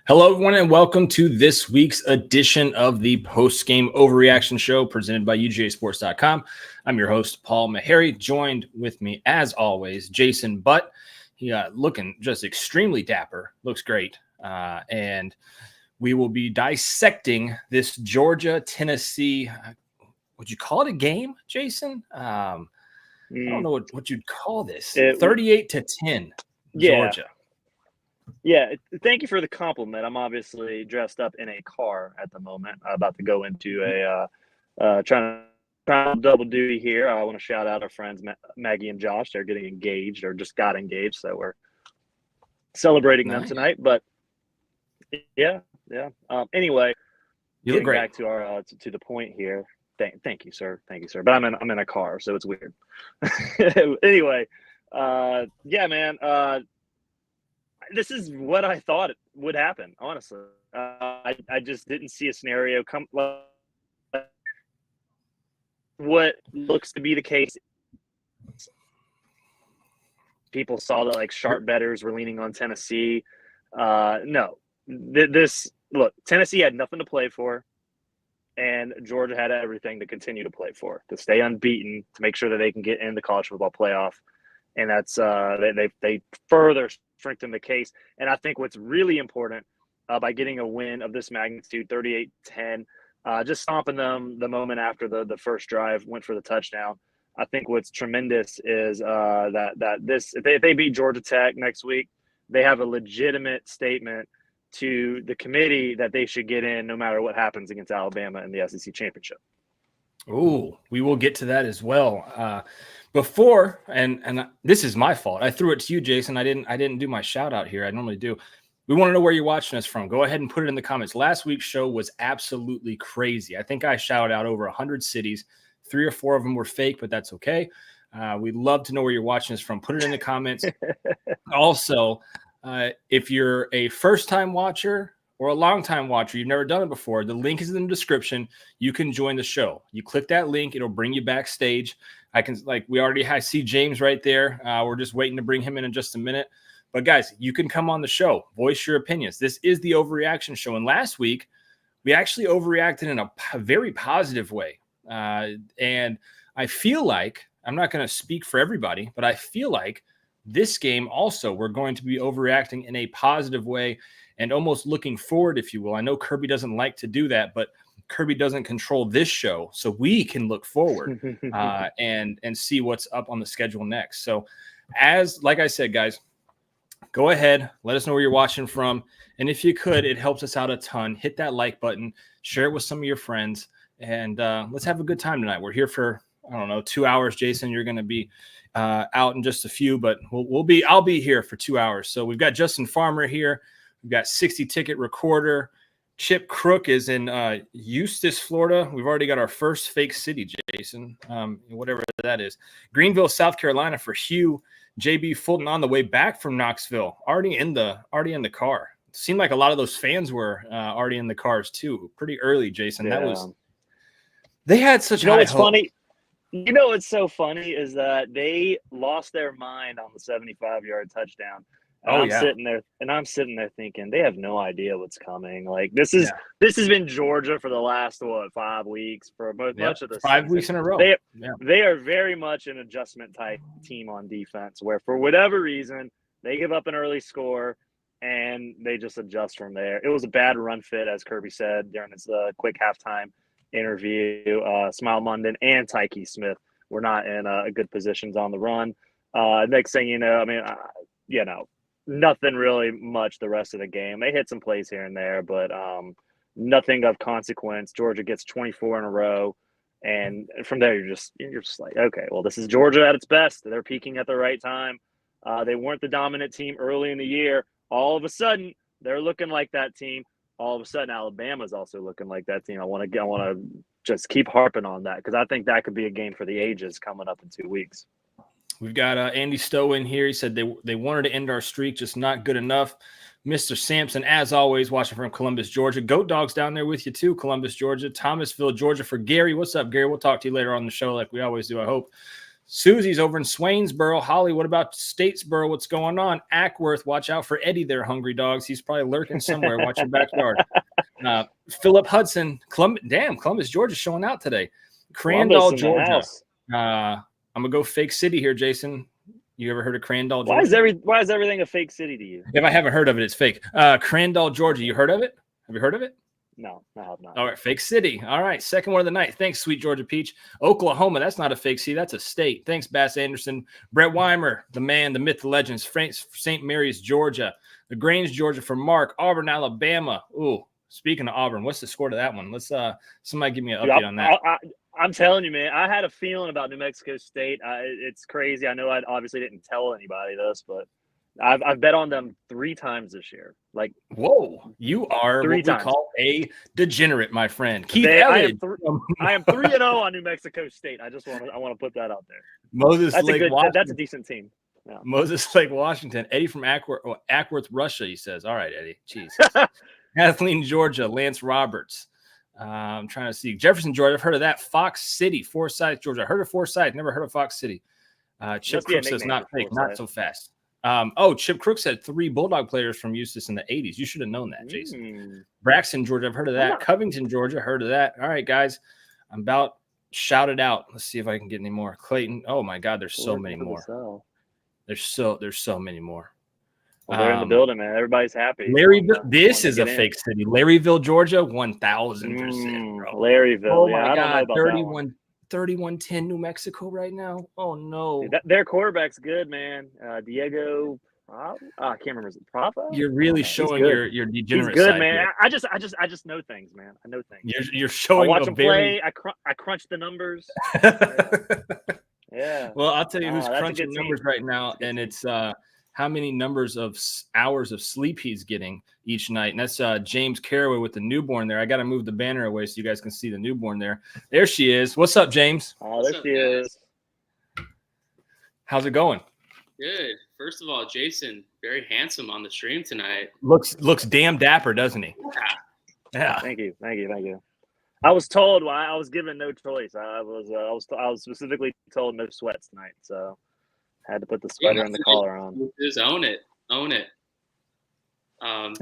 Hello, everyone, and welcome to this week's edition of the Postgame Overreaction show presented by UGAsports.com. I'm your host, Paul Meharry, joined with me, as always, Jason Butt. He looking just extremely dapper, looks great. And we will be dissecting this Georgia-Tennessee, would you call it a game, Jason? I don't know what you'd call this. 38-10, Georgia. Yeah, thank you for the compliment. I'm obviously dressed up in a car at the moment. I'm about to go into trying to double duty here. I want to shout out our friends Maggie and Josh. They're getting engaged or just got engaged, so we're celebrating them tonight. But yeah. Anyway, you look great. Back to our to the point here. Thank you, sir. But I'm in a car, so it's weird. Anyway, yeah, man. This is what I thought would happen, honestly. I just didn't see a scenario come. What looks to be the case, people saw that sharp bettors were leaning on Tennessee. No, look, Tennessee had nothing to play for, and Georgia had everything to continue to play for, to stay unbeaten, to make sure that they can get in the college football playoff. And that's they further strengthen the case. And I think what's really important by getting a win of this magnitude, 38-10, just stomping them the moment after the first drive went for the touchdown. I think what's tremendous is that this if they beat Georgia Tech next week, they have a legitimate statement to the committee that they should get in no matter what happens against Alabama in the SEC championship. Ooh, we will get to that as well. Before, and this is my fault. I threw it to you, Jason. I didn't do my shout out here. I normally do. We want to know where you're watching us from. Go ahead and put it in the comments. Last week's show was absolutely crazy. I think I shouted out over 100 cities. 3 or 4 of them were fake, but that's okay. We'd love to know where you're watching us from. Put it in the comments. Also, if you're a first-time watcher or a long-time watcher, you've never done it before, the link is in the description. You can join the show. You click that link. It'll bring you backstage. I see James right there. We're just waiting to bring him in just a minute. But guys, you can come on the show, voice your opinions. This is the Overreaction show. And last week, we actually overreacted in a very positive way. And I feel like, I'm not going to speak for everybody, but I feel like this game also, we're going to be overreacting in a positive way and almost looking forward, if you will. I know Kirby doesn't like to do that, but Kirby doesn't control this show, so we can look forward and see what's up on the schedule next. So like I said, guys, go ahead, let us know where you're watching from. And if you could, it helps us out a ton. Hit that like button, share it with some of your friends, and let's have a good time tonight. We're here for, 2 hours. Jason, you're going to be out in just a few, but I'll be here for 2 hours. So we've got Justin Farmer here. We've got 60 Ticket Recorder. Chip Crook is in Eustis, Florida. We've already got our first fake city, Jason, whatever that is. Greenville, South Carolina for Hugh. JB Fulton on the way back from Knoxville, already in the car. It seemed like a lot of those fans were already in the cars too, pretty early, Jason. Yeah. They had such high hope. Funny. You know what's so funny is that they lost their mind on the 75-yard touchdown. I'm sitting there thinking they have no idea what's coming. This has been Georgia for the last 5 weeks for much of the 5 weeks in a row. They are very much an adjustment type team on defense, where for whatever reason they give up an early score and they just adjust from there. It was a bad run fit, as Kirby said during his quick halftime interview. Smile Munden and Tyke Smith were not in good positions on the run. Next thing you know, nothing really much the rest of the game. They hit some plays here and there, but nothing of consequence. Georgia gets 24 in a row, and from there you're just like, okay, well, this is Georgia at its best. They're peaking at the right time. They weren't the dominant team early in the year. All of a sudden, they're looking like that team. All of a sudden, Alabama's also looking like that team. I want to just keep harping on that because I think that could be a game for the ages coming up in 2 weeks. We've got Andy Stowe in here. He said they wanted to end our streak, just not good enough. Mr. Sampson, as always, watching from Columbus, Georgia. Goat Dog's down there with you too, Columbus, Georgia. Thomasville, Georgia for Gary. What's up, Gary? We'll talk to you later on the show like we always do, I hope. Susie's over in Swainsboro. Holly, what about Statesboro? What's going on? Ackworth, watch out for Eddie there, hungry dogs. He's probably lurking somewhere. Watch your backyard. Philip Hudson, Columbus, Georgia showing out today. Crandall, Georgia. I'm going to go fake city here, Jason. You ever heard of Crandall, Georgia? Why is everything a fake city to you? If I haven't heard of it, it's fake. Crandall, Georgia. You heard of it? Have you heard of it? No, I have not. All right, fake city. All right, second one of the night. Thanks, sweet Georgia Peach. Oklahoma, that's not a fake city. That's a state. Thanks, Bass Anderson. Brett Weimer, the man, the myth, the legends. St. Mary's, Georgia. The Grange, Georgia for Mark. Auburn, Alabama. Ooh, speaking of Auburn, what's the score to that one? Let's somebody give me an update on that. I'm telling you, man, I had a feeling about New Mexico State. It's crazy. I know I obviously didn't tell anybody this, but I've bet on them 3 times this year. Like, whoa, you are 3 what times. we call a degenerate, my friend. Keith Elliott. I am 3-0 on New Mexico State. I want to put that out there. Moses Lake, Washington. That's a decent team. Yeah. Moses Lake, Washington. Eddie from Ackworth, Russia. He says, "All right, Eddie. Jeez." Kathleen, Georgia. Lance Roberts. I'm trying to see Jefferson, Georgia. I've heard of that. Fox City, Forsyth, Georgia. I heard of Forsyth. Never heard of Fox City. Chip Crook says not fake, not so fast. Chip Crook said 3 Bulldog players from Eustis in the 80s. You should have known that, Jason. Braxton, Georgia. I've heard of that. Covington, Georgia. Heard of that. All right, guys. I'm about shouted out. Let's see if I can get any more. Clayton. Oh my God, there's so many more. There's so many more. Well, they're in the building, man. Everybody's happy. Larryville. This is a fake city. Larryville, Georgia. 1,000%, bro. Larryville. Oh yeah, my I God. don't know about 31-10 New Mexico right now. Oh no. Dude, their quarterback's good, man. Diego. I can't remember. Is it Prava? You're really showing your degenerate He's good, side man. here. I just know things, man. I know things. You're showing. I watch them play. I crunch the numbers. Yeah. Well, I'll tell you who's crunching numbers right now, and it's how many numbers of hours of sleep he's getting each night. And that's James Caraway with the newborn there. I got to move the banner away so you guys can see the newborn there. There she is. What's up, James? Oh, there she is. How's it going? Good. First of all, Jason, very handsome on the stream tonight. Looks damn dapper, doesn't he? Yeah. Thank you. I was told why I was given no choice. I was specifically told no sweats tonight, so I had to put the sweater and the collar on. Just own it. Well,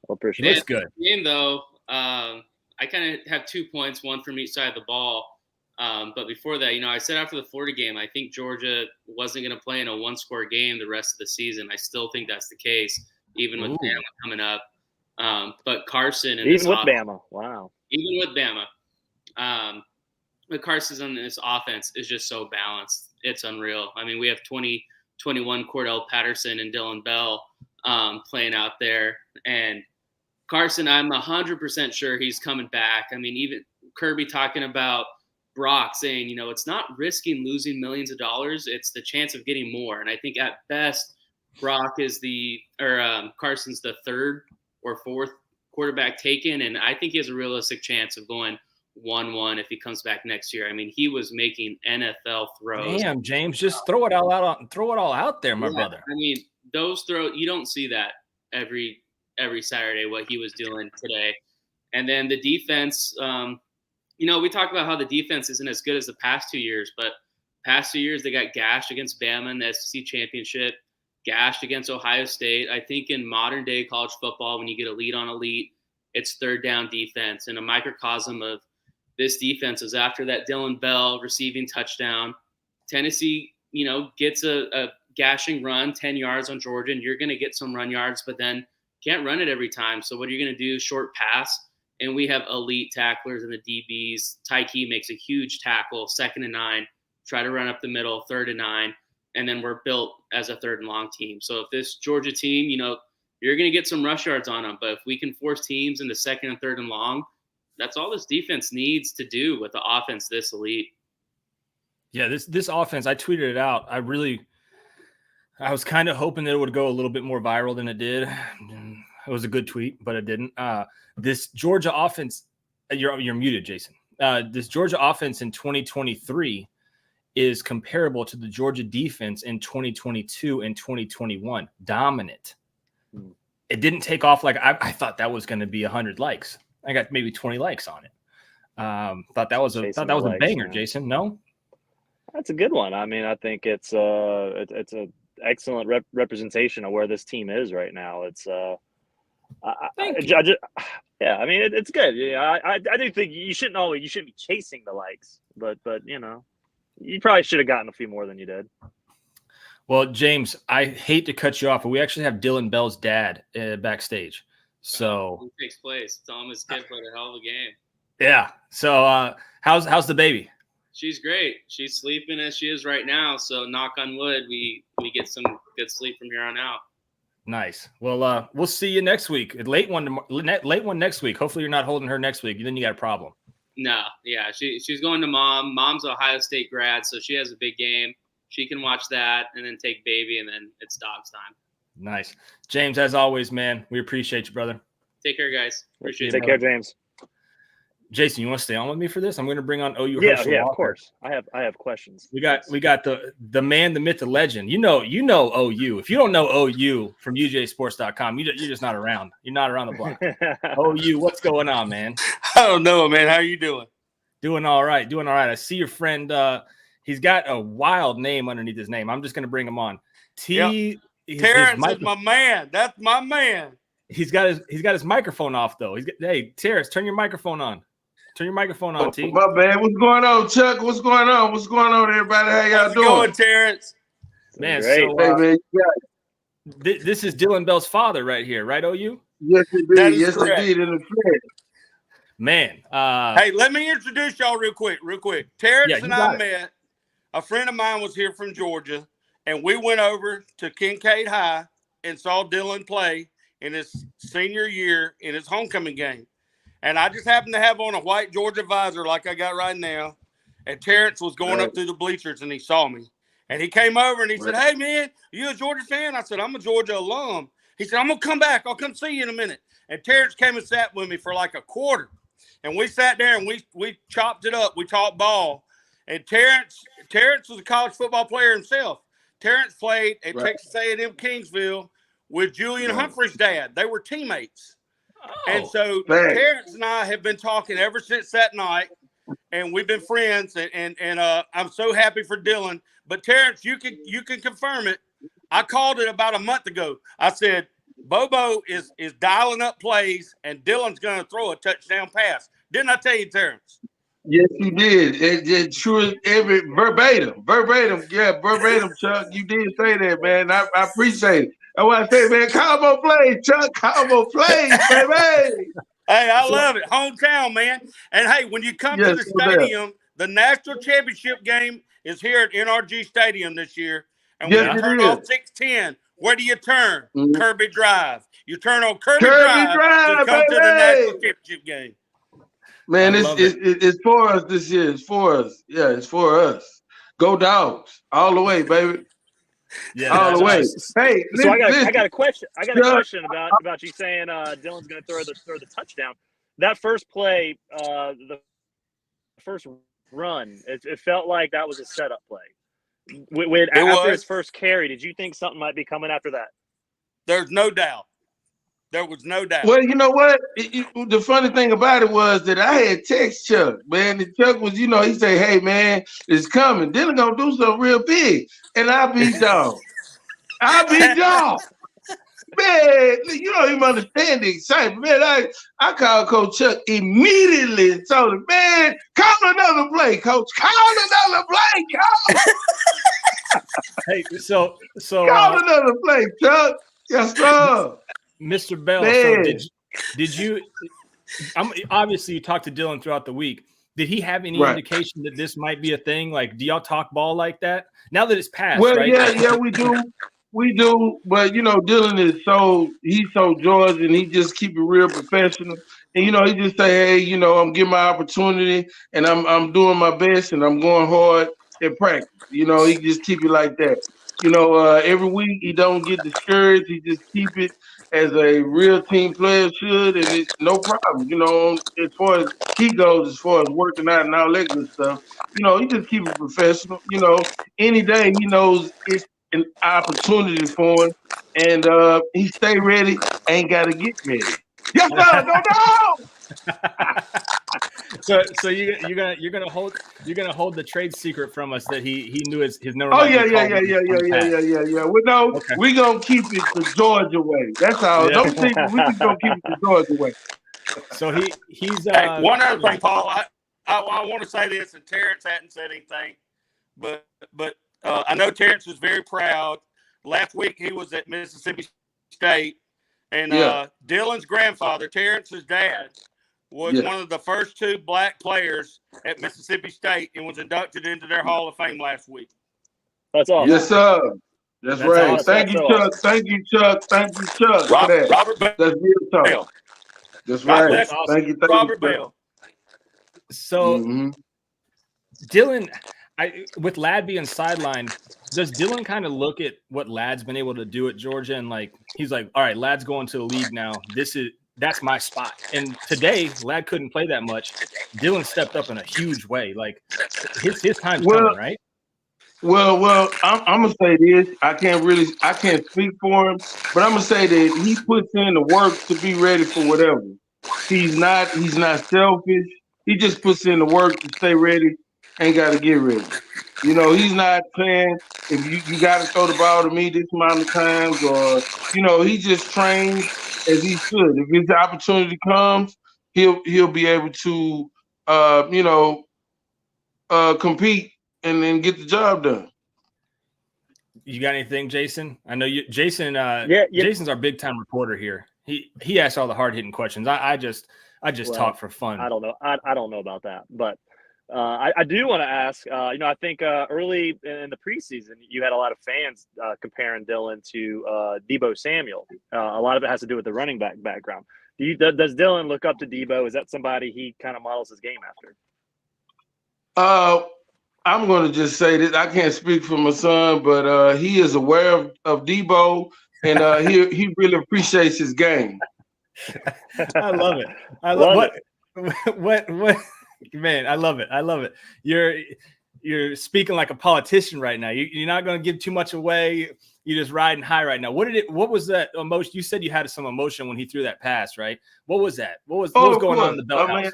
appreciate it. Looks good. Game though, I kind of have 2 points, one from each side of the ball. But before that, I said after the Florida game, I think Georgia wasn't going to play in a 1-score game the rest of the season. I still think that's the case, even with Bama coming up. But Carson and even with Bama, wow. Even with Bama, but Carson on this offense is just so balanced. It's unreal. I mean, we have 2021 Cordell Patterson and Dylan Bell playing out there. And Carson, I'm 100% sure he's coming back. I mean, even Kirby talking about Brock saying, it's not risking losing millions of dollars. It's the chance of getting more. And I think at best, Brock is Carson's the 3rd or 4th quarterback taken. And I think he has a realistic chance of going 1-1 if he comes back next year. I mean, he was making NFL throws. Damn, James, just throw it all out there, my brother. I mean, those throws, you don't see that every Saturday, what he was doing today. And then the defense, we talk about how the defense isn't as good as the past 2 years, but past 2 years they got gashed against Bama in the SEC championship, gashed against Ohio State. I think in modern day college football, when you get elite on elite, it's 3rd down defense. And a microcosm of this defense is after that Dylan Bell receiving touchdown, Tennessee, gets a gashing run, 10 yards on Georgia, and you're going to get some run yards, but then can't run it every time. So what are you going to do? Short pass. And we have elite tacklers in the DBs. Tyke makes a huge tackle, 2nd and 9, try to run up the middle, 3rd and 9, and then we're built as a 3rd and long team. So if this Georgia team, you're going to get some rush yards on them, but if we can force teams into 2nd and 3rd and long, that's all this defense needs to do with the offense this elite. Yeah, this offense, I tweeted it out. I was kind of hoping that it would go a little bit more viral than it did. It was a good tweet, but it didn't. This Georgia offense, you're muted, Jason. This Georgia offense in 2023 is comparable to the Georgia defense in 2022 and 2021. Dominant. It didn't take off like I thought that was going to be 100 likes. I got maybe 20 likes on it. Thought that was a banger, man. Jason. No? That's a good one. I mean, I think it's a excellent representation of where this team is right now. It's yeah, I mean, it's good. Yeah, I do think you shouldn't be chasing the likes, but you know, you probably should have gotten a few more than you did. Well, James, I hate to cut you off, but we actually have Dylan Bell's dad backstage. So it takes place. Tell him his kid played a hell of a game. Yeah. So how's the baby? She's great. She's sleeping as she is right now. So knock on wood, we get some good sleep from here on out. Nice. Well, we'll see you next week. Late one next week. Hopefully you're not holding her next week. Then you got a problem. No. Yeah. She's going to mom. Mom's Ohio State grad, so she has a big game. She can watch that and then take baby, and then it's dogs time. Nice. James, as always, man, we appreciate you, brother. Take care, guys. Appreciate it. Take care, James. Jason, you want to stay on with me for this? I'm going to bring on OU. Yeah, of course. I have questions. We got the man, the myth, the legend. You know OU. If you don't know OU from UJSports.com, you're just not around. You're not around the block. OU, what's going on, man? I don't know, man. How are you doing? Doing all right. I see your friend. He's got a wild name underneath his name. I'm just going to bring him on. Terrence is my man. That's my man. He's got his microphone off though. Hey, Terrence, turn your microphone on. Turn your microphone on, T. My man, what's going on, Chuck? What's going on? What's going on, everybody? How y'all doing? Going, Terrence? Man, great. So, Hey, man, this is Dylan Bell's father right here, right, OU? yes, indeed. Yes, correct. indeed. In the flesh. Man. Hey, let me introduce y'all real quick. Terrence and I it. met. A friend of mine was here from Georgia, and we went over to Kincaid High and saw Dylan play in his senior year in his homecoming game. And I just happened to have on a white Georgia visor like I got right now. And Terrence was going up through the bleachers, and he saw me. And he came over, and he said, "Hey, man, you a Georgia fan?" I said, "I'm a Georgia alum." He said, "I'm going to come back. I'll come see you in a minute." And Terrence came and sat with me for like a quarter. And we sat there, and we chopped it up. We talked ball. And Terrence was a college football player himself. Terrence played at Texas A&M Kingsville with Julian Humphrey's dad. They were teammates. And so Terrence and I have been talking ever since that night, and we've been friends. And I'm so happy for Dylan. But Terrence, you can confirm it. I called it about a month ago. I said Bobo is dialing up plays, and Dylan's going to throw a touchdown pass. Didn't I tell you, Terrence? Yes, you did. It sure every verbatim. Yeah, verbatim, Chuck. You did say that, man. I appreciate it. I want to say, man, combo play, Chuck. Combo play, baby. Hey, I love it. Hometown, man. And, hey, when you come to the stadium, the national championship game is here at NRG Stadium this year. And when you turn off 610, where do you turn? Kirby Drive. You turn on Kirby Drive to come to the national championship game. Man, it's for us this year. It's for us. Yeah, it's for us. Go Dogs. All the way, baby. Yeah, all the way. Hey, so I got a question. I got a question about you saying Dylan's going to throw the touchdown. That first play, the first run, it felt like that was a setup play. After his first carry, did you think something might be coming after that? There's no doubt. There was no doubt. Well, you know what? The funny thing about it was that I had text Chuck, man. And Chuck was, he said, "Hey, man, it's coming. Dylan gonna do something real big." And I beat dog. Man, you don't even understand the excitement. Man, I called Coach Chuck immediately and told him, "Man, call another play, Coach. Call another play, Coach." Hey, so call another play, Chuck. Yes, sir. Mr. Bell, so did you obviously you talked to Dylan throughout the week. Did he have any indication that this might be a thing? Like, do y'all talk ball like that? Now that it's passed, right? Yeah, we do. We do, but Dylan is he's so George, and he just keep it real professional. And he just say, "Hey, I'm getting my opportunity, and I'm doing my best, and I'm going hard at practice." He just keep it like that. Every week he don't get discouraged. He just keep it as a real team player should, and it's no problem. As far as he goes, as far as working out and all that good stuff, he just keep it professional. Any day he knows it's an opportunity for him, and he stay ready. Ain't got to get ready. Yes, sir. Go down. So you're gonna hold the trade secret from us that he knew his number. Oh might be yeah. Well, no, Okay. we gonna keep it the Georgia way. That's all. Yeah. Don't think we just gonna keep it the Georgia way. So he's Hey, one other thing, Paul. I want to say this, and Terrence hadn't said anything, but I know Terrence is very proud. Last week he was at Mississippi State, and Dylan's grandfather, Terrence's dad, was one of the first 2 black players at Mississippi State and was inducted into their Hall of Fame last week. That's awesome. Yes, sir. That's right. Awesome. Thank you, Chuck. Thank you, Chuck. Thank you, Chuck, for that. Robert Bell. That's real talk. That's right. That's awesome. Thank you, Robert Bell. So Dylan, with Ladd being sidelined, does Dylan kind of look at what Ladd's been able to do at Georgia and he's like, all right, Ladd's going to the league now. That's my spot. And today, Ladd couldn't play that much. Dylan stepped up in a huge way. Like his time's coming, right? Well, I'm gonna say this. I can't speak for him, but I'm gonna say that he puts in the work to be ready for whatever. He's not selfish. He just puts in the work to stay ready. Ain't got to get ready. He's not saying if you got to throw the ball to me this amount of times, or he just trains as he should. If his opportunity comes, he'll be able to compete and then get the job done. You got anything, Jason? I know you, Jason. Jason's our big time reporter here. He asks all the hard hitting questions. I just talk for fun. I don't know. I don't know about that, but I do want to ask. I think early in the preseason, you had a lot of fans comparing Dylan to Debo Samuel. A lot of it has to do with the running back background. Does Dylan look up to Debo? Is that somebody he kind of models his game after? I'm going to just say this. I can't speak for my son, but he is aware of Debo, and he really appreciates his game. I love it. I love what man. I love it. You're speaking like a politician right now. You're not going to give too much away. You're just riding high right now. What was that emotion? You said you had some emotion when he threw that pass, right? What was that? What was going on in the belt house?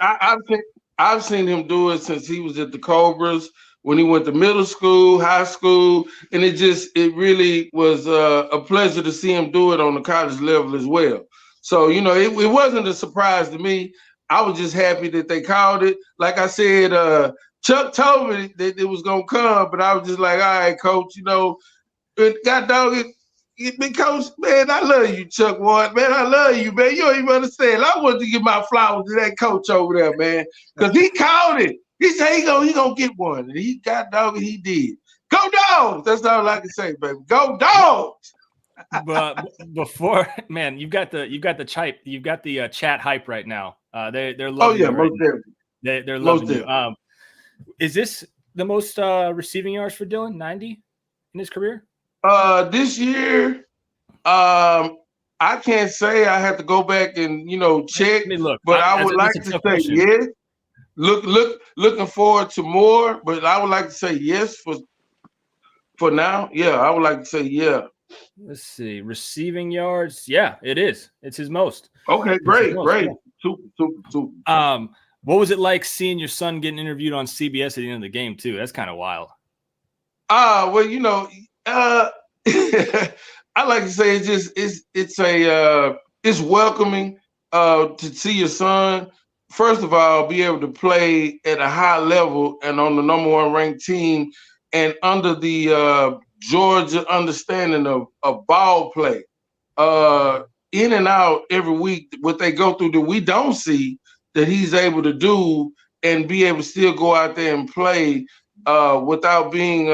I've seen him do it since he was at the Cobras, when he went to middle school, high school, and it really was a pleasure to see him do it on the college level as well. So, it wasn't a surprise to me. I was just happy that they called it. Like I said, Chuck told me that it was going to come, but I was just like, all right, coach, God dog it, coach, man, I love you, Chuck Ward. Man, I love you, man. You don't even understand. I wanted to give my flowers to that coach over there, man, because he called it. He said he gonna get one. And he got dog and he did. Go Dogs! That's all I can say, baby. Go Dogs! But before, man, you've got the chat hype right now. They're loving you. Most definitely. They're loving you. Is this the most receiving yards for Dylan? 90 in his career? This year, I can't say. I have to go back and check. I would like to say yes. Looking forward to more, but I would like to say yes for now. Yeah, I would like to say yeah. Let's see, receiving yards. Yeah, it is. It's his most. Okay, great. Super. What was it like seeing your son getting interviewed on CBS at the end of the game too? That's kind of wild. Well, I like to say it's welcoming to see your son. First of all, be able to play at a high level and on the number 1 ranked team and under the Georgia understanding of ball play. In and out every week, what they go through that we don't see that he's able to do and be able to still go out there and play without being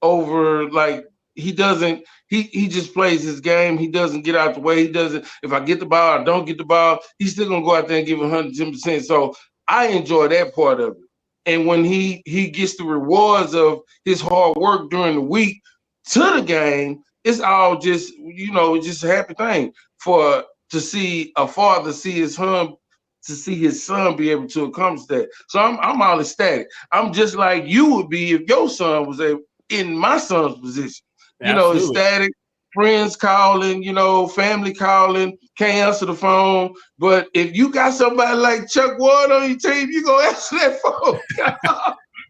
over, like, he doesn't, he just plays his game. He doesn't get out the way. He doesn't, if I get the ball, I don't get the ball, he's still gonna go out there and give 110%. So I enjoy that part of it. And when he gets the rewards of his hard work during the week to the game, it's all just, it's just a happy thing to see a father see his son be able to accomplish that. So I'm all ecstatic. I'm just like you would be if your son was in my son's position. Absolutely. Ecstatic, friends calling, family calling, can't answer the phone. But if you got somebody like Chuck Ward on your team, you gonna answer that phone.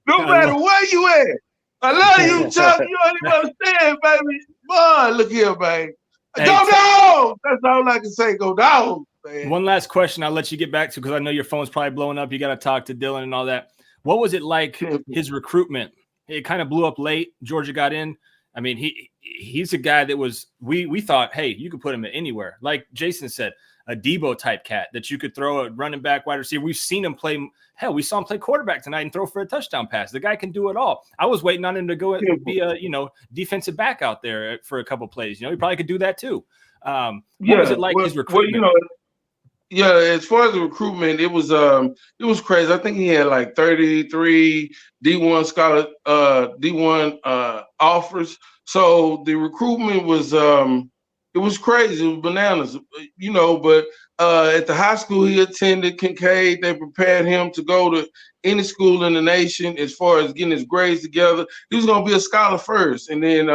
No matter where you at. I love you, Chuck. You don't even understand, baby. Boy, look here, man. Go Dogs! That's all I can say. Go Dogs, man. One last question I'll let you get back to, because I know your phone's probably blowing up. You got to talk to Dylan and all that. What was it like, his recruitment? It kind of blew up late. Georgia got in. I mean, he's a guy that was we thought, hey, you could put him anywhere. Like Jason said, a Debo type cat that you could throw a running back, wide receiver. We've seen him play. Hell, we saw him play quarterback tonight and throw for a touchdown pass. The guy can do it all. I was waiting on him to go and be a defensive back out there for a couple plays. He probably could do that too. What was it like, his recruitment? Yeah, as far as the recruitment, it was crazy. I think he had like 33 D1 offers. So the recruitment was it was crazy. It was bananas, But at the high school he attended, Kincaid, they prepared him to go to any school in the nation as far as getting his grades together. He was going to be a scholar first, and then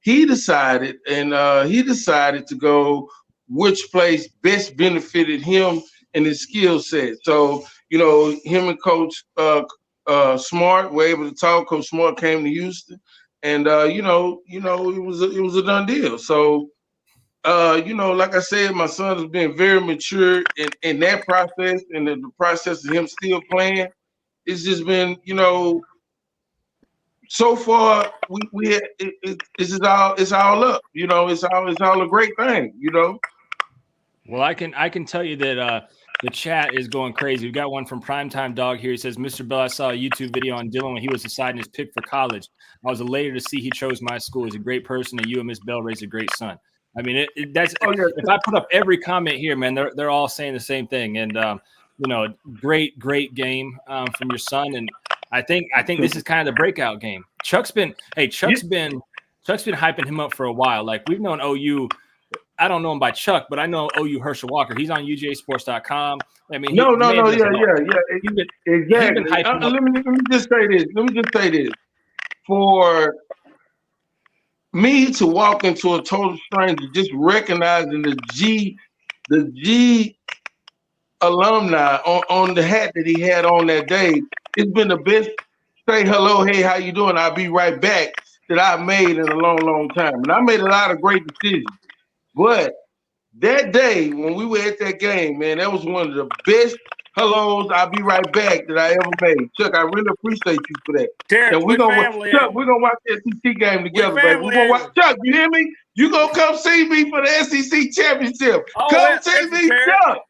he decided to go which place best benefited him and his skill set. So, him and Coach Smart were able to talk. Coach Smart came to Houston, and it was a done deal. So, like I said, my son has been very mature in that process, and the process of him still playing. It's just been, so far it's all up. It's all a great thing. Well, I can tell you that the chat is going crazy. We've got one from Primetime Dog here. He says, Mr. Bell, I saw a YouTube video on Dylan when he was deciding his pick for college. I was elated to see he chose my school. He's a great person, and you and Miss Bell raised a great son. I mean, if I put up every comment here, man, they're all saying the same thing. And great game from your son. And I think this is kind of the breakout game. Chuck's been hyping him up for a while. Like, we've known OU. I don't know him by Chuck, but I know OU Herschel Walker. He's on UGAsports.com. I mean, exactly. Let me just say this. For me to walk into a total stranger, just recognizing the G alumni on the hat that he had on that day, it's been the best say hello, hey, how you doing? I'll be right back that I've made in a long, long time. And I made a lot of great decisions. But that day when we were at that game, man, that was one of the best hellos, I'll be right back, that I ever made. Chuck, I really appreciate you for that. Terrence, and we're gonna watch the SEC game together, baby. We're gonna watch. Chuck, you hear me? You gonna come see me for the SEC championship. Come see me, Chuck.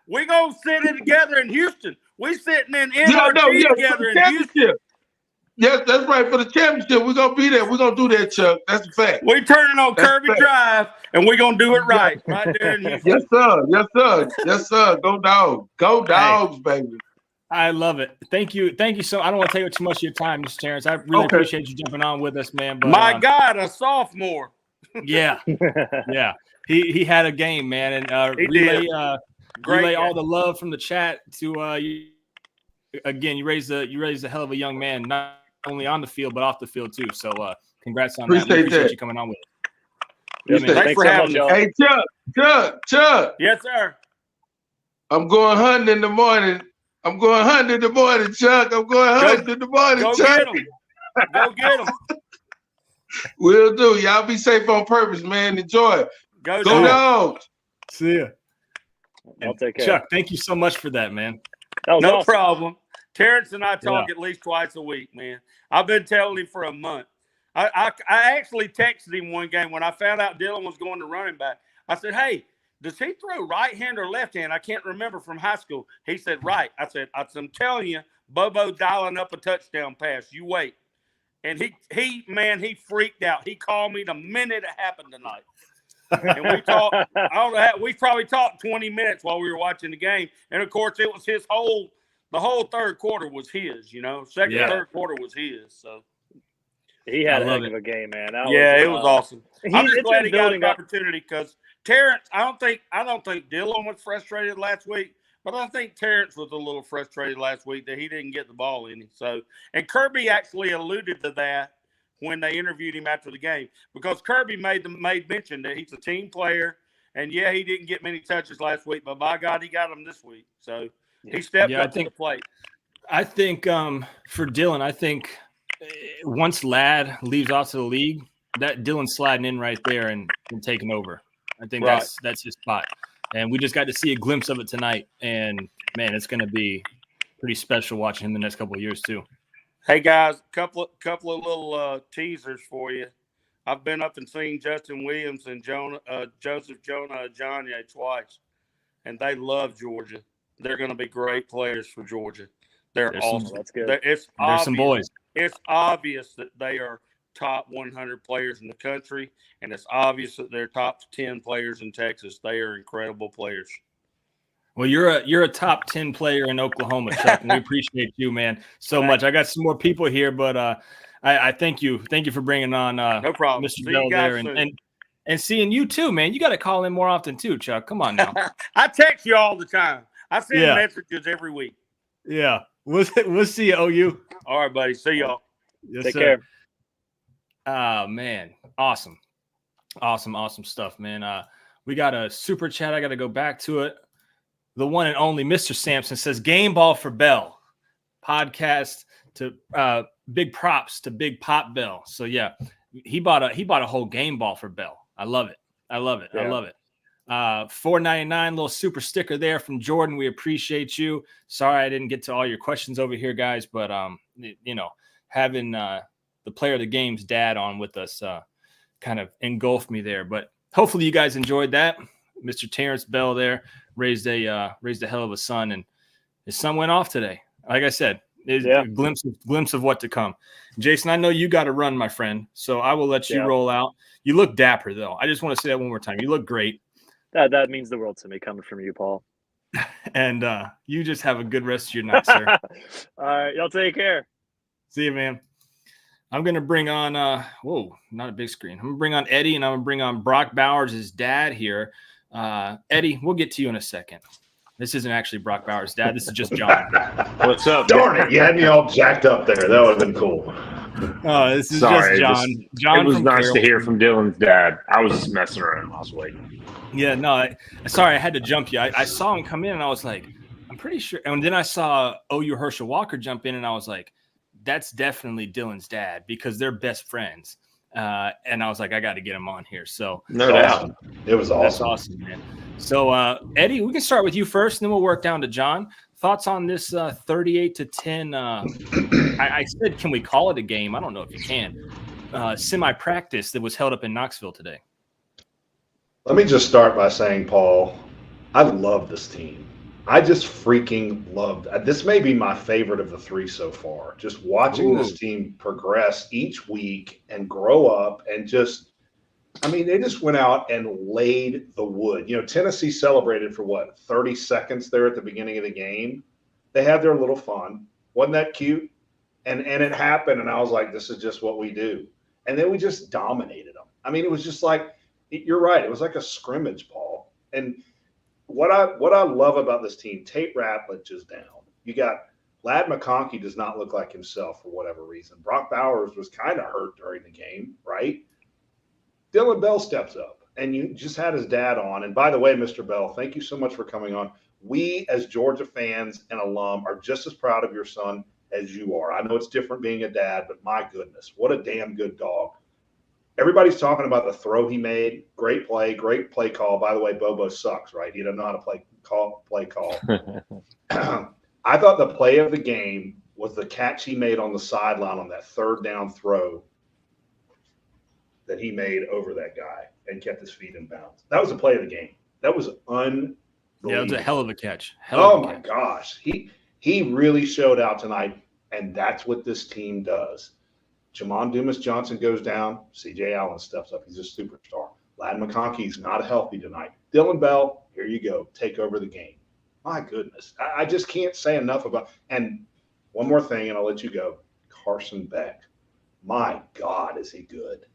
We're gonna sit it together in Houston. We sitting in NRG together in Houston. Yes, that's right. For the championship, we're going to be there. We're going to do that, Chuck. That's a fact. We're turning on Kirby Drive, and we're going to do it right there in Houston. Yes, sir. Yes, sir. Go Dogs. Go Dogs, baby. I love it. Thank you. So I don't want to take up too much of your time, Mr. Terrence. I really appreciate you jumping on with us, man. But, my God, a sophomore. Yeah. Yeah. He had a game, man. And relay all the love from the chat to you. Again, you raised a hell of a young man, not only on the field but off the field too. So congrats on that. Appreciate you coming on with us. Yeah, thanks for having me. Hey, Chuck. Yes, sir. I'm going hunting in the morning. Chuck. I'm going hunting in the morning, Chuck. Go get him. Will do. Y'all be safe on purpose, man. Enjoy. Go Dogs. See ya. I'll take care. Chuck, thank you so much for that, man. No problem. Terrence and I talk at least twice a week, man. I've been telling him for a month. I actually texted him one game when I found out Dylan was going to running back. I said, hey, does he throw right hand or left hand? I can't remember from high school. He said, right. I said, I'm telling you, Bobo dialing up a touchdown pass. You wait. And he freaked out. He called me the minute it happened tonight. And we talked. We probably talked 20 minutes while we were watching the game. And of course, it was the whole third quarter was his. Third quarter was his. So he had a heck of a game, man. It was awesome. I'm just glad he got an opportunity because Terrence. I don't think Dylan was frustrated last week, but I think Terrence was a little frustrated last week that he didn't get the ball in him. So, and Kirby actually alluded to that when they interviewed him after the game, because Kirby made mention that he's a team player, and yeah, he didn't get many touches last week, but by God, he got them this week. So he stepped up to the plate. I think for Dylan, I think once Ladd leaves off to the league, that Dylan's sliding in right there and taking over. I think that's his spot. And we just got to see a glimpse of it tonight. And, man, it's going to be pretty special watching him the next couple of years too. Hey, guys, couple of little teasers for you. I've been up and seen Justin Williams and Joseph Jonah Ajanye twice, and they love Georgia. They're going to be great players for Georgia. They're awesome. That's good. There's some boys. It's obvious that they are top 100 players in the country, and it's obvious that they're top 10 players in Texas. They are incredible players. Well, you're a top 10 player in Oklahoma, Chuck, and we appreciate you, man, so much. I got some more people here, but I thank you. Thank you for bringing on no problem. Mr. Bell there, and seeing you too, man. You got to call in more often too, Chuck. Come on now. I text you all the time. I send messages every week. Yeah, we'll see you, OU. All right, buddy. See y'all. Yes, Take sir. care. Oh, man. Awesome stuff, man. We got a super chat. I got to go back to it. The one and only Mr. Sampson says, game ball for Bell. Podcast to big props to Big Pop Bell. So, yeah, he bought a whole game ball for Bell. I love it. Yeah. I love it. $4.99 little super sticker there from Jordan. We appreciate you. Sorry I didn't get to all your questions over here, guys, but, having the player of the game's dad on with us kind of engulfed me there. But hopefully you guys enjoyed that. Mr. Terrence Bell there raised a hell of a son, and his son went off today. Like I said, a glimpse of what to come. Jason, I know you got to run, my friend, so I will let you roll out. You look dapper, though. I just want to say that one more time. You look great. That means the world to me, coming from you, Paul. And you just have a good rest of your night, sir. All right, y'all take care. See you, man. I'm going to bring on, not a big screen. I'm going to bring on Eddie, and I'm going to bring on Brock Bowers, his dad here. Eddie, we'll get to you in a second. This isn't actually Brock Bowers' dad. This is just John. What's up? Darn it. You had me all jacked up there. That would have been cool. Oh, this is just John. John, it was nice to hear from Dylan's dad. I was just messing around last week. Yeah, no, sorry, I had to jump you. I saw him come in, and I was like, I'm pretty sure. And then I saw OU Herschel Walker jump in, and I was like, that's definitely Dylan's dad because they're best friends. And I was like, I got to get him on here. So no doubt. It was awesome. That's awesome, man. So Eddie, we can start with you first, and then we'll work down to John. Thoughts on this 38-10? I said, can we call it a game? I don't know if you can. Semi-practice that was held up in Knoxville today. Let me just start by saying, Paul, I love this team. I just freaking loved – this may be my favorite of the three so far. Just watching this team progress each week and grow up and just – I mean, they just went out and laid the wood. You know, Tennessee celebrated for, 30 seconds there at the beginning of the game. They had their little fun. Wasn't that cute? And it happened, and I was like, this is just what we do. And then we just dominated them. I mean, it was just like – you're right. It was like a scrimmage, Paul. And – What I love about this team, Tate Ratledge is down. You got Ladd McConkey does not look like himself for whatever reason. Brock Bowers was kind of hurt during the game, right? Dylan Bell steps up, and you just had his dad on. And by the way, Mr. Bell, thank you so much for coming on. We, as Georgia fans and alum, are just as proud of your son as you are. I know it's different being a dad, but my goodness, what a damn good dog. Everybody's talking about the throw he made. Great play call. By the way, Bobo sucks, right? He doesn't know how to play call. I thought the play of the game was the catch he made on the sideline on that third down throw that he made over that guy and kept his feet in bounds. That was the play of the game. That was unbelievable. Yeah, it was a hell of a catch. Gosh. He really showed out tonight, and that's what this team does. Jamon Dumas-Johnson goes down. C.J. Allen steps up. He's a superstar. Ladd McConkey's not healthy tonight. Dylan Bell, here you go. Take over the game. My goodness. I just can't say enough about – and one more thing, and I'll let you go. Carson Beck. My God, is he good.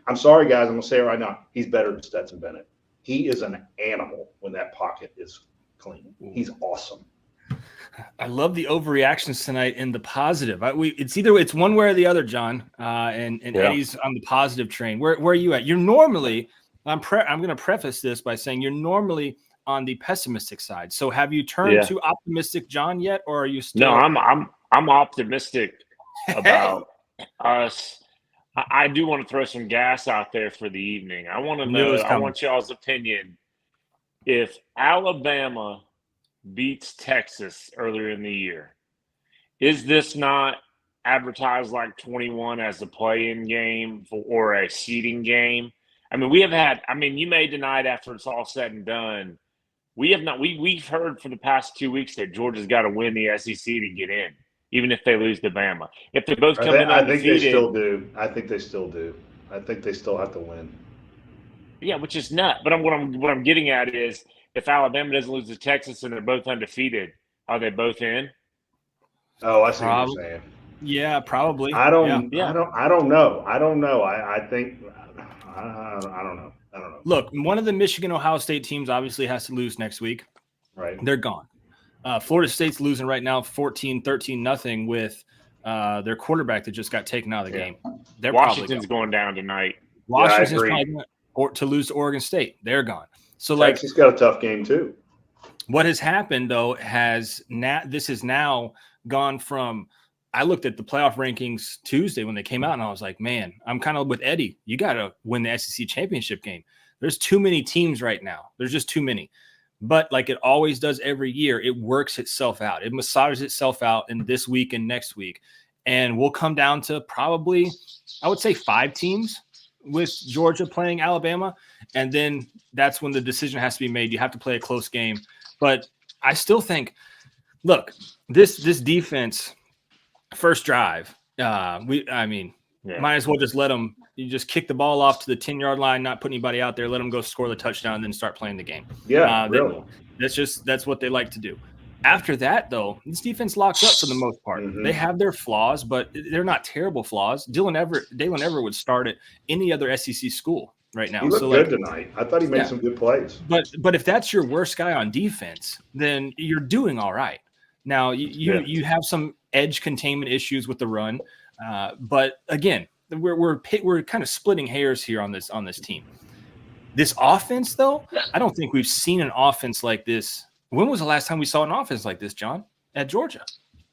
I'm sorry, guys. I'm going to say it right now. He's better than Stetson Bennett. He is an animal when that pocket is clean. He's awesome. I love the overreactions tonight in the positive. It's one way or the other, John. And Eddie's on the positive train. Where are you at? You're normally. I'm going to preface this by saying you're normally on the pessimistic side. So have you turned to optimistic, John, yet, or are you still? No, I'm optimistic about us. I do want to throw some gas out there for the evening. I want to know. I want y'all's opinion. If Alabama beats Texas earlier in the year, is this not advertised like 21 as a play-in game or a seeding game? I mean, you may deny it after it's all said and done. We have not. We've heard for the past 2 weeks that Georgia's got to win the SEC to get in, even if they lose to Bama. If they both come in undefeated, I think they still do. I think they still do. I think they still have to win. Yeah, which is nuts. But what I'm getting at is, if Alabama doesn't lose to Texas and they're both undefeated, are they both in? Oh, I see what you're saying. Yeah, probably. I don't know. I don't know. I think I don't know. Look, one of the Michigan Ohio State teams obviously has to lose next week. Right. They're gone. Florida State's losing right now 13-0 with their quarterback that just got taken out of the game. Washington's going down tonight. Washington's probably going to lose to Oregon State. They're gone. So Texas got a tough game too. What has happened though this has now gone from. I looked at the playoff rankings Tuesday when they came out, and I was like, man, I'm kind of with Eddie. You got to win the SEC championship game. There's too many teams right now. There's just too many. But like it always does every year, it works itself out. It massages itself out in this week and next week. And we'll come down to probably, I would say, 5 teams with Georgia playing Alabama. And then that's when the decision has to be made. You have to play a close game. But I still think, look, this defense – first drive, might as well just let them. You just kick the ball off to the 10-yard line, not put anybody out there, let them go score the touchdown, and then start playing the game. Yeah, really. That's what they like to do. After that, though, this defense locks up for the most part. Mm-hmm. They have their flaws, but they're not terrible flaws. Dalen Everett would start at any other SEC school right now. He looked good tonight. I thought he made some good plays. But if that's your worst guy on defense, then you're doing all right. Now you have some edge containment issues with the run, but again, we're kind of splitting hairs here on this team. This offense, though, I don't think we've seen an offense like this. When was the last time we saw an offense like this, John, at Georgia?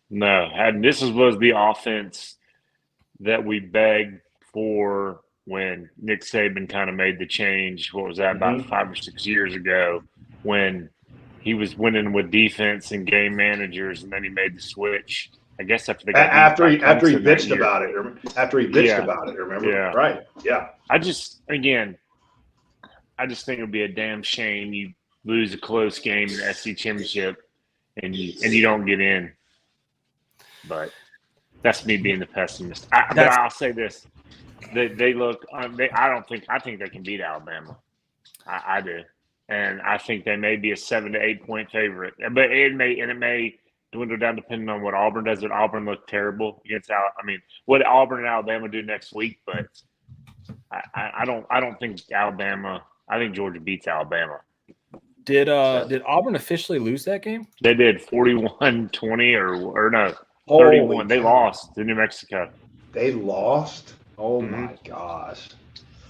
No, and this was the offense that we begged for when Nick Saban kind of made the change. What was that, about 5 or 6 years ago, when he was winning with defense and game managers, and then he made the swwitch. I guess after he bitched about it. Remember? Yeah. Right. Yeah. I just think it'll be a damn shame you lose a close game in the SEC championship and you don't get in. But that's me being the pessimist. But I'll say this: they look. I think they can beat Alabama. I do. And I think they may be a 7 to 8 point favorite, but it may dwindle down depending on what Auburn does. Would Auburn look terrible against what Auburn and Alabama do next week? But I don't think Alabama. I think Georgia beats Alabama. Did Auburn officially lose that game? They did 41-20 or no 31. They lost to New Mexico. They lost. Oh my gosh.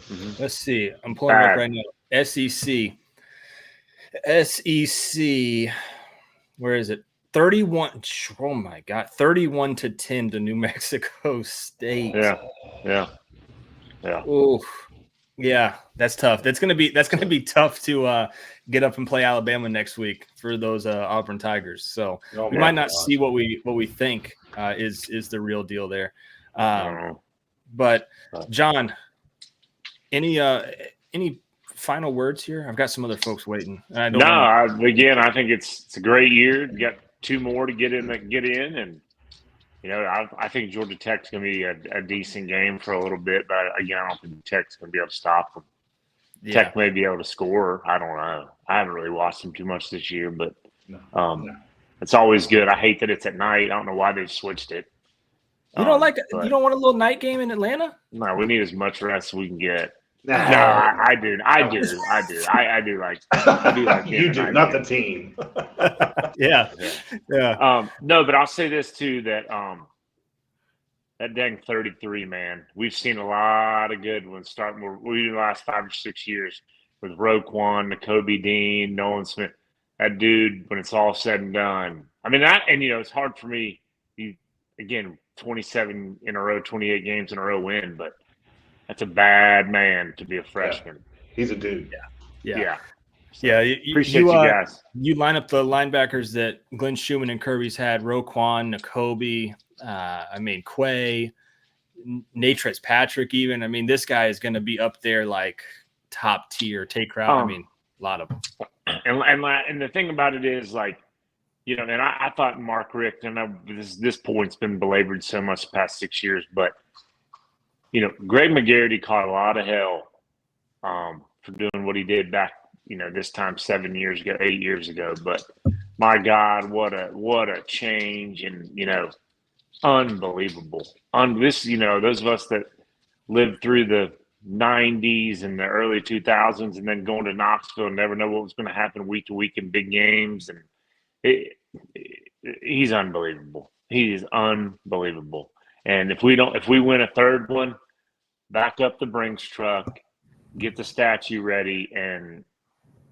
Mm-hmm. Let's see. I'm pulling it up right now. SEC. Where is it? 31. Oh my God. 31-10 to New Mexico State. Yeah. Ooh. Yeah, that's tough. That's gonna be tough to get up and play Alabama next week for those Auburn Tigers. So we might not see what we think is the real deal there. But John, any final words here? I've got some other folks waiting. I think it's a great year. You got 2 more to get in, and I think Georgia Tech's going to be a decent game for a little bit. But again, I don't think Tech's going to be able to stop them. Yeah. Tech may be able to score. I don't know. I haven't really watched them too much this year, but it's always good. I hate that it's at night. I don't know why they've switched it. You don't want a little night game in Atlanta? No, we need as much rest as we can get. Nah. No, I do. I do like You him, do, and I not do. the team. Yeah. No, but I'll say this too, that that dang 33, man. We've seen a lot of good ones starting the last 5 or 6 years with Roquan, Nakobe Dean, Nolan Smith. That dude, when it's all said and done. I mean, it's hard for me. Again, 27 in a row, 28 games in a row win, but that's a bad man to be a freshman. He's a dude. Yeah. So, Yeah. appreciate you guys. You line up the linebackers that Glenn Schumann and Kirby's had: Roquan, Nakobe, Quay, Natrez Patrick. Even this guy is going to be up there like top tier. Take route. A lot of them. And the thing about it is, like, and I thought Mark Richt, and this point's been belabored so much the past 6 years, but Greg McGarity caught a lot of hell for doing what he did back, this time 7 years ago, 8 years ago. But my God, what a change, and unbelievable. Those of us that lived through the 90s and the early 2000s, and then going to Knoxville and never know what was going to happen week to week in big games, and he's unbelievable. He is unbelievable. And if we win a third one, back up the Brinks truck, get the statue ready, and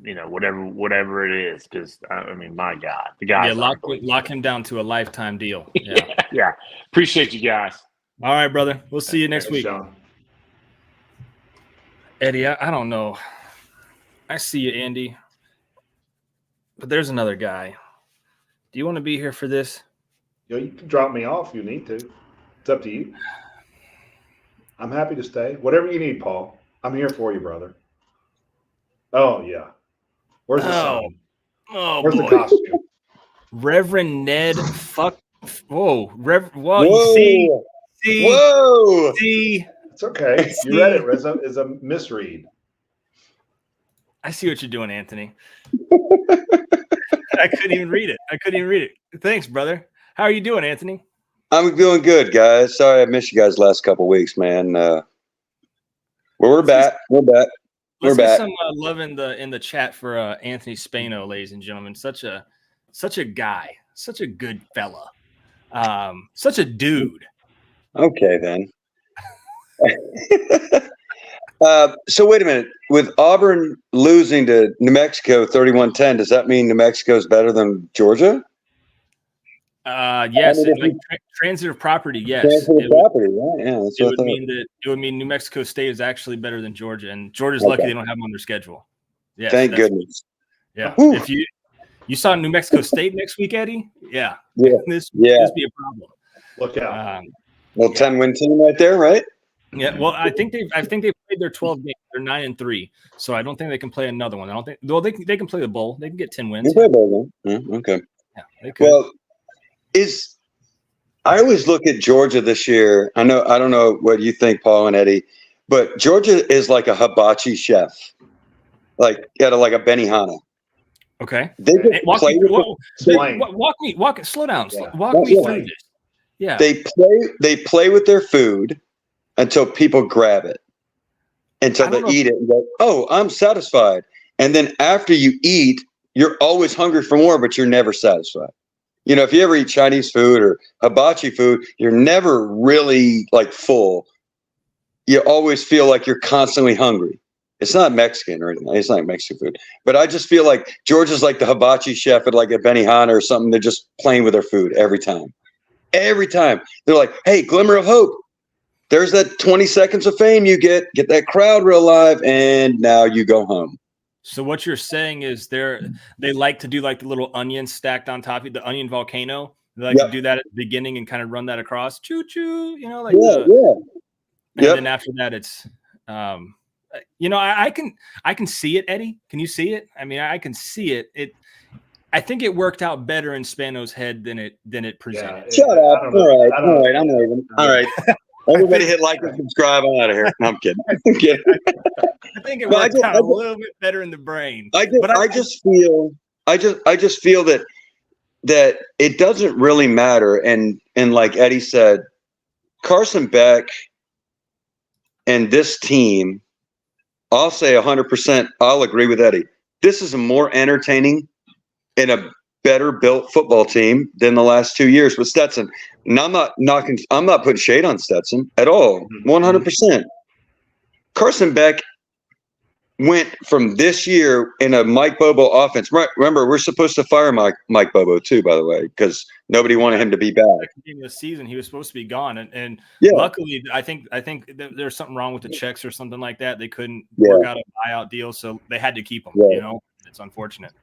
whatever it is, because my God, the guy. Lock him down to a lifetime deal. Yeah. Yeah. Appreciate you guys. All right, brother. We'll see you next week. Sean. Eddie, I don't know. I see you, Andy. But there's another guy. Do you want to be here for this? You can drop me off if you need to. It's up to you. I'm happy to stay. Whatever you need, Paul. I'm here for you, brother. Oh, yeah. Where's the sign? Oh, Where's boy. the costume? Reverend Ned Whoa. Whoa. You see? Whoa. See? It's okay. You read it, Reza. It's a misread. I see what you're doing, Anthony. I couldn't even read it. Thanks, brother. How are you doing, Anthony? I'm doing good, guys. Sorry I missed you guys last couple weeks, man. We're back. Let's get some love in the chat for Anthony Spano, ladies and gentlemen. Such a guy, such a good fella, such a dude. Okay, then. So wait a minute. With Auburn losing to New Mexico 31-10, does that mean New Mexico is better than Georgia? Yes, transitive property. Yes, transitive property. Right? Yeah, it would mean New Mexico State is actually better than Georgia, and Georgia's lucky they don't have them on their schedule. Yes, thank goodness. Yeah, Whew. if you saw New Mexico State next week, Eddie, this be a problem. Look out. 10-win team right there, right? Yeah, well, I think they played their 12 games. They're 9-3, so I don't think they can play another one. I don't think. Well, they can play the bowl. They can get 10 wins. Okay. Yeah, they could. Well, I always look at Georgia this year. I don't know what you think, Paul and Eddie, but Georgia is like a hibachi chef, like a Benihana. Okay. They walk me through this. Yeah. They play with their food until people grab it, until they eat it and go, "Oh, I'm satisfied." And then after you eat, you're always hungry for more, but you're never satisfied. If you ever eat Chinese food or hibachi food, you're never really full. You always feel like you're constantly hungry. It's not Mexican or anything. It's not Mexican food. But I just feel like Georgia's like the hibachi chef at like a Benihana or something. They're just playing with their food every time. Every time. They're like, hey, glimmer of hope. There's that 20 seconds of fame you get that crowd real live, and now you go home. So what you're saying is they like to do like the little onion stacked on top of the onion volcano. They like to do that at the beginning and kind of run that across. Choo choo, And then after that, it's I can see it, Eddie. Can you see it? I mean, I can see it. I think it worked out better in Spano's head than it presented. Yeah, shut up. All right. I'm leaving. All right. Everybody hit like and subscribe. I'm out of here. No, I'm kidding. I think it worked out a little bit better in the brain. I just feel that it doesn't really matter. And like Eddie said, Carson Beck and this team I'll say 100%. I'll agree with Eddie. This is a more entertaining and a better built football team than the last 2 years with Stetson. And I'm not putting shade on Stetson at all. 100%. Carson Beck went from this year in a Mike Bobo offense. Remember, we're supposed to fire Mike Bobo too, by the way, because nobody wanted him to be back. In the season, he was supposed to be gone, and Yeah. luckily, I think there's something wrong with the checks or something like that. They couldn't work out a buyout deal, so they had to keep him. Yeah. You know, it's unfortunate.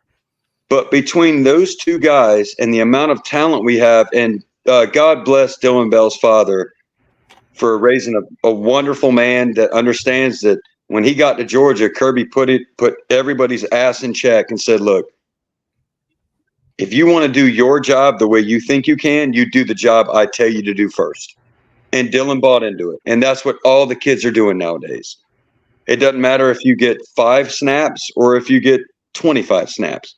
But between those two guys and the amount of talent we have, and God bless Dylan Bell's father for raising a wonderful man that understands that when he got to Georgia, Kirby put everybody's ass in check and said, look, if you want to do your job the way you think you can, you do the job I tell you to do first. And Dylan bought into it. And that's what all the kids are doing nowadays. It doesn't matter if you get 5 snaps or if you get 25 snaps.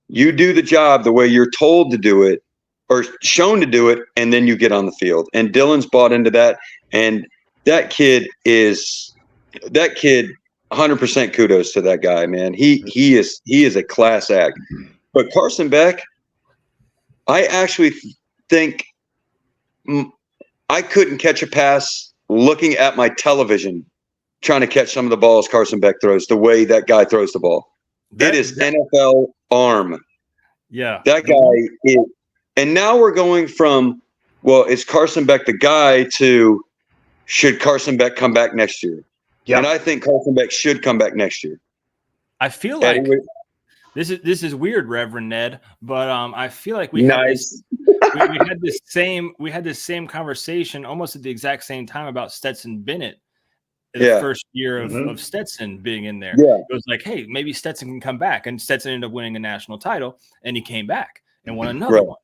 You do the job the way you're told to do it or shown to do it, and then you get on the field. And Dylan's bought into that. And that kid, 100% kudos to that guy, man. He is a class act. But Carson Beck, I actually think I couldn't catch a pass looking at my television trying to catch some of the balls Carson Beck throws, the way that guy throws the ball. It is NFL arm. Yeah. That guy is. And now we're going from, well, is Carson Beck the guy to should Carson Beck come back next year? Yeah. And I think Carson Beck should come back next year. I feel like this is weird, Reverend Ned, but I feel like we had this same conversation almost at the exact same time about Stetson Bennett. The first year of Stetson being in there. Yeah. It was like, hey, maybe Stetson can come back. And Stetson ended up winning a national title, and he came back and won another one.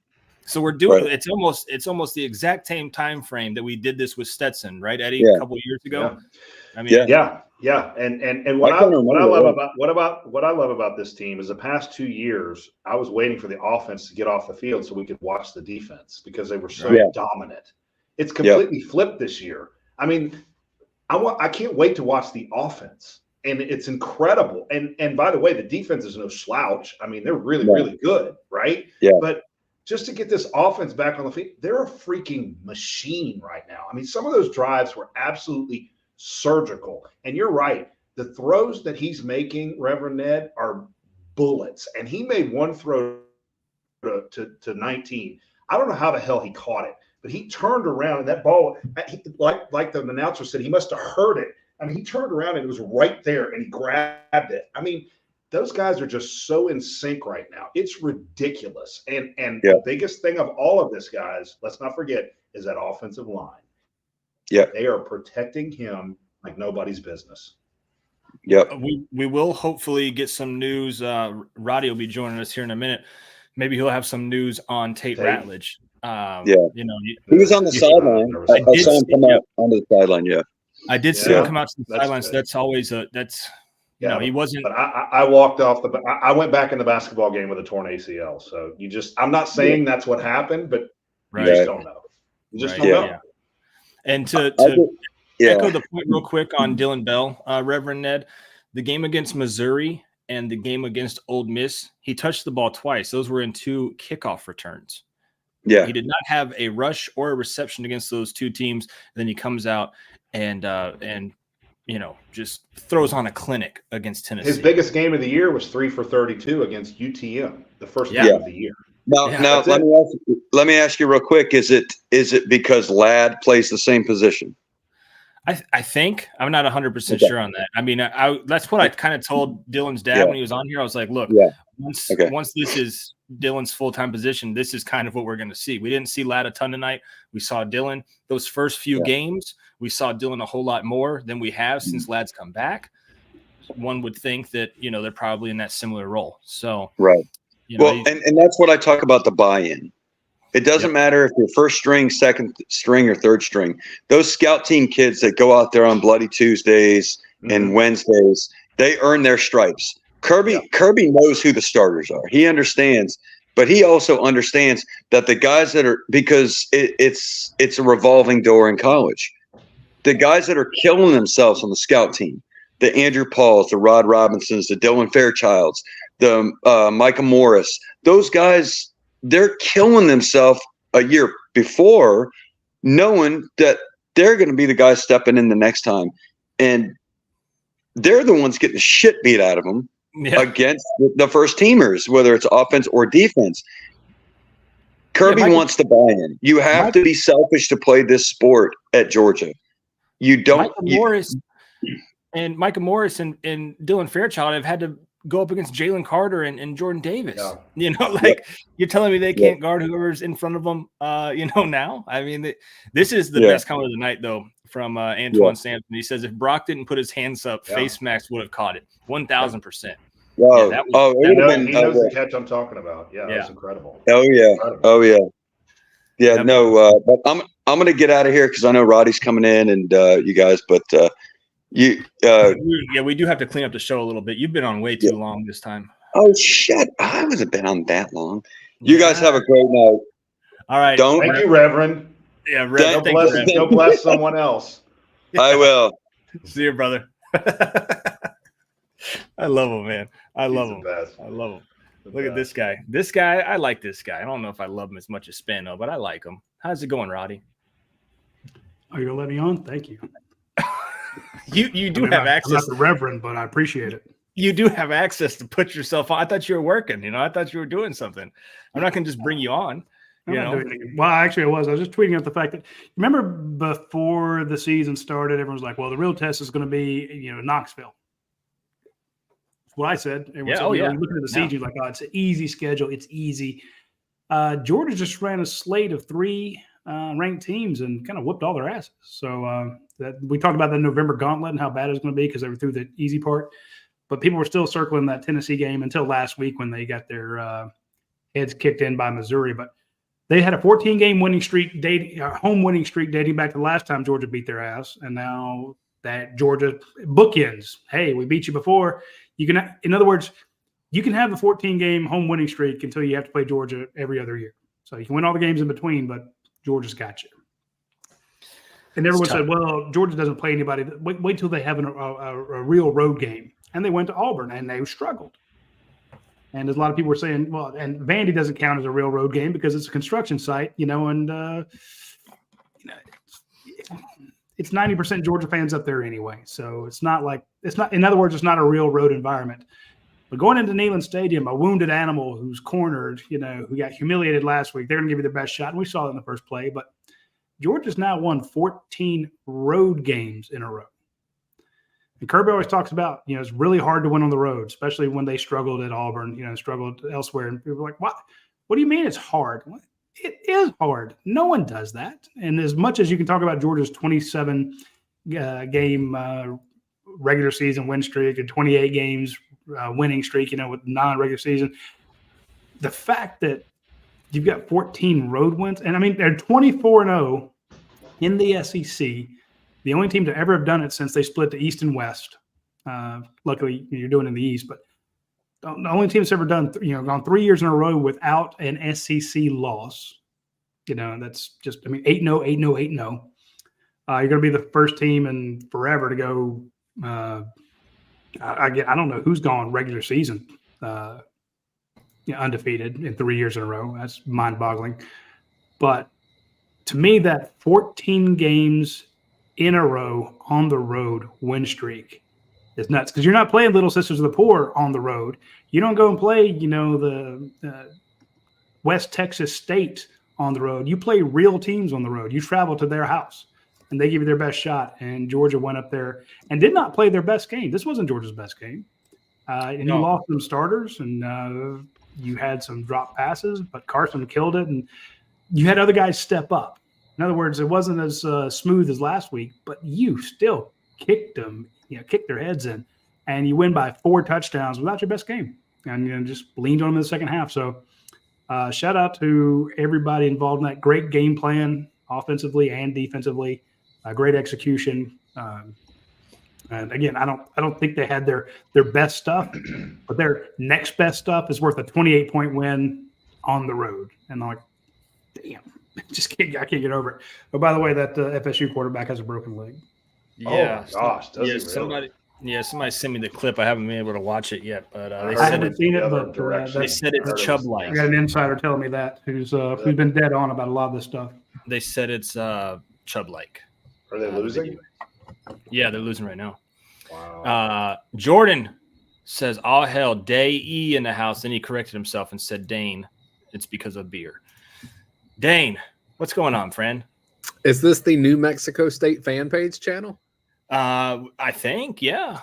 So we're doing it's almost the exact same time frame that we did this with Stetson, right, Eddie, a couple of years ago. Yeah. I mean, yeah. And what I love about this team is the past 2 years, I was waiting for the offense to get off the field so we could watch the defense because they were so dominant. It's completely flipped this year. I mean, I can't wait to watch the offense, and it's incredible. And by the way, the defense is no slouch. I mean, they're really, really good, right? Yeah. But just to get this offense back on the field, they're a freaking machine right now. I mean, some of those drives were absolutely surgical. And you're right. The throws that he's making, Reverend Ned, are bullets. And he made one throw to 19. I don't know how the hell he caught it, but he turned around and that ball, like the announcer said, he must have heard it. I mean, he turned around and it was right there and he grabbed it. I mean, those guys are just so in sync right now. It's ridiculous. And the biggest thing of all of this, guys, let's not forget, is that offensive line. Yeah. They are protecting him like nobody's business. Yep. We will hopefully get some news. Roddy will be joining us here in a minute. Maybe he'll have some news on Tate Ratledge. You know, he was on the sideline. I saw him come out onto the sideline. Yeah. I did see him come out to the sidelines. So that's always you know, he wasn't. But I walked off I went back in the basketball game with a torn ACL. So I'm not saying that's what happened, but you just don't know. You just don't know. Yeah. And to echo the point real quick on Dylan Bell, Reverend Ned, the game against Missouri and the game against Ole Miss, he touched the ball twice. Those were in 2 kickoff returns. Yeah. He did not have a rush or a reception against those 2 teams. Then he comes out and you know, just throws on a clinic against Tennessee. His biggest game of the year was 3 for 32 against UTM, the first game of the year. Now let me ask you real quick: is it because Ladd plays the same position? I think I'm not 100% sure on that. I mean, that's what I kind of told Dylan's dad when he was on here. I was like, look, once this is Dylan's full-time position, this is kind of what we're going to see. We didn't see Ladd a ton tonight. We saw Dylan those first few games. We saw Dylan a whole lot more than we have since Ladd's come back. One would think that, you know, they're probably in that similar role. So, you know, and that's what I talk about, the buy-in. It doesn't matter if you're first string, second string, or third string. Those scout team kids that go out there on Bloody Tuesdays and Wednesdays, they earn their stripes. Kirby knows who the starters are. He understands, but he also understands that the guys that are, because it's a revolving door in college. The guys that are killing themselves on the scout team, the Andrew Pauls, the Rod Robinsons, the Dylan Fairchilds, the Micah Morris. Those guys, they're killing themselves a year before, knowing that they're going to be the guys stepping in the next time. And they're the ones getting the shit beat out of them against the first teamers, whether it's offense or defense. Kirby wants to buy in. You have to be selfish to play this sport at Georgia. You don't. Micah Morris and Dylan Fairchild have had to go up against Jalen Carter and Jordan Davis. Yeah. You know, you're telling me they can't guard whoever's in front of them. Now. I mean, this is the best comment of the night, though, from Antoine Sampson. He says if Brock didn't put his hands up, Face Max would have caught it 1,000%. Wow. He knows the catch I'm talking about. Yeah, that's incredible. Oh yeah. Incredible. Oh yeah. Yeah. But I'm going to get out of here because I know Roddy's coming in and you guys. But we do have to clean up the show a little bit. You've been on way too long this time. Oh shit! I haven't been on that long. You guys have a great night. All right. Thank you, Reverend. Yeah, Reverend. Go bless someone else. I will. See you, brother. I love him, man. I love him. I love him. Look at this guy. This guy, I like this guy. I don't know if I love him as much as Spano, but I like him. How's it going, Roddy? Oh, you're letting me on? Thank you. You do have access. I'm not the Reverend, but I appreciate it. You do have access to put yourself on. I thought you were working. I thought you were doing something. I'm not going to just bring you on. Well, actually, I was just tweeting out the fact that remember before the season started, everyone was like, "Well, the real test is going to be, Knoxville." That's what I said. Everyone said, looking at the season, you're like, "Oh, it's an easy schedule. It's easy." Georgia just ran a slate of 3 ranked teams and kind of whooped all their asses. So that we talked about the November gauntlet and how bad it was going to be because they were through the easy part, but people were still circling that Tennessee game until last week when they got their heads kicked in by Missouri, but. They had a 14-game winning streak, home winning streak dating back to the last time Georgia beat their ass, and now that Georgia bookends. Hey, we beat you before. You can, in other words, you can have the 14-game home winning streak until you have to play Georgia every other year. So you can win all the games in between, but Georgia's got you. And everyone said, "Well, Georgia doesn't play anybody. Wait till they have a real road game." And they went to Auburn, and they struggled. And as a lot of people were saying, well, and Vandy doesn't count as a real road game because it's a construction site, and it's 90% Georgia fans up there anyway. So it's not, in other words, it's not a real road environment. But going into Neyland Stadium, a wounded animal who's cornered, who got humiliated last week, they're going to give you their best shot. And we saw it in the first play. But Georgia's now won 14 road games in a row. And Kirby always talks about, it's really hard to win on the road, especially when they struggled at Auburn, struggled elsewhere. And people are like, what? What do you mean it's hard? It is hard. No one does that. And as much as you can talk about Georgia's 27 game regular season win streak and 28 games winning streak, with non-regular season, the fact that you've got 14 road wins, and I mean, they're 24-0 in the SEC. The only team to ever have done it since they split the East and West. Luckily, you're doing it in the East, but the only team that's ever done, gone 3 years in a row without an SEC loss. That's just, 8-0, 8-0, 8-0. You're going to be the first team in forever to go. I don't know who's gone regular season undefeated in 3 years in a row. That's mind-boggling. But to me, that 14 games in a row on the road win streak is nuts because you're not playing Little Sisters of the Poor on the road. You don't go and play, the West Texas State on the road. You play real teams on the road. You travel to their house and they give you their best shot. And Georgia went up there and did not play their best game. This wasn't Georgia's best game. You lost some starters and you had some drop passes, but Carson killed it. And you had other guys step up. In other words, it wasn't as smooth as last week, but you still kicked them, kicked their heads in, and you win by 4 touchdowns without your best game, and just leaned on them in the second half. So shout out to everybody involved in that great game plan, offensively and defensively, great execution. And again, I don't think they had their best stuff, but their next best stuff is worth a 28-point win on the road. And I'm like, damn. I can't get over it. But by the way, that FSU quarterback has a broken leg. Yeah. Oh, gosh. Does he really? Yeah, somebody sent me the clip. I haven't been able to watch it yet, but they I said haven't seen it, but they said it's Chubb-like. I got an insider telling me that who's been dead on about a lot of this stuff. They said it's Chubb-like. Are they losing? Yeah, they're losing right now. Wow. Jordan says, "All hell, Day E in the house." Then he corrected himself and said, "Dane, it's because of beer." Dane, what's going on, friend? Is this the New Mexico State fan page channel? I think, yeah,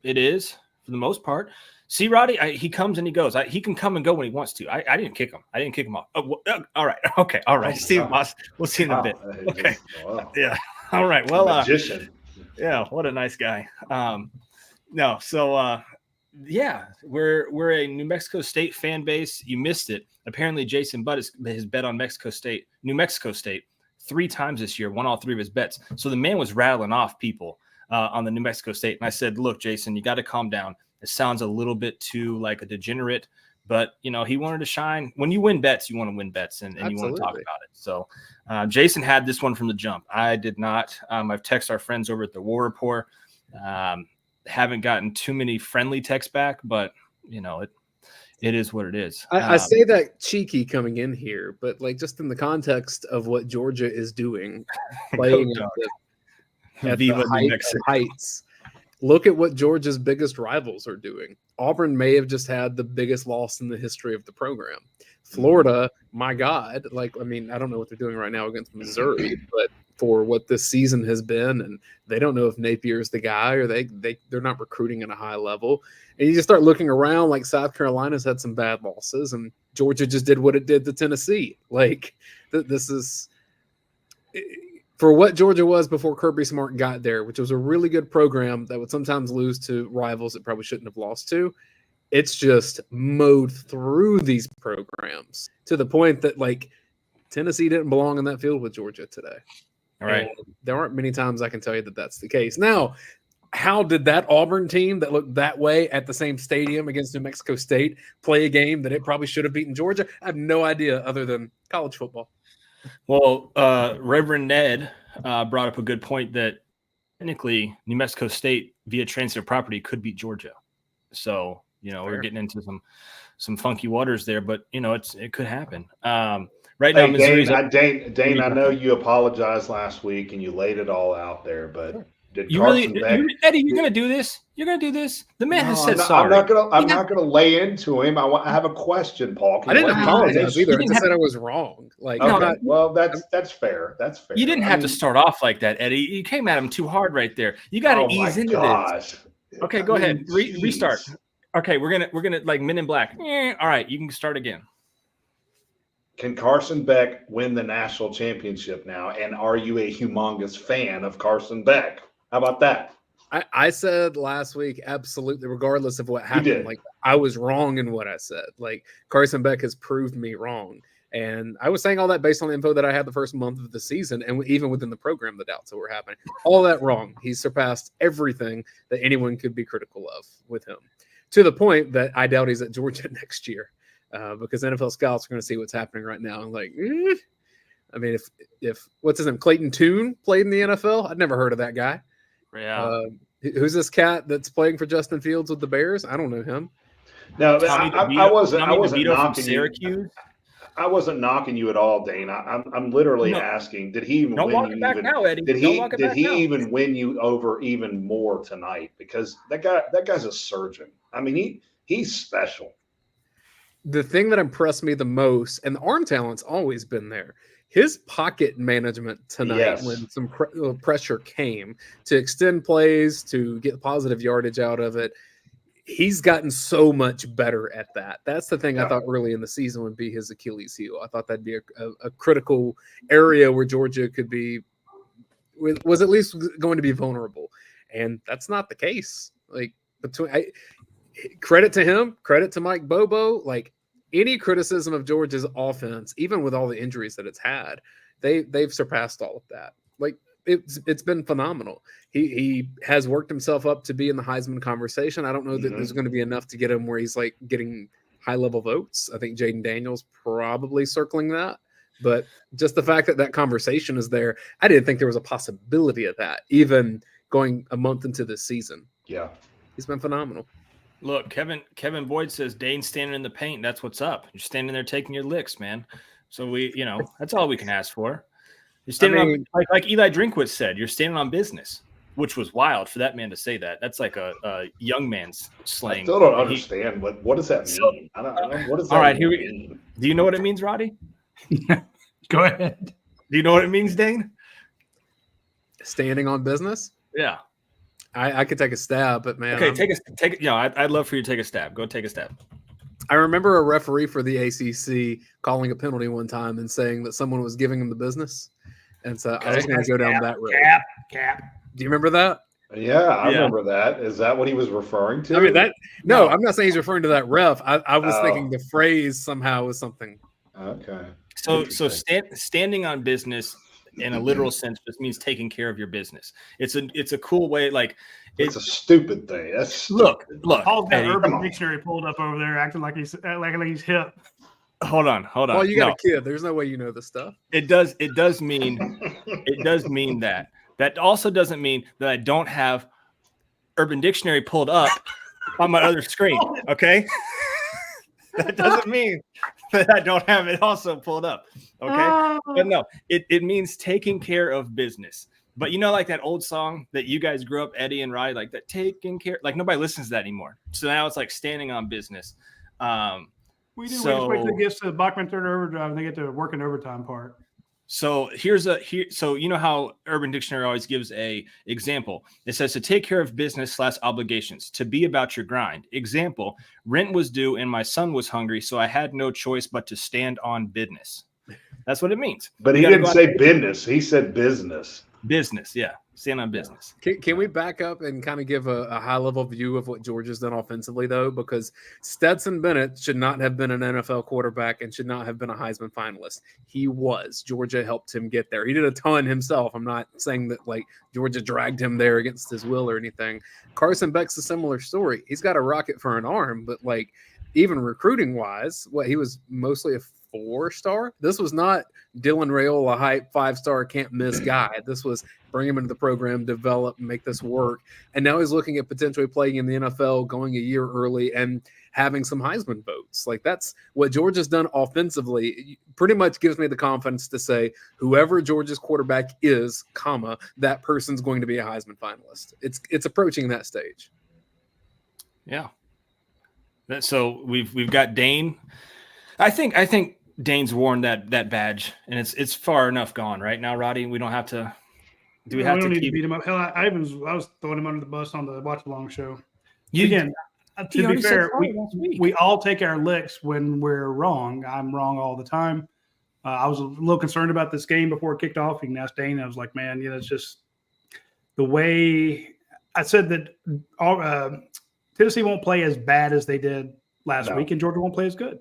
it is for the most part. See, Roddy, he comes and he goes. He can come and go when he wants to. I didn't kick him. I didn't kick him off. Oh, all right. Okay. All right. Steve Moss. We'll see in a bit. Okay. Wow. Yeah. All right. Well, magician. Yeah. What a nice guy. No. So, yeah, we're a New Mexico State fan base. You missed it. Apparently, Jason Butt has bet on New Mexico State 3 times this year, won all 3 of his bets. So the man was rattling off people on the New Mexico State. And I said, look, Jason, you got to calm down. It sounds a little bit too like a degenerate, but, he wanted to shine. When you win bets, you want to win bets, and you want to talk about it. So Jason had this one from the jump. I did not. I've texted our friends over at the War Report. Haven't gotten too many friendly texts back, but, it is what it is. I say that cheeky coming in here, but just in the context of what Georgia is doing, playing at the heights. Look at what Georgia's biggest rivals are doing. Auburn may have just had the biggest loss in the history of the program. Florida, my God, I don't know what they're doing right now against Missouri, but for what this season has been, and they don't know if Napier's the guy, or they're not recruiting at a high level. And you just start looking around, like South Carolina's had some bad losses, and Georgia just did what it did to Tennessee. This is for what Georgia was before Kirby Smart got there, which was a really good program that would sometimes lose to rivals it probably shouldn't have lost to. It's just mowed through these programs to the point that Tennessee didn't belong in that field with Georgia today. All right. And there aren't many times I can tell you that that's the case. Now, how did that Auburn team that looked that way at the same stadium against New Mexico State play a game that it probably should have beaten Georgia? I have no idea other than college football. Well, Reverend Ned brought up a good point that technically New Mexico State via transfer property could beat Georgia. So, we're getting into some funky waters there, but it could happen. Right now, Missouri's Dane, I know you apologized last week and you laid it all out there, but did Carson Beck? Eddie, you're going to do this? You're going to do this? The man has said sorry. I'm not going to lay into him. I have a question, Paul. I didn't apologize either. I just said I was wrong. Well, that's fair. That's fair. You didn't have to start off like that, Eddie. You came at him too hard right there. You got to ease into this. Okay, go ahead. Restart. Okay, we're gonna like Men in Black. All right, you can start again. Can Carson Beck win the national championship now? And are you a humongous fan of Carson Beck? How about that? I said last week, absolutely, regardless of what happened. I was wrong in what I said. Carson Beck has proved me wrong. And I was saying all that based on the info that I had the first month of the season, and even within the program, the doubts that were happening. All that wrong. He's surpassed everything that anyone could be critical of with him, to the point that I doubt he's at Georgia next year. Because NFL scouts are going to see what's happening right now. I'm I mean, if what's his name, Clayton Tune played in the NFL, I'd never heard of that guy. Yeah. Who's this cat that's playing for Justin Fields with the Bears? I don't know him. No, I wasn't knocking Syracuse. I wasn't knocking you at all, Dane. I'm literally asking, did he even win you even? Now, Eddie. Did he even win you over even more tonight? Because that guy's a surgeon. I mean, he's special. The thing that impressed me the most, and the arm talent's always been there, his pocket management tonight when some pressure came to extend plays, to get positive yardage out of it. He's gotten so much better at that. That's the thing I thought early in the season would be his Achilles heel. I thought that'd be a critical area where Georgia could be, was at least going to be vulnerable. And that's not the case. Credit to him, credit to Mike Bobo. Any criticism of Georgia's offense, even with all the injuries that it's had, they've surpassed all of that. It's been phenomenal. He has worked himself up to be in the Heisman conversation. I don't know that there's going to be enough to get him where he's getting high level votes. I think Jaden Daniels probably circling that, but just the fact that conversation is there, I didn't think there was a possibility of that. Even going a month into this season. Yeah. He's been phenomenal. Look, Kevin Boyd says Dane's standing in the paint. That's what's up. You're standing there taking your licks, man. So that's all we can ask for. You're standing on, like Eli Drinkwitz said, you're standing on business, which was wild for that man to say that. That's like a young man's slang. I still don't understand what does that mean. I don't what does that all right, mean? Do you know what it means, Roddy? Go ahead. Do you know what it means, Dane? Standing on business? Yeah. I could take a stab, but man. Okay, take. I'd love for you to take a stab. Go take a stab. I remember a referee for the ACC calling a penalty one time and saying that someone was giving him the business, and so I was going to go down that road. Cap. Do you remember that? Yeah, I remember that. Is that what he was referring to? I mean No, I'm not saying he's referring to that ref. I was thinking the phrase somehow was something. Okay. So standing on business in a literal sense just means taking care of your business. It's a cool way. Like it's a stupid thing. That's stupid. Look. Paul's got Urban Dictionary pulled up over there, acting like he's hip. Hold on. Well, you got a kid. There's no way you know this stuff. It does mean that. That also doesn't mean that I don't have Urban Dictionary pulled up on my other screen. Okay. That doesn't mean that I don't have it also pulled up. Okay. But no, it means taking care of business. But like that old song that you guys grew up, Eddie and Rye, like that taking care, like nobody listens to that anymore. So now it's like standing on business. We just wait till it gets to Bachman third overdrive and they get to work in overtime part. So so you know how Urban Dictionary always gives a example. It says to take care of business / obligations, to be about your grind. Example, rent was due and my son was hungry, so I had no choice but to stand on business. That's what it means. But he didn't say business. He said business. Business, yeah. Stand on business. Can we back up and kind of give a high-level view of what Georgia's done offensively, though? Because Stetson Bennett should not have been an NFL quarterback and should not have been a Heisman finalist. He was. Georgia helped him get there. He did a ton himself. I'm not saying that, like, Georgia dragged him there against his will or anything. Carson Beck's a similar story. He's got a rocket for an arm, but, like, even recruiting-wise, he was mostly a 4-star. This was not Dylan Raiola hype 5-star can't miss guy. This was bring him into the program, develop, make this work. And now he's looking at potentially playing in the NFL, going a year early and having some Heisman votes. Like that's what Georgia's done offensively. It pretty much gives me the confidence to say whoever Georgia's quarterback is, that person's going to be a Heisman finalist. It's approaching that stage. Yeah. So we've got Dane. I think Dane's worn that badge, and it's far enough gone right now, Roddy. We don't have to. Do we have to need to beat him up? Hell, I was throwing him under the bus on the Watch Along show. To be fair, we all take our licks when we're wrong. I'm wrong all the time. I was a little concerned about this game before it kicked off. You can ask Dane. I was like, man, it's just the way I said that Tennessee won't play as bad as they did last week, and Georgia won't play as good.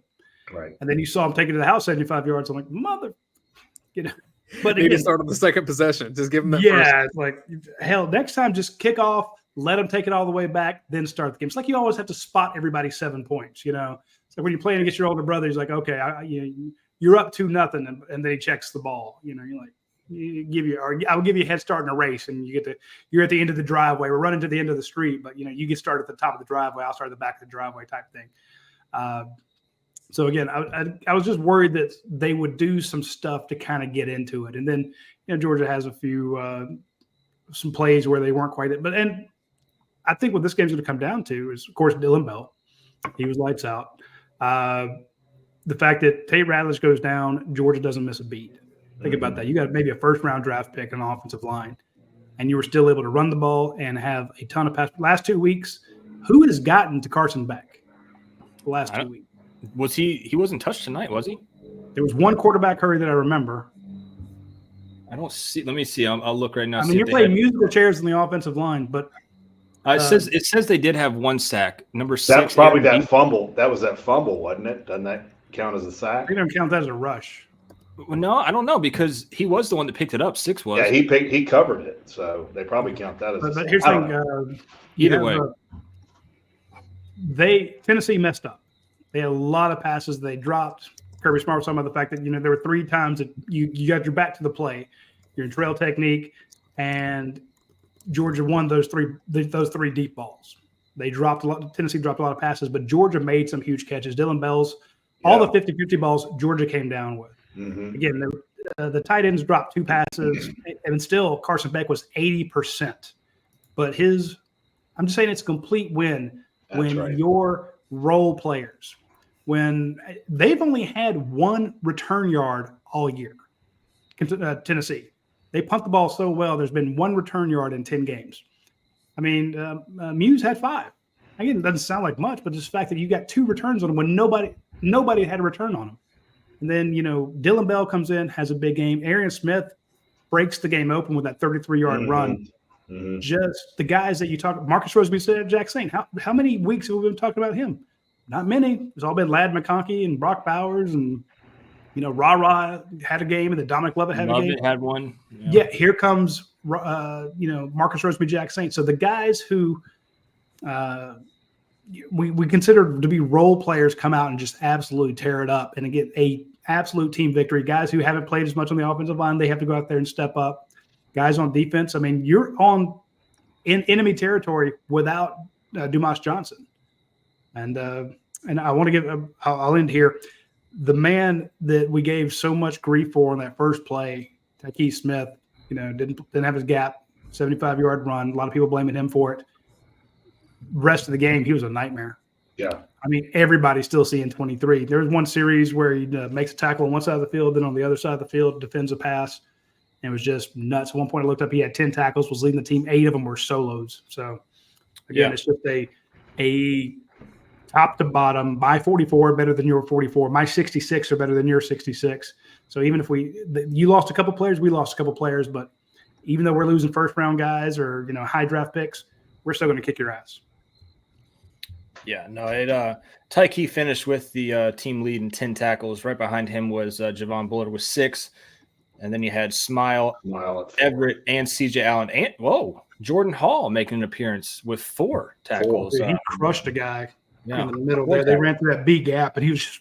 Right. And then you saw him take it to the house 75 yards. I'm like, mother, But maybe start on the second possession. Just give them that. Yeah, it's like hell. Next time, just kick off, let them take it all the way back, then start the game. It's like you always have to spot everybody 7 points. It's like when you're playing against your older brother, he's like, okay, you're up 2-0, and then he checks the ball. You're like, I'll give you a head start in a race, and you're at the end of the driveway. We're running to the end of the street, but you get started at the top of the driveway. I'll start at the back of the driveway type thing. So again, I was just worried that they would do some stuff to kind of get into it, and then Georgia has a few some plays where they weren't quite it. But I think what this game's going to come down to is, of course, Dylan Bell. He was lights out. The fact that Tate Ratledge goes down, Georgia doesn't miss a beat. Think about that. You got maybe a first-round draft pick on the offensive line, and you were still able to run the ball and have a ton of pass. Last 2 weeks, who has gotten to Carson Beck the last 2 weeks? Was he wasn't touched tonight, was he? There was one quarterback hurry that I remember. I don't see. Let me see. I'll look right now. I mean, you're playing musical chairs in the offensive line, but it says they did have 1 sack. Number 6. That's probably that fumble. That was that fumble, wasn't it? Doesn't that count as a sack? They don't count that as a rush. Well, no, I don't know, because he was the one that picked it up. 6 was. Yeah, he covered it, so they probably count that as. But here's the thing. Either way, Tennessee messed up. They had a lot of passes they dropped. Kirby Smart was talking about the fact that there were 3 times that you got your back to the play, your trail technique, and Georgia won those three deep balls. Tennessee dropped a lot of passes, but Georgia made some huge catches. Dylan Bell's, all the 50-50 balls Georgia came down with. Mm-hmm. Again, the tight ends dropped 2 passes, and still Carson Beck was 80%. But I'm just saying it's a complete win when your role players, when they've only had 1 return yard all year, Tennessee. They punt the ball so well, there's been 1 return yard in 10 games. I mean, Muse had 5. Again, it doesn't sound like much, but just the fact that you got 2 returns on him when nobody had a return on him. And then, Dylan Bell comes in, has a big game. Arian Smith breaks the game open with that 33-yard run. Mm-hmm. Just the guys that you talk, Marcus Roseby said, Jack Saint, how many weeks have we been talking about him? Not many. It's all been Ladd McConkey and Brock Bowers and, Ra had a game, and then Dominic Lovett had a game. Had one. Yeah, here comes, Marcus Roseby, Jack Saint. So the guys who we consider to be role players come out and just absolutely tear it up and get a absolute team victory. Guys who haven't played as much on the offensive line, they have to go out there and step up. Guys on defense, I mean, you're in enemy territory without Dumas Johnson. And I want to I'll end here. The man that we gave so much grief for in that first play, Tyke Smith, didn't have his gap, 75-yard run. A lot of people blaming him for it. Rest of the game, he was a nightmare. Yeah. I mean, everybody's still seeing 23. There was one series where he makes a tackle on one side of the field, then on the other side of the field, defends a pass. And it was just nuts. At one point I looked up, he had 10 tackles, was leading the team. 8 of them were solos. So, again, It's just a top to bottom. My 44 better than your 44. My 66 are better than your 66. So even if you lost a couple players, we lost a couple players. But even though we're losing first-round guys or, high draft picks, we're still going to kick your ass. Yeah, no, Tyke finished with the team lead in 10 tackles. Right behind him was Javon Bullard with 6. And then you had Smile Everett, and C.J. Allen. And, Jordan Hall making an appearance with 4 tackles. He crushed a guy in the middle there. They ran through that B gap, and he was just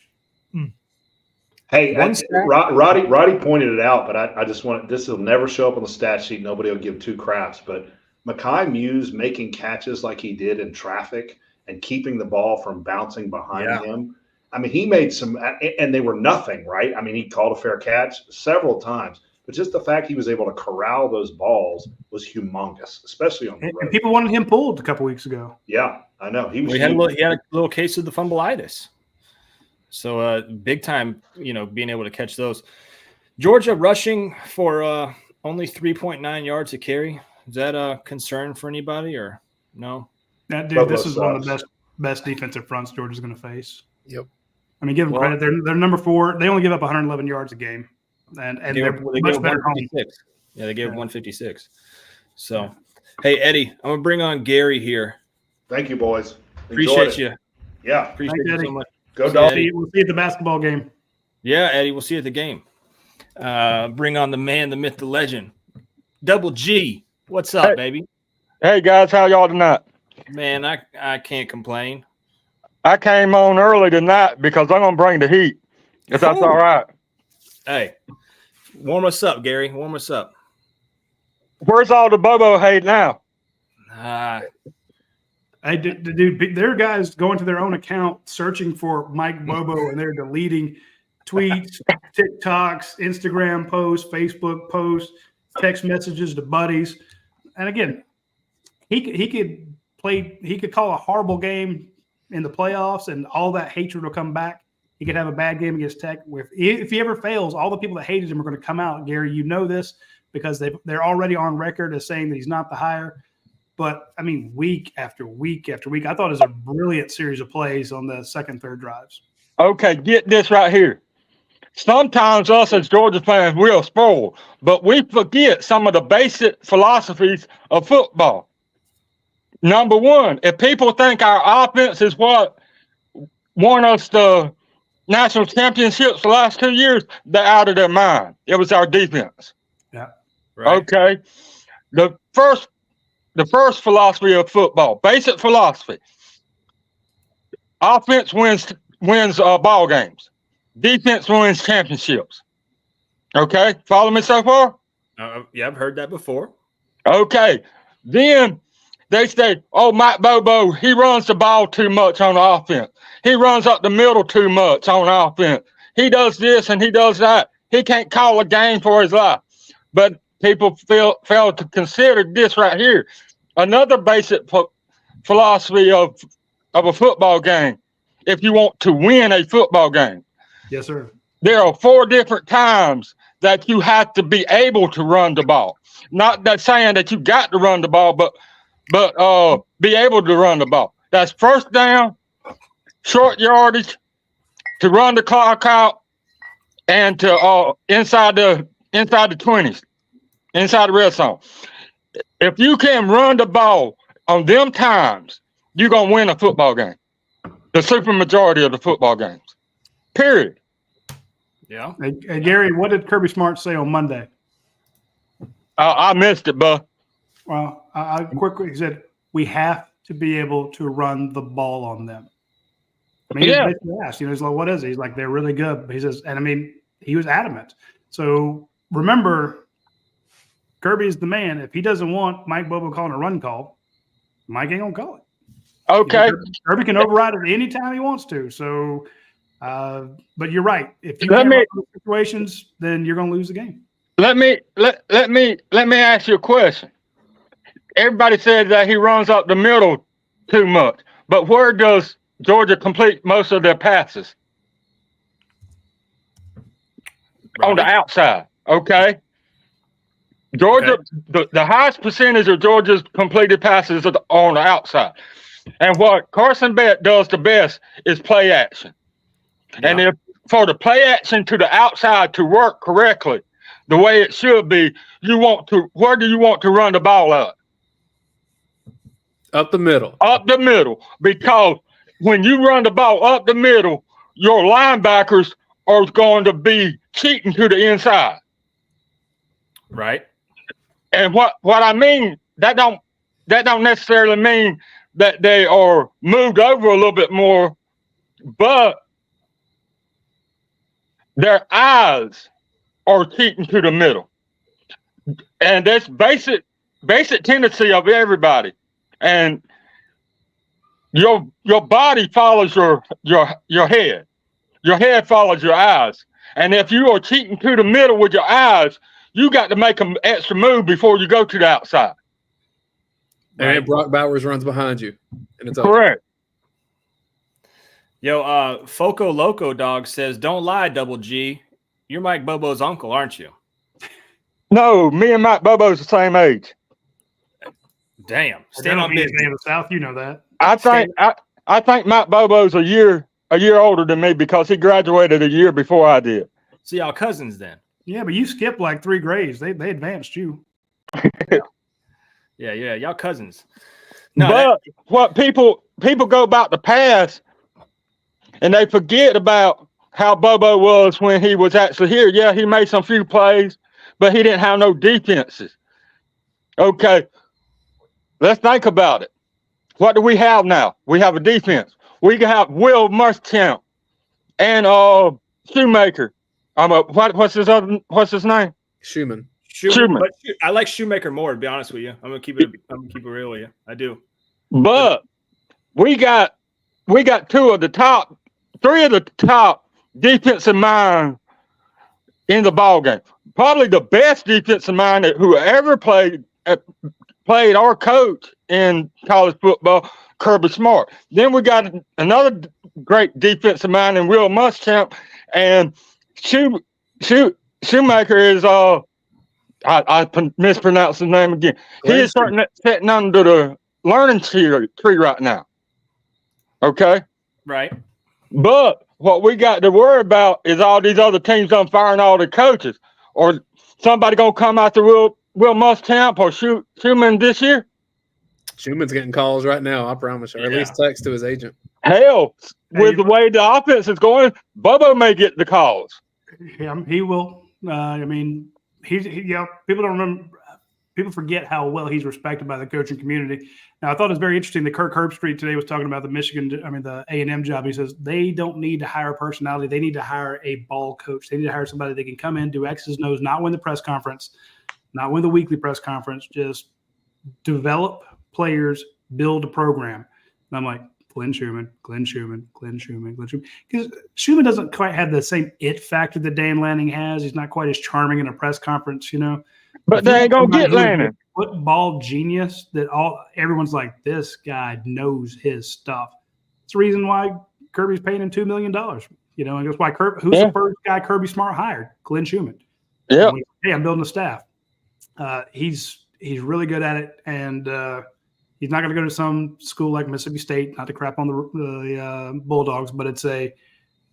Hey, Roddy pointed it out, but I just want this will never show up on the stat sheet. Nobody will give 2 craps. But Mekhi Muse making catches like he did in traffic and keeping the ball from bouncing behind him. I mean, he made some, and they were nothing, right? I mean, he called a fair catch several times, but just the fact he was able to corral those balls was humongous, especially on the road. And people wanted him pulled a couple weeks ago. Yeah, I know. He had a little case of the fumbleitis. So big time, being able to catch those. Georgia rushing for only 3.9 yards a carry. Is that a concern for anybody or no? This is one of the best defensive fronts Georgia's going to face. Yep. I mean, give them credit. They're number 4. They only give up 111 yards a game, and they're much better home. Yeah, they gave 156. So, hey, Eddie, I'm gonna bring on Gary here. Thank you, boys. Appreciate you. Yeah, appreciate you so much. Go Dogs. We'll see you at the basketball game. Yeah, Eddie, we'll see you at the game. Bring on the man, the myth, the legend, Double G. What's up, baby? Hey guys, how y'all tonight? Man, I can't complain. I came on early tonight because I'm gonna bring the heat. If that's all right. Hey, warm us up, Gary. Warm us up. Where's all the Bobo hate now? Dude, there are guys going to their own account searching for Mike Bobo, and they're deleting tweets, TikToks, Instagram posts, Facebook posts, text messages to buddies. And again, he could call a horrible game in the playoffs, and all that hatred will come back. He could have a bad game against Tech. If he ever fails, all the people that hated him are going to come out. Gary, you know this because they're already on record as saying that he's not the hire. But, I mean, week after week after week, I thought it was a brilliant series of plays on the second, third drives. Okay, get this right here. Sometimes us as Georgia fans, we'll spoil, but we forget some of the basic philosophies of football. Number one, if people think our offense is what won us the national championships the last 2 years, they're out of their mind. It was our defense. Yeah. Right. Okay. The first philosophy of football, basic philosophy. Offense wins ball games. Defense wins championships. Okay, follow me so far? Yeah, I've heard that before. Okay, Then they say, oh, Mike Bobo, he runs the ball too much on offense. He runs up the middle too much on offense. He does this and he does that. He can't call a game for his life. But people fail to consider this right here. Another basic philosophy of a football game, if you want to win a football game. Yes, sir. There are 4 different times that you have to be able to run the ball. Not that saying that you got to run the ball, but be able to run the ball. That's first down, short yardage, to run the clock out, and to inside the 20s, inside the red zone. If you can run the ball on them times, you're gonna win a football game. The super majority of the football games. Period. Yeah. Hey, Gary, what did Kirby Smart say on Monday? I missed it, bud. Well, I quickly said we have to be able to run the ball on them. I mean, yeah. He basically asked, he's like, what is it? He's like, they're really good. He says, and I mean, he was adamant. So remember, Kirby's the man. If he doesn't want Mike Bobo calling a run call, Mike ain't gonna call it. Okay. Kirby can override it anytime he wants to. So, but you're right. If you can't run those situations, then you're gonna lose the game. Let me ask you a question. Everybody says that he runs up the middle too much, but where does Georgia complete most of their passes? Right. On the outside, okay? Georgia, okay. The highest percentage of Georgia's completed passes are on the outside. And what Carson Beck does the best is play action. Yeah. And if for the play action to the outside to work correctly, the way it should be, where do you want to run the ball at? Up the middle. Up the middle. Because when you run the ball up the middle, your linebackers are going to be cheating to the inside. Right. And what I mean, that don't necessarily mean that they are moved over a little bit more, but their eyes are cheating to the middle. And that's basic tendency of everybody. And your body follows your head. Your head follows your eyes. And if you are cheating to the middle with your eyes, you got to make an extra move before you go to the outside. And right. Brock Bowers runs behind you. And it's correct. Yo, Foco Loco Dog says, don't lie, Double G. You're Mike Bobo's uncle, aren't you? No, me and Mike Bobo's the same age. Damn. Stand on business. In the South, you know that. I think Mike Bobo's a year older than me because he graduated a year before I did. So y'all cousins then. Yeah, but you skipped like 3 grades. They advanced you. Yeah, y'all cousins. No, but what people go about the past and they forget about how Bobo was when he was actually here. Yeah, he made some few plays, but he didn't have no defenses. Okay, let's think about it. What do we have now? We have a defense. We can have Will Muschamp and Shoemaker. What's his name? Schumann. But I like Shoemaker more, to be honest with you. I'm gonna keep it real with you. I do. But we got 3 of the top defensive minds in the ball game. Probably the best defensive mind who ever played or coached in college football, Kirby Smart. Then we got another great defensive mind in Will Muschamp, and Shoemaker is I mispronounced his name again. He is sitting under the learning tree right now. Okay? Right. But what we got to worry about is all these other teams done firing all the coaches. Or somebody going to come after Will Muschamp or Schumann this year? Schumann's getting calls right now, I promise you. Or at least text to his agent. Hell, with the way the offense is going, Bobo may get the calls. Yeah, he will. I mean, people don't remember. People forget how well he's respected by the coaching community. Now, I thought it was very interesting that Kirk Herbstreit today was talking about the A&M job. He says they don't need to hire a personality. They need to hire a ball coach. They need to hire somebody that can come in, do X's and O's, not win the press conference, not win the weekly press conference, just develop players, build a program. And I'm like, Glenn Schumann. Because Schumann doesn't quite have the same it factor that Dan Lanning has. He's not quite as charming in a press conference, you know. But they ain't gonna get Lanning. Football genius that everyone's like, this guy knows his stuff. It's the reason why Kirby's paying him $2 million. You know, and that's why who's the first guy Kirby Smart hired? Glenn Schumann. Yeah. Hey, I'm building a staff. He's really good at it, and he's not going to go to some school like Mississippi State. Not to crap on the Bulldogs, but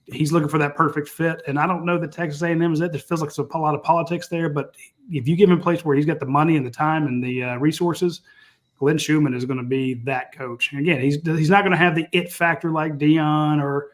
he's looking for that perfect fit. And I don't know that Texas A&M is it. There feels like there's a lot of politics there, but if you give him a place where he's got the money and the time and the resources, Glenn Schumann is going to be that coach. And again, he's not going to have the it factor like Dion or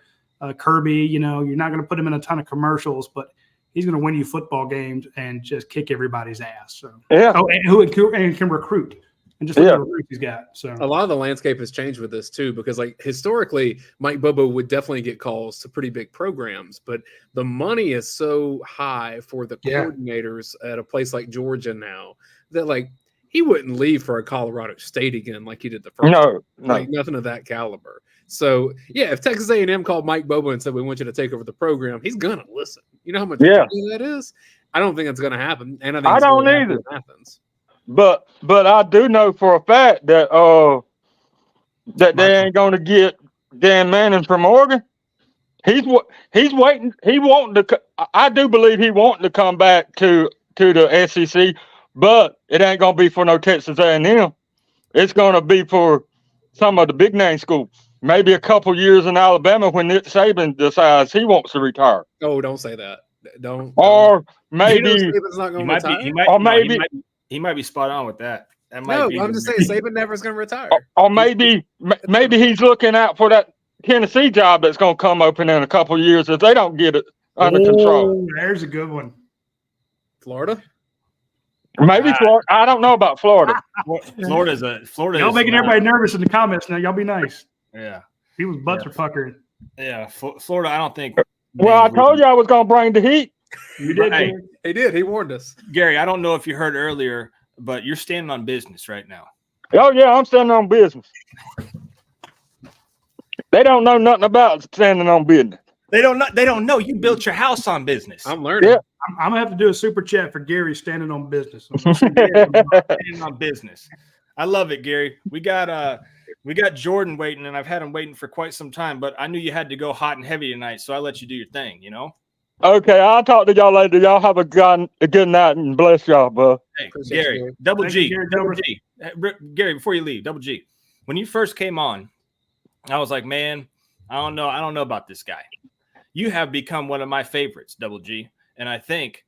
Kirby. You know, you're not going to put him in a ton of commercials, but he's going to win you football games and just kick everybody's ass. So and can recruit. And just look at the recruits he's got. So a lot of the landscape has changed with this too, because like historically, Mike Bobo would definitely get calls to pretty big programs, but the money is so high for the coordinators at a place like Georgia now that like he wouldn't leave for a Colorado State again like he did the first time. Like nothing of that caliber. So yeah, if Texas A&M called Mike Bobo and said we want you to take over the program, he's gonna listen. You know how much money that is? I don't think it's gonna happen, and I don't either. Happens. But I do know for a fact that that they ain't going to get Dan Manning from Oregon. He's waiting. He wanting to. I do believe he wanting to come back to the SEC, but it ain't going to be for no Texas A&M. It's going to be for some of the big name schools. Maybe a couple years in Alabama when Nick Saban decides he wants to retire. Oh, don't say that. Don't. Or maybe he might be spot on with that. I'm just saying Saban never is going to retire. Or maybe he's looking out for that Tennessee job that's going to come open in a couple of years if they don't get it under control. There's a good one. Florida? Maybe Florida. I don't know about Florida. Florida. Y'all making everybody nervous in the comments now. Y'all be nice. Yeah. People's butts are puckering. Yeah. Florida, I don't think. Well, I told you I was going to bring the heat. You did. Hey, he did. He warned us. Gary, I don't know if you heard earlier, but you're standing on business right now. Oh, yeah, I'm standing on business. They don't know nothing about standing on business. They don't know. You built your house on business. I'm learning. Yeah. I'm going to have to do a super chat for Gary standing on business. Standing on business. I love it, Gary. We got Jordan waiting, and I've had him waiting for quite some time, but I knew you had to go hot and heavy tonight, so I let you do your thing, you know? Okay, I'll talk to y'all later. Y'all have a good night and bless y'all, bro. Hey, Gary, Double G. Gary, before you leave, Double G. When you first came on, I was like, man, I don't know about this guy. You have become one of my favorites, Double G. And I think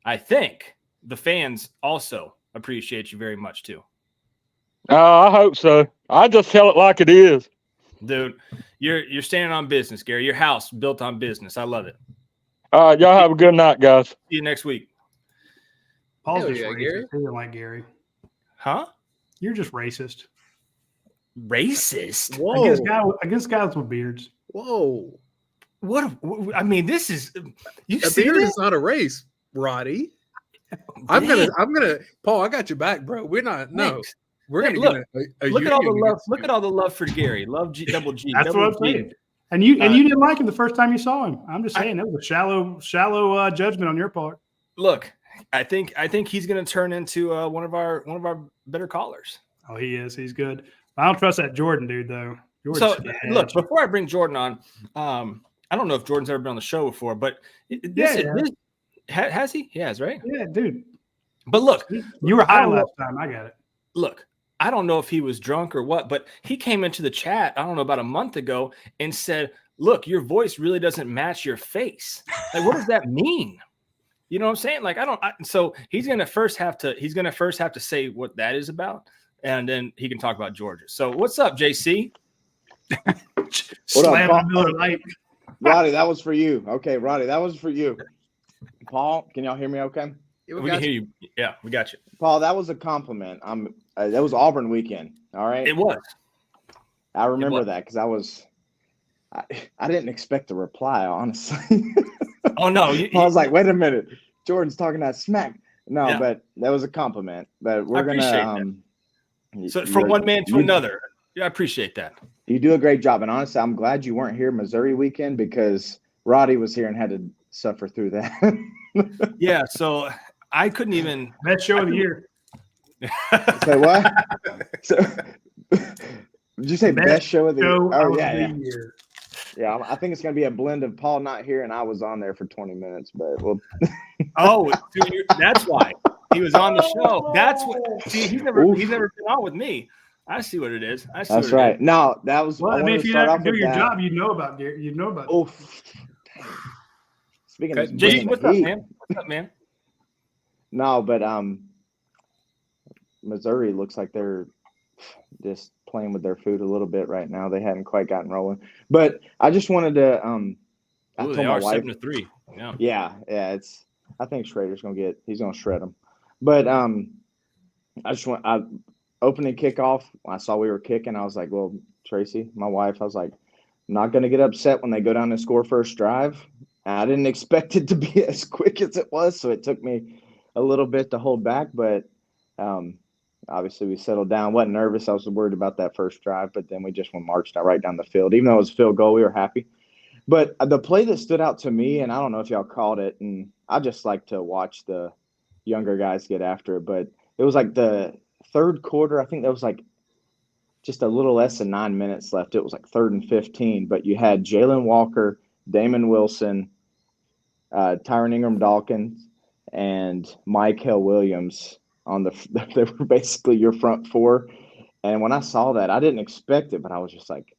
the fans also appreciate you very much too. I hope so. I just tell it like it is. Dude, you're standing on business, Gary. Your house built on business. I love it. All right, y'all have a good night, guys. See you next week. Paul's just racist. Gary. He doesn't like Gary. Huh? You're just racist. Racist? Whoa. Against guys with beards. Whoa. What? I mean, this is. You a see beard this? is not a race, Roddy. I'm gonna. Paul, I got your back, bro. We're not. No. Thanks. We're gonna look at all the love. Look you. at all the love for Gary. Love Double G. That's Double what I'm saying. And you didn't like him the first time you saw him. I'm just saying that was a shallow judgment on your part. Look, I think he's going to turn into one of our better callers. Oh, he is. He's good. I don't trust that Jordan dude though. Look, before I bring Jordan on, I don't know if Jordan's ever been on the show before, but has he? He has, right? Yeah, dude. But look, you were high last time. I got it. Look. I don't know if he was drunk or what, but he came into the chat, I don't know, about a month ago and said, look, your voice really doesn't match your face. Like, what does that mean? You know what I'm saying? Like, so he's going to first have to say what that is about, and then he can talk about Georgia. So what's up, JC? What up, Roddy, that was for you. Okay, Roddy, that was for you. Paul, can y'all hear me okay? Yeah, we can hear you. Yeah, we got you. Paul, that was a compliment. That was Auburn weekend. All right. It was. I remember that because I didn't expect a reply, honestly. Oh no! I was like, wait a minute, Jordan's talking that smack. No, but that was a compliment. But we're gonna So from one man to another. Yeah, I appreciate that. You do a great job. And honestly, I'm glad you weren't here Missouri weekend because Roddy was here and had to suffer through that. Yeah, so I couldn't even – Best show of the year. Say what? So, did you say best show of the year? Oh, yeah. Yeah, I think it's going to be a blend of Paul not here and I was on there for 20 minutes, but we'll. Oh, that's why he was on the show. That's what. See, he's never been on with me. I see what it is. That's right. No, that was. Well, I mean, if you don't do your job, you know about Gary. You know about. Oh, speaking of Jason, what's up, man? What's up, man? No, but Missouri looks like they're just playing with their food a little bit right now. They haven't quite gotten rolling. But I just wanted to I told my wife 7-3. Yeah. It's I think Schrader's he's gonna shred them. But I opening kickoff, I saw we were kicking, I was like, well, Tracy, my wife, I was like, I'm not gonna get upset when they go down and score first drive. I didn't expect it to be as quick as it was, so it took me a little bit to hold back, but obviously we settled down. Wasn't nervous. I was worried about that first drive, but then we just marched right down the field. Even though it was a field goal, we were happy. But the play that stood out to me, and I don't know if y'all caught it, and I just like to watch the younger guys get after it, but it was like the third quarter. I think there was like just a little less than 9 minutes left. It was like 3rd and 15, but you had Jalen Walker, Damon Wilson, Tyron Ingram-Dawkins, and Michael Williams they were basically your front four. And when I saw that, I didn't expect it, but I was just like,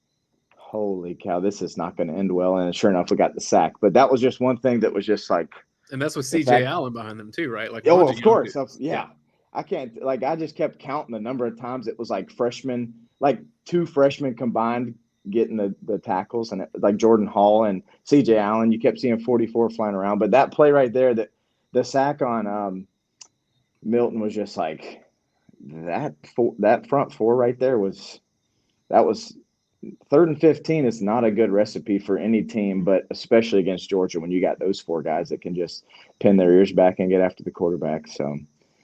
holy cow, this is not going to end well. And sure enough, we got the sack. But that was just one thing that was just like. And that's with CJ Allen behind them too, right? Like, oh, of course. Yeah. I can't, like, I just kept counting the number of times it was like freshmen, like 2 freshmen combined getting the tackles, and like Jordan Hall and CJ Allen, you kept seeing 44 flying around. But that play right there, that the sack on Milton was just like that front four right there was 3rd and 15 is not a good recipe for any team, but especially against Georgia when you got those 4 guys that can just pin their ears back and get after the quarterback. So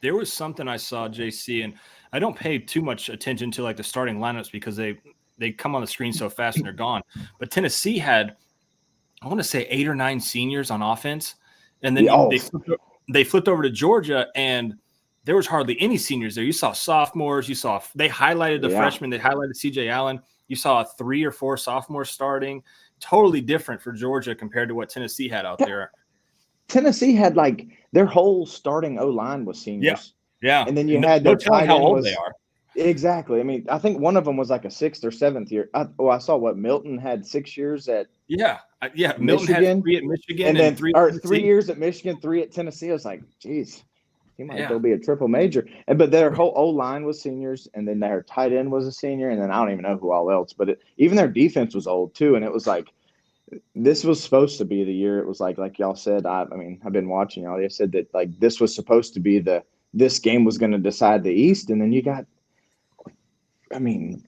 there was something I saw, JC, and I don't pay too much attention to like the starting lineups because they come on the screen so fast and they're gone. But Tennessee had, I want to say 8 or 9 seniors on offense, and then they flipped over to Georgia, and there was hardly any seniors there. You saw sophomores. They highlighted the freshmen. They highlighted CJ Allen. You saw 3 or 4 sophomores starting. Totally different for Georgia compared to what Tennessee had out there. Tennessee had like their whole starting O-line was seniors. Yeah. And then you had no telling how old they are. Exactly. I mean, I think one of them was like a 6th or 7th year. I saw what Milton had 6 years at. Yeah. Milton had 3 at Michigan and then 3 years at Michigan, 3 at Tennessee. I was like, geez. He might go be a triple major. But their whole O-line was seniors, and then their tight end was a senior, and then I don't even know who all else. But even their defense was old too, and it was like this was supposed to be the year. It was like y'all said. I mean, I've been watching y'all. They said that like this was supposed to be this game was going to decide the East, and then you got. I mean,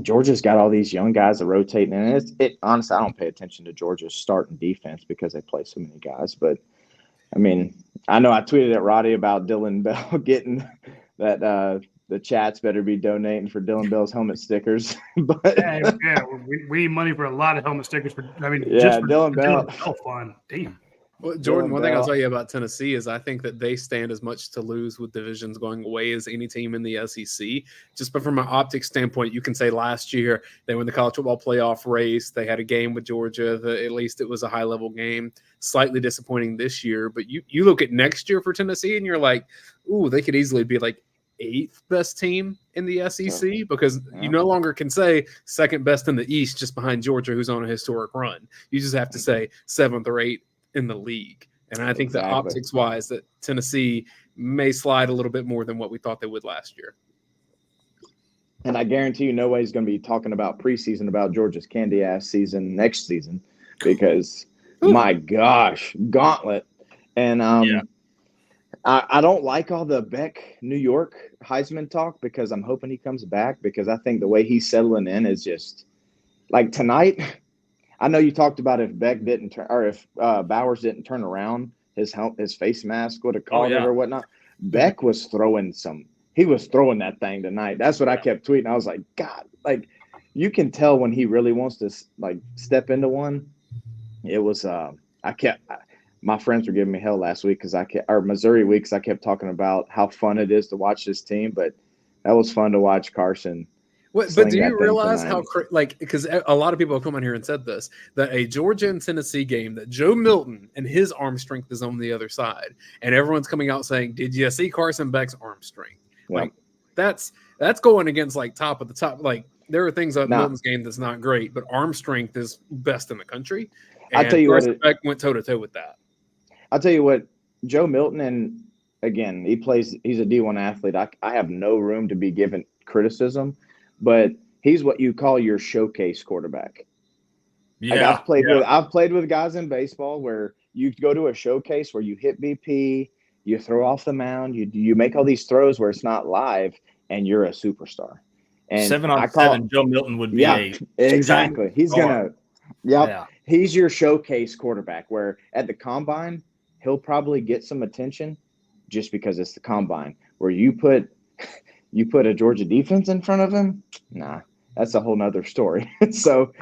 Georgia's got all these young guys that rotate, and honestly, I don't pay attention to Georgia's starting defense because they play so many guys, but. I mean, I know I tweeted at Roddy about Dylan Bell getting that the chats better be donating for Dylan Bell's helmet stickers. But we need money for a lot of helmet stickers. Just for Dylan Bell. Dylan Bell fun. Damn. Well, Jordan, one thing I'll tell you about Tennessee is I think that they stand as much to lose with divisions going away as any team in the SEC. Just but from an optics standpoint, you can say last year they were in the college football playoff race. They had a game with Georgia. At least it was a high-level game. Slightly disappointing this year. But you look at next year for Tennessee, and you're like, ooh, they could easily be like 8th best team in the SEC because you no longer can say 2nd best in the East just behind Georgia, who's on a historic run. You just have to say 7th or 8th in the league. And I think that optics wise that Tennessee may slide a little bit more than what we thought they would last year. And I guarantee you no way he's going to be talking about preseason about Georgia's candy ass season next season because my gosh, gauntlet. And I don't like all the Beck New York Heisman talk because I'm hoping he comes back because I think the way he's settling in is just like tonight. I know you talked about if Beck didn't turn or if Bowers didn't turn around, his face mask would have caught it or whatnot. Beck was throwing some he was throwing that thing tonight. That's what I kept tweeting. I was like, God, like you can tell when he really wants to like step into one. It was my friends were giving me hell last week because Missouri weeks I kept talking about how fun it is to watch this team, but that was fun to watch Carson. But do you realize how because a lot of people have come on here and said this, that a Georgia and Tennessee game, that Joe Milton and his arm strength is on the other side, and everyone's coming out saying, "Did you see Carson Beck's arm strength?" Yeah. Like that's going against like top of the top. Like there are things about Milton's game that's not great, but arm strength is best in the country. And I'll tell you Carson Beck went toe to toe with that. I'll tell you what, Joe Milton, and again, he's a D1 athlete. I have no room to be given criticism, but he's what you call your showcase quarterback. Yeah, like I've played with guys in baseball where you go to a showcase where you hit BP, you throw off the mound, you make all these throws where it's not live, and you're a superstar. And 7-on-7, Joe Milton would be exactly. He's gonna, he's your showcase quarterback. Where at the combine, he'll probably get some attention just because it's the combine. Where you put a Georgia defense in front of him, nah, that's a whole nother story. So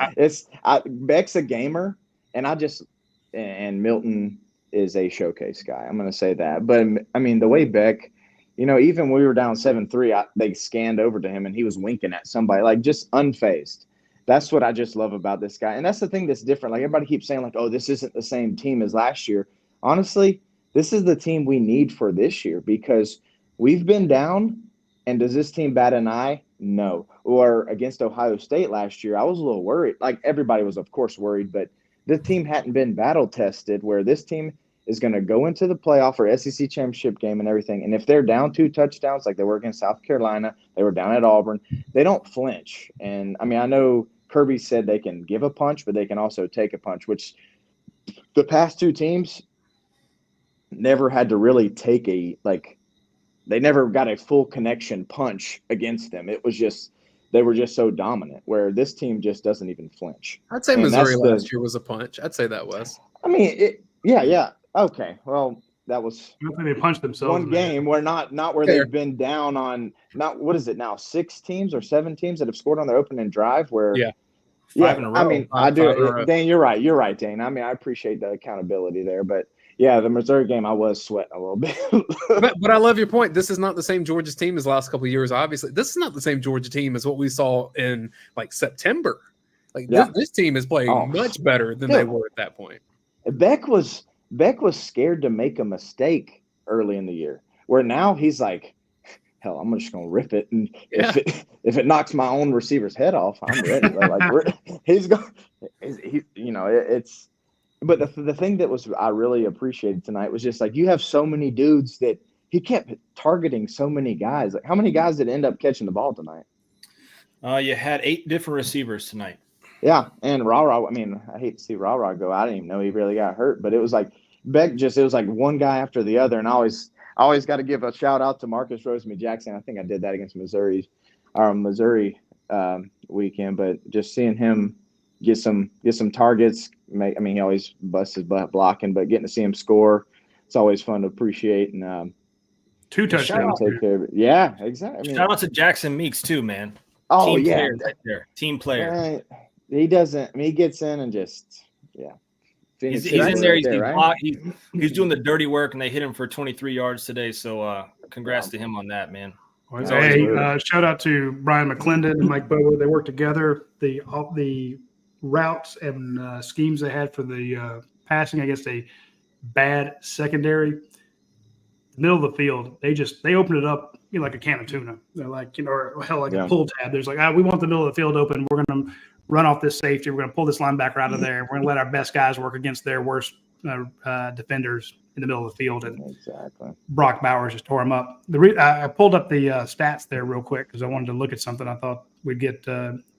Beck's a gamer, and Milton is a showcase guy. I'm going to say that. But I mean, the way Beck, even when we were down 7-3, they scanned over to him and he was winking at somebody, like just unfazed. That's what I just love about this guy. And that's the thing that's different. Like everybody keeps saying like, oh, this isn't the same team as last year. Honestly, this is the team we need for this year because we've been down. And does this team bat an eye? No. Or against Ohio State last year, I was a little worried. Like everybody was, of course, worried, but the team hadn't been battle tested where this team is going to go into the playoff or SEC championship game and everything. And if they're down 2 touchdowns, like they were against South Carolina, they were down at Auburn, they don't flinch. And I mean, I know Kirby said they can give a punch, but they can also take a punch, which the past 2 teams never had to really take they never got a full connection punch against them. It was just they were just so dominant where this team just doesn't even flinch. I'd say Missouri last year was a punch. I'd say that was. I mean, yeah. Okay. Well, that was they punched themselves one game where not where they've been down on what is it now, 6 teams or 7 teams that have scored on their opening drive where 5 in a row. I mean, I do. Dan, you're right, Dane. I mean, I appreciate the accountability there, but yeah, the Missouri game, I was sweating a little bit. but I love your point. This is not the same Georgia team as the last couple of years. Obviously, this is not the same Georgia team as what we saw in like September. Like this team is playing much better than they were at that point. Beck was scared to make a mistake early in the year, where now he's like, hell, I'm just gonna rip it, and if it knocks my own receiver's head off, I'm ready. He's going. It's. But the thing that I really appreciated tonight was just like you have so many dudes that he kept targeting so many guys. Like how many guys did end up catching the ball tonight? You had 8 different receivers tonight. Yeah, and Rah-Rah, I mean, I hate to see Rah-Rah go. I didn't even know he really got hurt, but it was like Beck it was like one guy after the other, and I always got to give a shout out to Marcus Rosemary-Jackson. I think I did that against Missouri weekend, but just seeing him get some targets. He always busts his butt blocking, but getting to see him score, it's always fun to appreciate. And 2 touchdowns. Take care of it. Yeah, exactly. Shout out to Jackson Meeks too, man. Oh, Team yeah, player right there. Team player. Right. He doesn't. He gets in and just He's in there. He's doing the dirty work, and they hit him for 23 yards today. So, congrats to him on that, man. Hey, shout out to Brian McClendon and Mike Bobo. They worked together. The routes and schemes they had for the passing against a bad secondary. Middle of the field, they opened it up like a can of tuna. They're like, or hell, like a pull tab. There's like, we want the middle of the field open. We're going to run off this safety. We're going to pull this linebacker out of there. We're going to let our best guys work against their worst defenders in the middle of the field. And Brock Bowers just tore him up. I pulled up the stats there real quick because I wanted to look at something I thought we'd get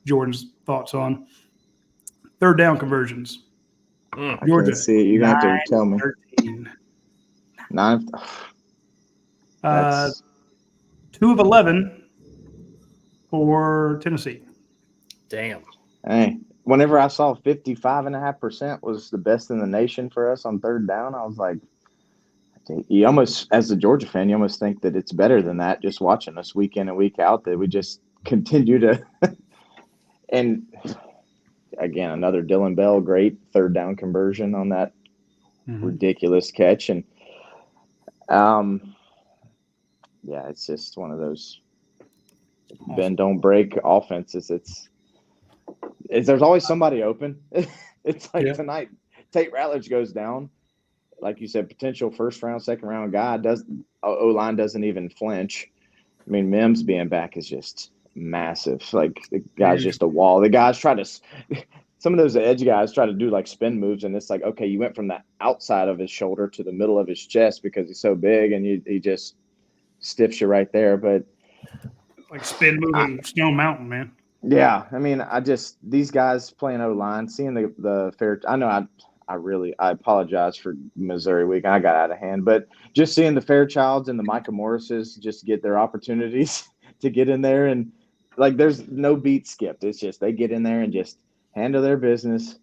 Jordan's thoughts on. 3rd down conversions. Georgia. See it. You're going to have to tell me. 9. 2 of 11 for Tennessee. Damn. Hey, whenever I saw 55.5% was the best in the nation for us on 3rd down, I was like, you almost, as a Georgia fan, you almost think that it's better than that. Just watching us week in and week out, that we just continue to. And again, another Dylan Bell, great third down conversion on that ridiculous catch, and it's just one of those bend don't break offenses. It's there's always somebody open. It's like tonight, Tate Ratledge goes down. Like you said, potential first round, second round guy. O-line doesn't even flinch. I mean, Mims being back is just massive. Like, the guy's just a wall. The guys try to – some of those edge guys try to do, like, spin moves, and it's like, okay, you went from the outside of his shoulder to the middle of his chest because he's so big, and he just stiffs you right there. But – like spin moving Snow Mountain, man. Yeah. I mean, these guys playing O-line, seeing the fair – I know I apologize for Missouri week. I got out of hand, but just seeing the Fairchilds and the Micah Morrises just get their opportunities to get in there, and like there's no beat skipped. It's just they get in there and just handle their business.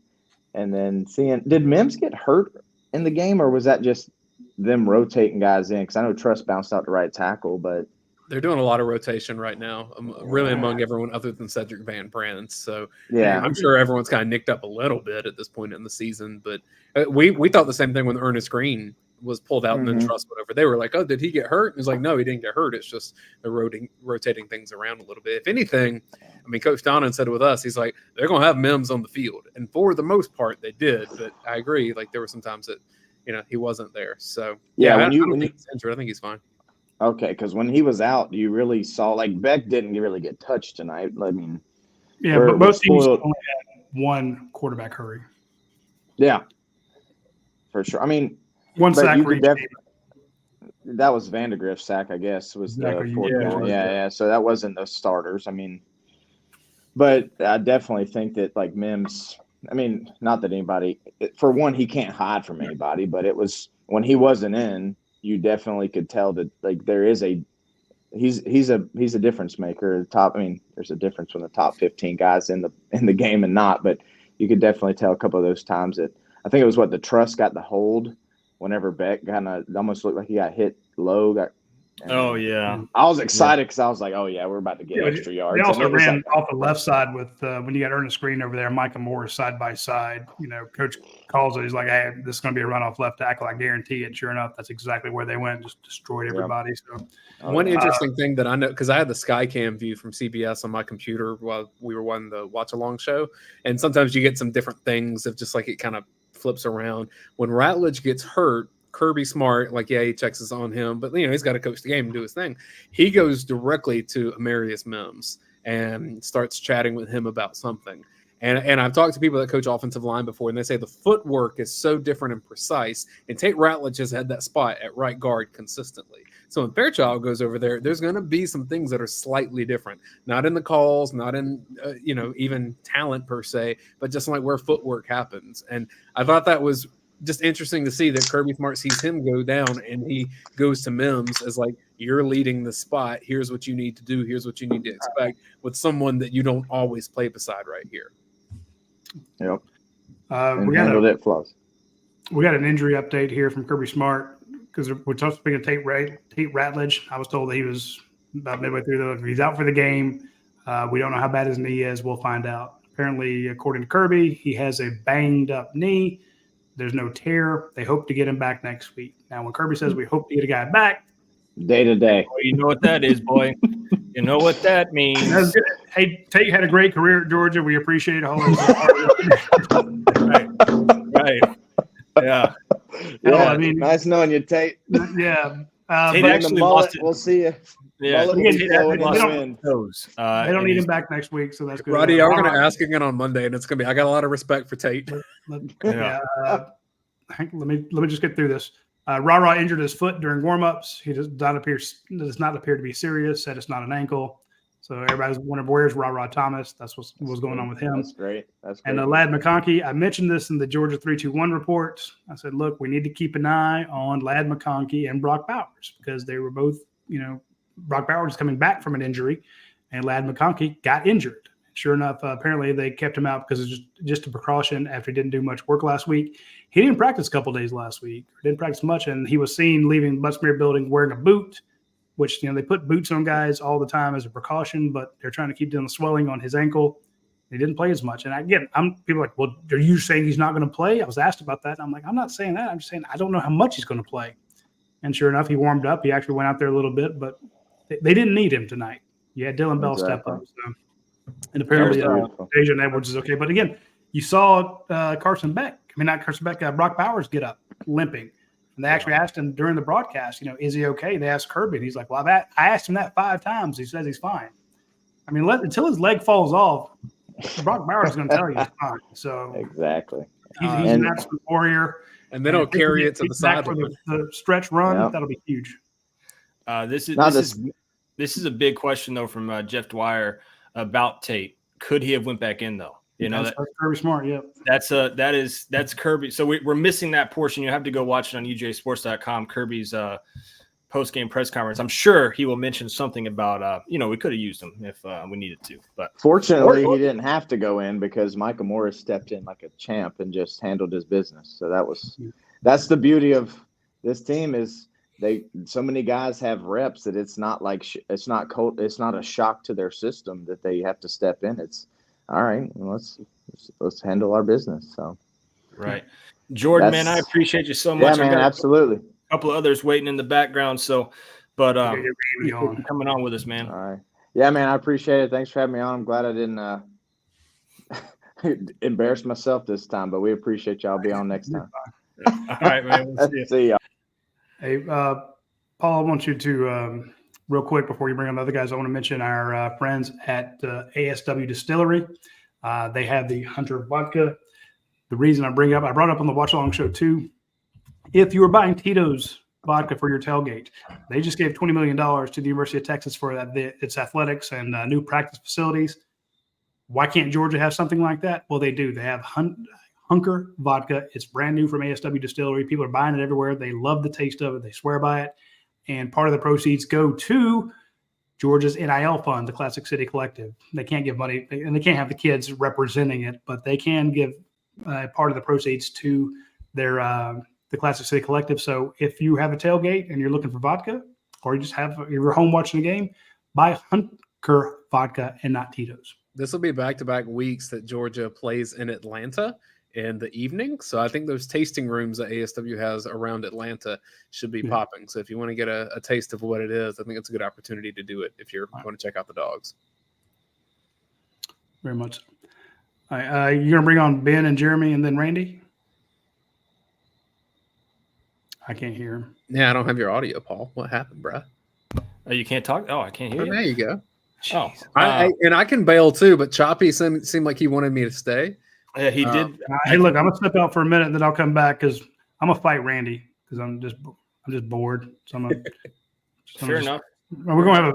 And then did Mims get hurt in the game, or was that just them rotating guys in? Because I know Trust bounced out the right tackle, but they're doing a lot of rotation right now, really among everyone other than Cedric Van Brandt. So I'm sure everyone's kind of nicked up a little bit at this point in the season. But we thought the same thing when Ernest Green was pulled out and then Trust went over. They were like, "Oh, did he get hurt?" And it's like, "No, he didn't get hurt. It's just they're rotating things around a little bit." If anything, I mean, Coach Donnan said it with us. He's like, they're going to have Mims on the field, and for the most part, they did. But I agree. Like there were some times that he wasn't there. So I don't think he's injured. I think he's fine. Okay, because when he was out, you really saw like Beck didn't really get touched tonight. I mean, but both teams only had one quarterback hurry. Yeah, for sure. I mean, one sack for each team. That was Vandegrift's sack, I guess, was the fourth down. Yeah. So that wasn't the starters. I mean, but I definitely think that like Mims. I mean, not that anybody. For one, he can't hide from anybody, but it was when he wasn't in. You definitely could tell that like there is he's a difference maker. There's a difference from the top 15 guys in the game and not, but you could definitely tell a couple of those times that I think it was the Trust got the hold whenever Beck kind of almost looked like he got hit low. I was excited because I was like, oh yeah, we're about to get extra yards. They also ran off the left side with when you got Ernest Green over there, Micah Morris side by side. Coach calls it. He's like, hey, this is going to be a run off left tackle. I guarantee it. Sure enough, that's exactly where they went. Just destroyed everybody. So one interesting thing that I know, because I had the Skycam view from CBS on my computer while we were watching the watch along show, and sometimes you get some different things of just like it kind of flips around. When Ratledge gets hurt, Kirby Smart, he checks us on him, but he's got to coach the game and do his thing. He goes directly to Amarius Mims and starts chatting with him about something. And I've talked to people that coach offensive line before, and they say the footwork is so different and precise. And Tate Ratledge has had that spot at right guard consistently. So when Fairchild goes over there, there's going to be some things that are slightly different, not in the calls, not in even talent per se, but just like where footwork happens. And I thought that was just interesting to see that Kirby Smart sees him go down and he goes to Mims as like, you're leading the spot. Here's what you need to do. Here's what you need to expect with someone that you don't always play beside right here. Yep. We got an injury update here from Kirby Smart because we're speaking of Tate Ratledge. I was told that he was about midway through he's out for the game. We don't know how bad his knee is. We'll find out. Apparently, according to Kirby, he has a banged up knee. There's no tear. They hope to get him back next week. Now, when Kirby says we hope to get a guy back, day to day. Well, you know what that is, boy. You know what that means. Hey, Tate had a great career at Georgia. We appreciate it. Right. Yeah. I mean, nice knowing you, Tate. Yeah. Tate actually lost it. We'll see you. Yeah, they don't need him back next week, so that's good. Roddy, we're going to ask again on Monday, and it's going to be. I got a lot of respect for Tate. Let me just get through this. Ra injured his foot during warmups. He does not appear to be serious. Said it's not an ankle. So everybody's wondering where's Ra Thomas. That's what's going on with him. That's great. And Ladd McConkey. I mentioned this in the Georgia 3-2-1 report. I said, look, we need to keep an eye on Ladd McConkey and Brock Bowers because they were both. Brock Bowers is coming back from an injury, and Ladd McConkey got injured. Sure enough, apparently they kept him out because it's just a precaution after he didn't do much work last week. He didn't practice a couple days last week. Didn't practice much, and he was seen leaving the Bucksmere building wearing a boot, which, they put boots on guys all the time as a precaution, but they're trying to keep down the swelling on his ankle. He didn't play as much. And again, people are like, well, are you saying he's not going to play? I was asked about that. And I'm like, I'm not saying that. I'm just saying I don't know how much he's going to play. And sure enough, he warmed up. He actually went out there a little bit, but they didn't need him tonight. You had Dylan Bell step up. So. And apparently Dejan Edwards is okay. But again, you saw Carson Beck. I mean, not Carson Beck, Brock Bowers get up limping. And they actually asked him during the broadcast, is he okay? They asked Kirby. And he's like, well, I asked him that 5 times. He says he's fine. I mean, until his leg falls off, Brock Bowers is going to tell you he's fine. So exactly. He's an absolute warrior. And then he'll carry it to the side for the stretch run. Yep. That'll be huge. This is a big question though from Jeff Dwyer about Tate. Could he have went back in though? That's Kirby Smart. Yeah, that's Kirby. So we're missing that portion. You have to go watch it on UJSports.com. Kirby's post-game press conference. I'm sure he will mention something about we could have used him if we needed to, but fortunately he didn't have to go in because Micah Morris stepped in like a champ and just handled his business. So that's the beauty of this team is so many guys have reps that it's not like it's not a shock to their system that they have to step in. It's all right. Let's handle our business. So right, Jordan, man, I appreciate you so much. Yeah, man, absolutely. Couple of others waiting in the background. So, but coming on with us, man. All right. Yeah, man, I appreciate it. Thanks for having me on. I'm glad I didn't embarrass myself this time, but we appreciate y'all. I'll be on next time. All right, man. We'll see y'all. Hey, Paul, I want you to real quick before you bring on the other guys, I want to mention our friends at ASW Distillery. They have the Hunter vodka. The reason I bring it up, I brought it up on the Watch Along show too. If you were buying Tito's vodka for your tailgate, they just gave $20 million to the University of Texas for its athletics and new practice facilities. Why can't Georgia have something like that? Well, they do. They have Hunker vodka. It's brand new from ASW Distillery. People are buying it everywhere. They love the taste of it. They swear by it. And part of the proceeds go to Georgia's NIL fund, the Classic City Collective. They can't give money, and they can't have the kids representing it, but they can give part of the proceeds to their the Classic City Collective. So if you have a tailgate and you're looking for vodka, or you're home watching a game, buy Hunker vodka and not Tito's. This will be back-to-back weeks that Georgia plays in Atlanta in the evening. So I think those tasting rooms that ASW has around Atlanta should be popping. So if you want to get a taste of what it is, I think it's a good opportunity to do it if you want to check out the dogs. Very much. All right, you're going to bring on Ben and Jeremy and then Randy? I can't hear him. Yeah, I don't have your audio, Paul. What happened, bro? Oh, you can't talk? Oh, I can't hear you. There you go. Oh, I can bail too, but Choppy seemed like he wanted me to stay. Yeah, he did. Hey, look, I'm gonna step out for a minute, and then I'll come back because I'm gonna fight Randy because I'm just bored. So I'm Fair enough. We're gonna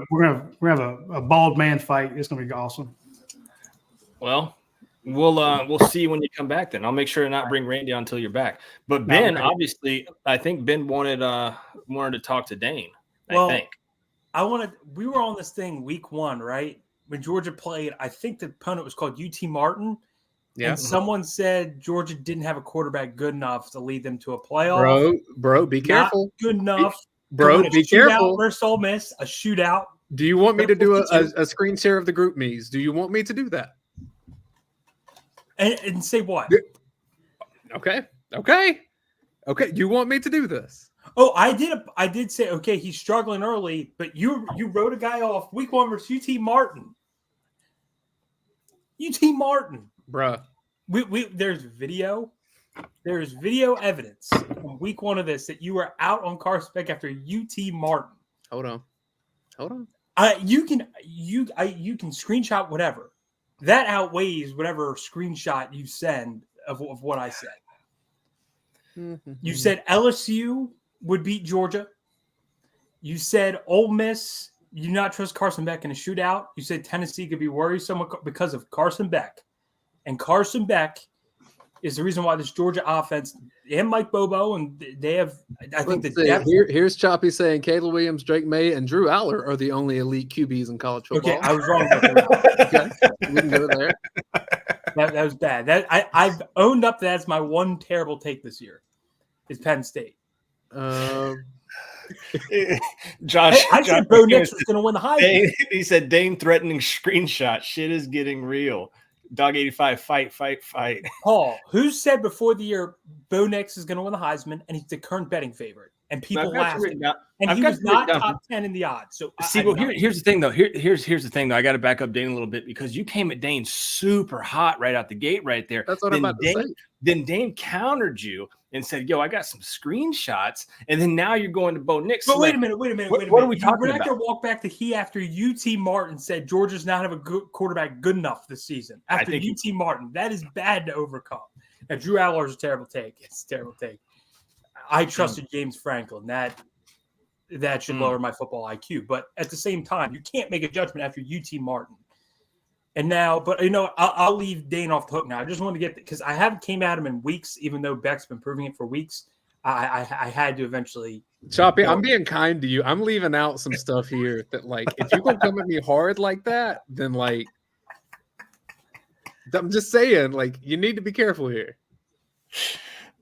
have a bald man fight. It's gonna be awesome. Well, we'll see when you come back. Then I'll make sure to not bring Randy on until you're back. But Ben, obviously, I think Ben wanted to talk to Dane. I think. We were on this thing week 1, right? When Georgia played, I think the opponent was called UT Martin. Yeah. And someone said Georgia didn't have a quarterback good enough to lead them to a playoff. Bro, be careful. Not good enough. Bro, be careful. Versus Ole Miss, a shootout. Do you want me to do a screen share of the group me's? Do you want me to do that? And say what? Okay. You want me to do this? Oh, I did say, okay, he's struggling early, but you wrote a guy off week 1 versus UT Martin. UT Martin. Bruh. There's video evidence from week 1 of this that you were out on Carson Beck after UT Martin. Hold on. You can screenshot whatever. That outweighs whatever screenshot you send of what I said. Mm-hmm. You said LSU would beat Georgia. You said Ole Miss, you do not trust Carson Beck in a shootout. You said Tennessee could be worrisome because of Carson Beck. And Carson Beck is the reason why this Georgia offense and Mike Bobo, and they have, I think that here's Choppy saying Caleb Williams, Drake May, and Drew Aller are the only elite QBs in college football. Okay, I was wrong about that. Okay, we can go there. That was bad. I've owned up that's my one terrible take this year is Penn State. Josh, I said Bo Nix was going to win the Heisman. He said Dane threatening screenshot. Shit is getting real. Dog 85, fight. Paul, who said before the year Bo Nix is going to win the Heisman, and he's the current betting favorite, and people laughed. And he was not top 10 in the odds. So here's the thing though. Here's the thing though. I got to back up Dane a little bit because you came at Dane super hot right out the gate right there. That's what I'm about to say. Then Dane countered you and said, "Yo, I got some screenshots," and then now you're going to Bo Nix. But wait a minute. What are we talking about? We're not going to walk back to after UT Martin said Georgia's not have a good quarterback good enough this season. After UT Martin, that is bad to overcome. Now, Drew Aller is a terrible take. It's a terrible take. I trusted James Franklin. That should lower my football IQ. But at the same time, you can't make a judgment after UT Martin. And now, but I'll leave Dane off the hook now. I just want to get because I haven't came at him in weeks, even though Beck's been proving it for weeks. I had to eventually. Choppy, I'm being kind to you. I'm leaving out some stuff here that, like, if you're gonna come at me hard like that, then like, I'm just saying, like, you need to be careful here.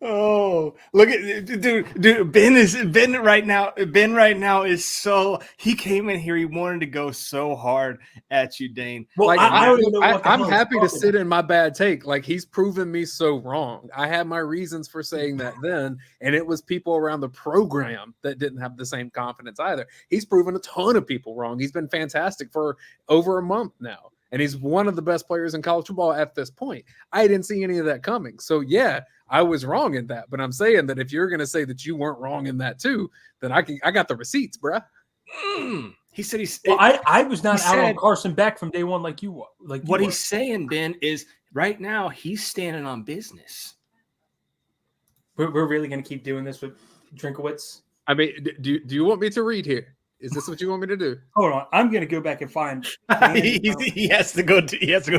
Oh, look at dude. Ben right now is so he came in here. He wanted to go so hard at you, Dane. Well, like, I'm happy to sit in my bad take. Like, he's proven me so wrong. I had my reasons for saying that then, and it was people around the program that didn't have the same confidence either. He's proven a ton of people wrong. He's been fantastic for over a month now, and he's one of the best players in college football at this point. I didn't see any of that coming. So yeah, I was wrong in that, but I'm saying that if you're going to say that you weren't wrong in that too, then I got the receipts, bruh. He said I was not out on Carson Beck from day one like you were. Like what he's saying, Ben, is right now he's standing on business. We're really going to keep doing this with Drinkowitz? I mean, do you want me to read here? Is this what you want me to do? Hold on, I'm going to go back and find. he has to go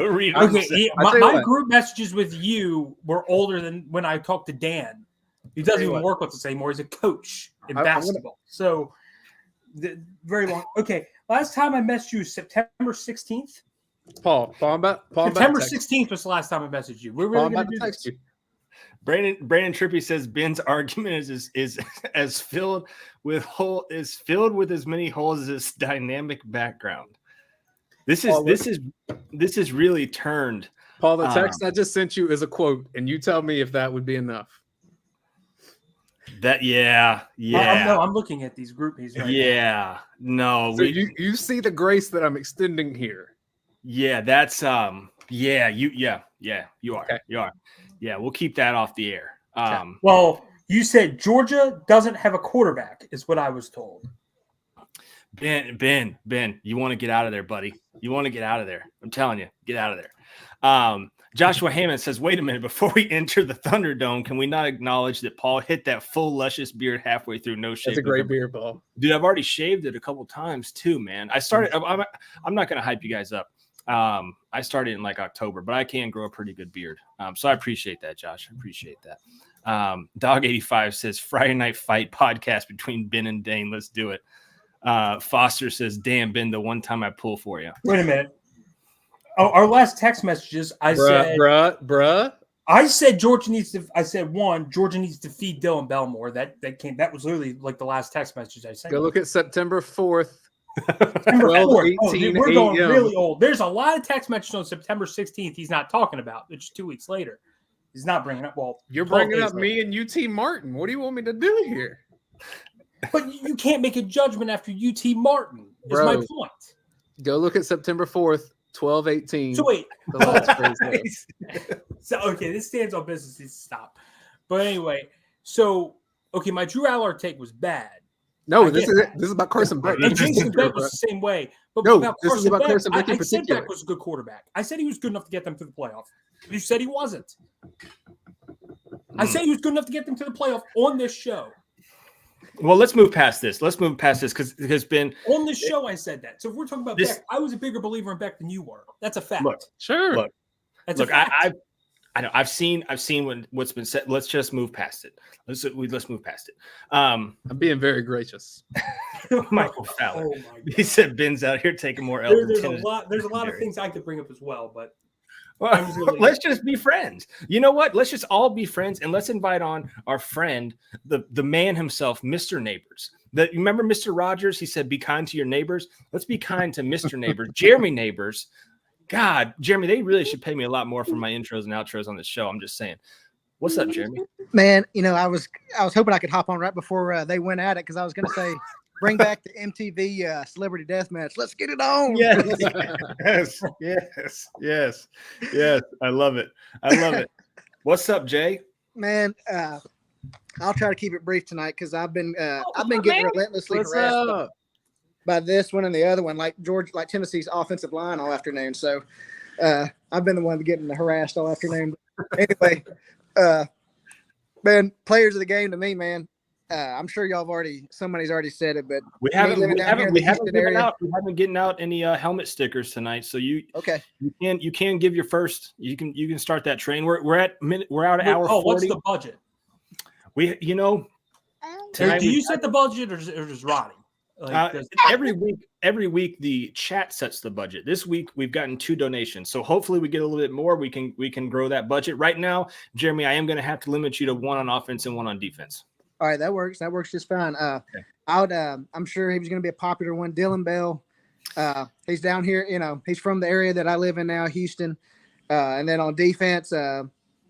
read. Okay, my group messages with you were older than when I talked to Dan. He doesn't even work with us anymore. He's a coach in basketball. So very long. Okay, last time I messaged you September 16th. Paul, September 16th was the last time I messaged you. We're really going to text you. Brandon Trippy says Ben's argument is as filled with as many holes as his dynamic background. This is really turned. Paul, the text I just sent you is a quote, and you tell me if that would be enough. I'm looking at these groups right now. No. So you see the grace that I'm extending here. Yeah, that's you are. Okay. You are. Yeah, we'll keep that off the air. Well, you said Georgia doesn't have a quarterback, is what I was told. Ben, you want to get out of there, buddy. You want to get out of there. I'm telling you, get out of there. Joshua Hammond says, wait a minute, before we enter the Thunderdome, can we not acknowledge that Paul hit that full luscious beard halfway through no shave? That's a great beard, Paul. Dude, I've already shaved it a couple times too, man. I'm not going to hype you guys up. I started in like October, but I can grow a pretty good beard. So I appreciate that, Josh. I appreciate that. Dog 85 says Friday Night Fight podcast between Ben and Dane. Let's do it. Foster says, damn, Ben, the one time I pull for you. Wait a minute. Oh, our last text messages, I said, I said Georgia needs to. I said Georgia needs to feed Dylan Belmore. That was literally like the last text message I sent. Go look at September 4th. 12:18 we're going really old. There's a lot of text messages on September 16th he's not talking about. It's 2 weeks later. He's not bringing up. Well, you're bringing up me and UT Martin. What do you want me to do here? But you can't make a judgment after UT Martin. Is my point. Go look at September 4th, 12:18. So wait. So okay, this stands on business. Needs to stop. But anyway, so okay, my Drew Aller take was bad. No, this is about Carson Beck. Jason Beck was the same way. But this is about Carson Beck in particular. I said Beck was a good quarterback. I said he was good enough to get them to the playoff. You said he wasn't. I said he was good enough to get them to the playoff on this show. Well, let's move past this. Because Ben on this show I said that. So if we're talking about Beck, I was a bigger believer in Beck than you were. That's a fact. Look, I know I've seen what's been said. Let's just move past it. Let's move past it. I'm being very gracious. Michael Fowler. Oh my God. He said Ben's out here taking more L's. There's a lot of things I could bring up as well, but let's just be friends. You know what? Let's just all be friends, and let's invite on our friend, the man himself, Mr. Neighbors. You remember Mr. Rogers? He said, "Be kind to your neighbors." Let's be kind to Mr. Neighbors, Jeremy Neighbors. God, Jeremy, they really should pay me a lot more for my intros and outros on this show. I'm just saying. What's up, Jeremy? Man, I was hoping I could hop on right before they went at it because I was going to say, bring back the MTV Celebrity Deathmatch. Let's get it on. Yes. I love it. What's up, Jay? Man, I'll try to keep it brief tonight because I've been getting relentlessly harassed by this one and the other one, like Tennessee's offensive line all afternoon. So I've been the one getting harassed all afternoon. Anyway, man, players of the game to me, man. I'm sure somebody's already said it, but we haven't getting out any helmet stickers tonight. So you can give your first. You can start that train. We're out at hour 40. What's the budget? Do you set the budget or just Roddy? Every week the chat sets the budget. This week we've gotten 2 donations, so hopefully we get a little bit more. We can grow that budget. Right now, Jeremy, I am going to have to limit you to 1 on offense and 1 on defense. All right, that works. That works just fine. I'm sure he was going to be a popular one. Dylan Bell, he's down here. He's from the area that I live in now, Houston. And then on defense,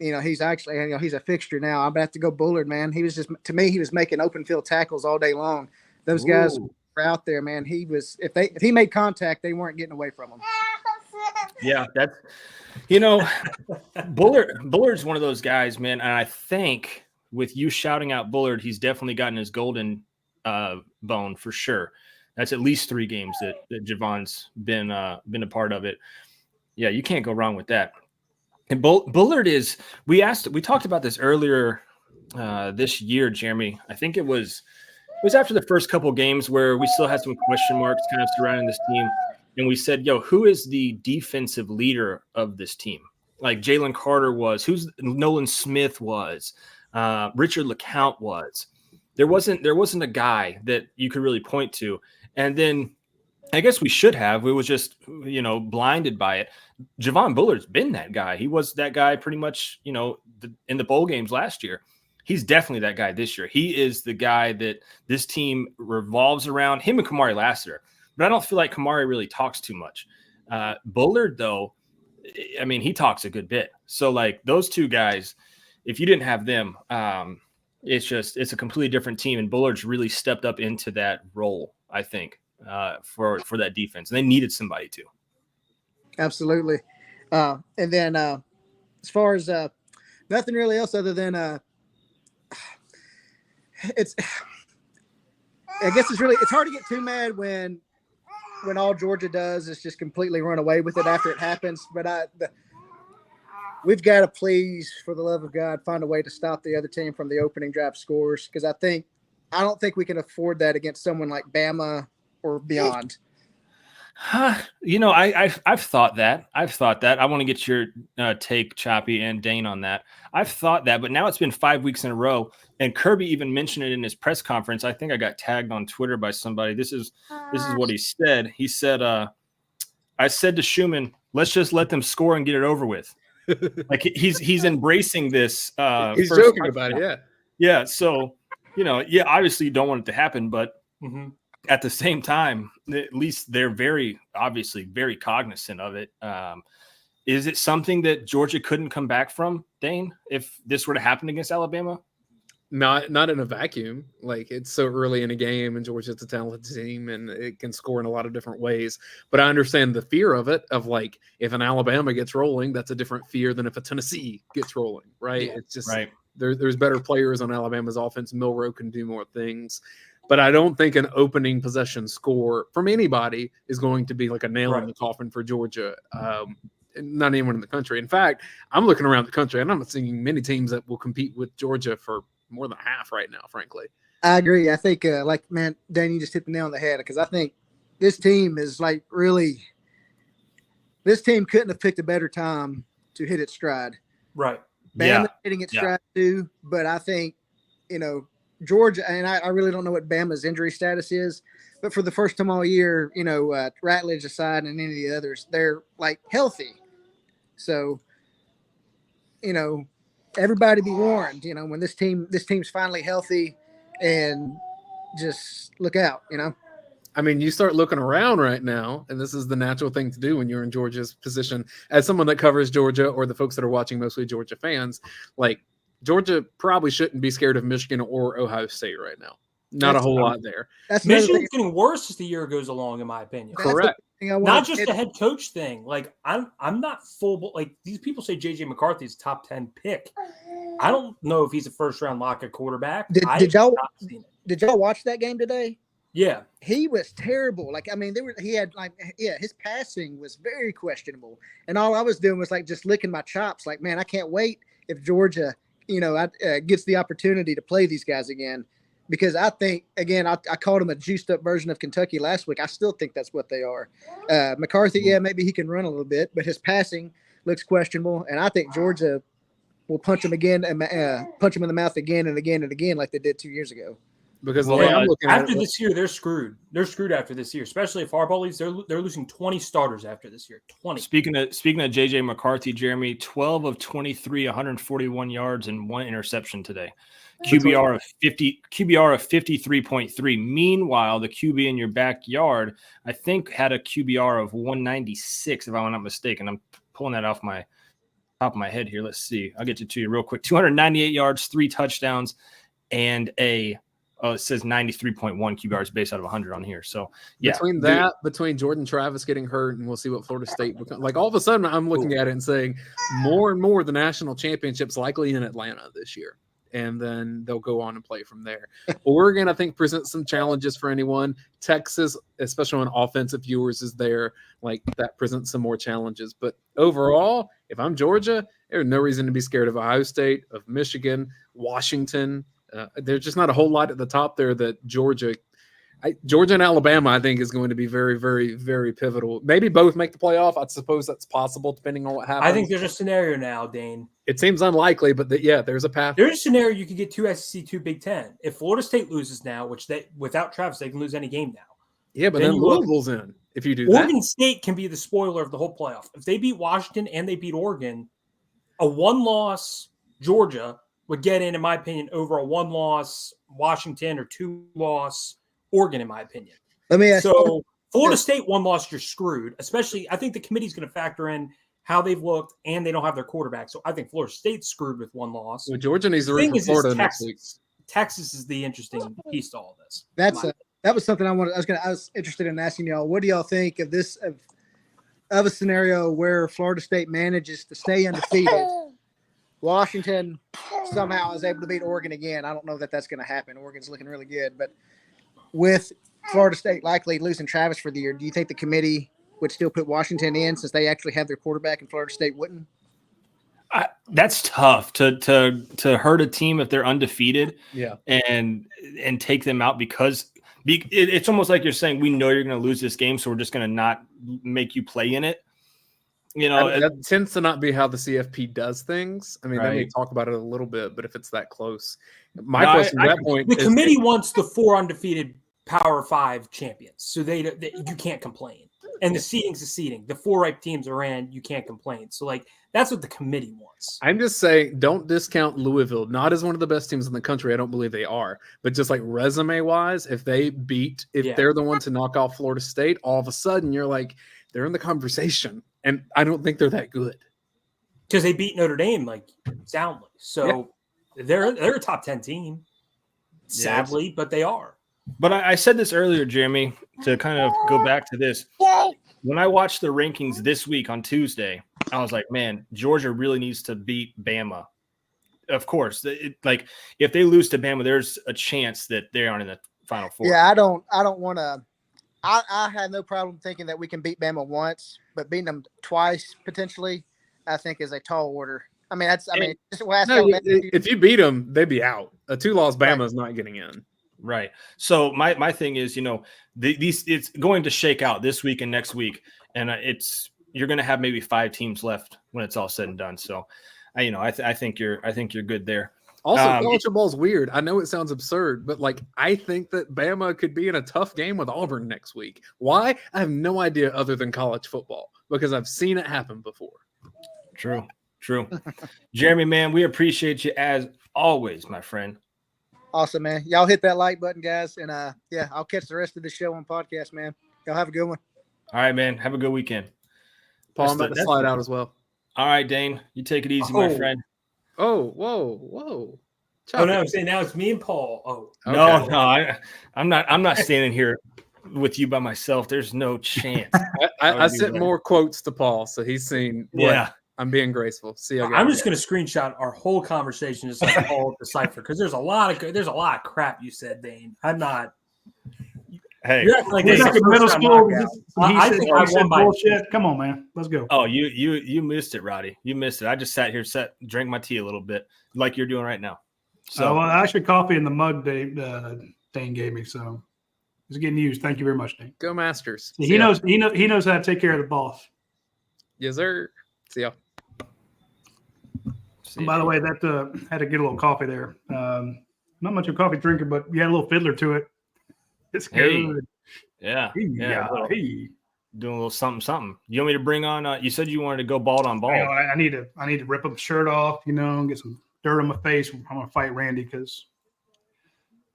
he's actually, he's a fixture now. I'm about to have to go Bullard, man. He was he was making open field tackles all day long. Those guys were out there, man. He was, if he made contact, they weren't getting away from him. Yeah, that's, Bullard's one of those guys, man. And I think with you shouting out Bullard, he's definitely gotten his golden bone for sure. That's at least 3 games that Javon's been a part of it. Yeah, you can't go wrong with that. And Bullard is, we talked about this earlier this year, Jeremy. I think it was after the first couple games where we still had some question marks kind of surrounding this team. And we said, who is the defensive leader of this team? Like Jalen Carter was, who's Nolan Smith was, Richard LeCount was. There wasn't a guy that you could really point to. And then I guess we should have. We was just, blinded by it. Javon Bullard's been that guy. He was that guy pretty much, in the bowl games last year. He's definitely that guy this year. He is the guy that this team revolves around. Him and Kamari Lassiter. But I don't feel like Kamari really talks too much. Bullard, though, I mean, he talks a good bit. So, like, those 2 guys, if you didn't have them, it's a completely different team. And Bullard's really stepped up into that role, I think, for that defense. And they needed somebody to. Absolutely. And then as far as nothing really else other than it's hard to get too mad when all Georgia does is just completely run away with it after it happens. But we've got to please, for the love of God, find a way to stop the other team from the opening drive scores, because I don't think we can afford that against someone like Bama or beyond. I've thought that. I want to get your take, Choppy and Dane, on that. I've thought that, but now it's been 5 weeks in a row, and Kirby even mentioned it in his press conference. I think I got tagged on Twitter by somebody. This is what he said. He said, "I said to Schumann, let's just let them score and get it over with." Like he's embracing this. He's joking about it. Yeah. So obviously you don't want it to happen, but. Mm-hmm. At the same time, at least they're very cognizant of it. Is it something that Georgia couldn't come back from, Dane, if this were to happen against Alabama? Not in a vacuum. Like, it's so early in a game, and Georgia's a talented team, and it can score in a lot of different ways. But I understand the fear of it, of like, if an Alabama gets rolling, that's a different fear than if a Tennessee gets rolling, right? Yeah, it's just right. There's better players on Alabama's offense. Milroe can do more things. But I don't think an opening possession score from anybody is going to be like a nail in the coffin for Georgia. Not anyone in the country. In fact, I'm looking around the country, and I'm not seeing many teams that will compete with Georgia for more than half right now, frankly. I agree. I think, Dan, you just hit the nail on the head, because I think this team is this team couldn't have picked a better time to hit its stride. Right. Bama's hitting its stride too, but I think, Georgia, and I really don't know what Bama's injury status is, but for the first time all year, Ratledge aside and any of the others, they're like healthy. So, everybody be warned, when this team's finally healthy, and just look out, I mean, you start looking around right now, and this is the natural thing to do when you're in Georgia's position as someone that covers Georgia, or the folks that are watching mostly Georgia fans. Like, Georgia probably shouldn't be scared of Michigan or Ohio State right now. Not a whole lot there. Michigan's getting worse as the year goes along, in my opinion. Correct. Not just a head coach thing. Like, I'm not full. Like, these people say J.J. McCarthy's a top 10 pick. I don't know if he's a first round lock at quarterback. Did y'all watch that game today? Yeah, he was terrible. Like, I mean, his passing was very questionable, and all I was doing was like just licking my chops. Like, man, I can't wait if Georgia, gets the opportunity to play these guys again, because I think, again, I called him a juiced up version of Kentucky last week. I still think that's what they are. McCarthy, maybe he can run a little bit, but his passing looks questionable, and I think Georgia will punch him again and punch him in the mouth again and again and again like they did 2 years ago. Because the way I'm looking after this year, they're screwed. They're screwed after this year, especially if Harbaugh leaves. They're losing 20 starters after this year. 20. Speaking of JJ McCarthy, Jeremy, 12 of 23, 141 yards and 1 interception today. QBR of 53.3. Meanwhile, the QB in your backyard, I think, had a QBR of 196, if I'm not mistaken. I'm pulling that off my top of my head here. Let's see. I'll get to you real quick. 298 yards, 3 touchdowns, and it says 93.1 QBRs based out of 100 on here. So, yeah. Between Jordan Travis getting hurt, and we'll see what Florida State becomes. Like, all of a sudden, I'm looking at it and saying more and more the national championship's likely in Atlanta this year. And then they'll go on and play from there. Oregon, I think, presents some challenges for anyone. Texas, especially when offensive viewers is there, like, that presents some more challenges. But overall, if I'm Georgia, there's no reason to be scared of Ohio State, of Michigan, Washington. There's just not a whole lot at the top there that Georgia and Alabama, I think, is going to be very, very, very pivotal. Maybe both make the playoff. I suppose that's possible depending on what happens. I think there's a scenario now, Dane. It seems unlikely, but there's a path. There's a scenario you could get 2 SEC, 2 Big Ten. If Florida State loses now, which without Travis, they can lose any game now. Yeah, but then Louisville's in if you do that. Oregon State can be the spoiler of the whole playoff. If they beat Washington and they beat Oregon, a 1-loss Georgia would get in my opinion, over a 1-loss Washington or 2-loss Oregon, in my opinion. Let me ask you. Florida State 1-loss, you're screwed. Especially, I think the committee's going to factor in how they've looked, and they don't have their quarterback. So I think Florida State's screwed with 1 loss. Well, Georgia needs to root for Florida next week. Texas is the interesting piece to all this. That was something I wanted. I was interested in asking y'all. What do y'all think of this of a scenario where Florida State manages to stay undefeated? Washington somehow is able to beat Oregon again. I don't know that that's going to happen. Oregon's looking really good, but with Florida State likely losing Travis for the year, do you think the committee would still put Washington in since they actually have their quarterback and Florida State wouldn't? That's tough to hurt a team if they're undefeated, and take them out because it's almost like you're saying we know you're going to lose this game, so we're just going to not make you play in it. That tends to not be how the CFP does things. I mean, they may talk about it a little bit, but if it's that close, question at that point, the committee wants the 4 undefeated Power 5 champions, so they you can't complain. And the seeding's the seeding. The 4 ranked teams are in, you can't complain. So, that's what the committee wants. I'm just saying, don't discount Louisville. Not as one of the best teams in the country. I don't believe they are. But just resume-wise, if they're the one to knock off Florida State, all of a sudden you're like, they're in the conversation. And I don't think they're that good. Because they beat Notre Dame, soundly. So, they're a top 10 team, sadly, but they are. But I said this earlier, Jeremy, to kind of go back to this. When I watched the rankings this week on Tuesday, I was like, man, Georgia really needs to beat Bama. Of course, if they lose to Bama, there's a chance that they aren't in the Final Four. Yeah, I don't want to. I have no problem thinking that we can beat Bama once, but beating them twice potentially, I think is a tall order. I mean, if you beat them, they'd be out. A 2-loss Bama is not getting in. Right. So my thing is, it's going to shake out this week and next week, and you're going to have maybe 5 teams left when it's all said and done. So I think you're good there. Also, college football is weird. I know it sounds absurd, but like I think that Bama could be in a tough game with Auburn next week. Why? I have no idea other than college football because I've seen it happen before. True. Jeremy, man, we appreciate you as always, my friend. Awesome, man. Y'all hit that like button, guys, and I'll catch the rest of the show on podcast, man. Y'all have a good one. All right, man. Have a good weekend. Paul, I'm about to slide out as well. All right, Dane. You take it easy, my friend. Oh, whoa. Oh no, I'm saying now it's me and Paul. Oh okay. No, I'm not standing here with you by myself. There's no chance. I sent more quotes to Paul, so he's seen. Yeah, I'm being graceful. See you. I'm just going to screenshot our whole conversation just like Paul decipher because there's a lot of crap you said, Dane. I'm not. Hey, you're acting like this is middle school. I think I won by bullshit. Come on, man. Let's go. Oh, you missed it, Roddy. You missed it. I just sat here, drank my tea a little bit, like you're doing right now. So, well, actually, coffee in the mug Dane gave me, so it's getting used. Thank you very much, Dane. Go Masters. He knows how to take care of the boss. Yes, sir. See ya. By the way, that had to get a little coffee there. Not much of a coffee drinker, but you had a little fiddler to it. It's good. Yeah. Hey. Doing a little something. You want me to bring on? You said you wanted to go bald on bald. I need to rip up the shirt off, and get some dirt on my face. I'm gonna fight Randy because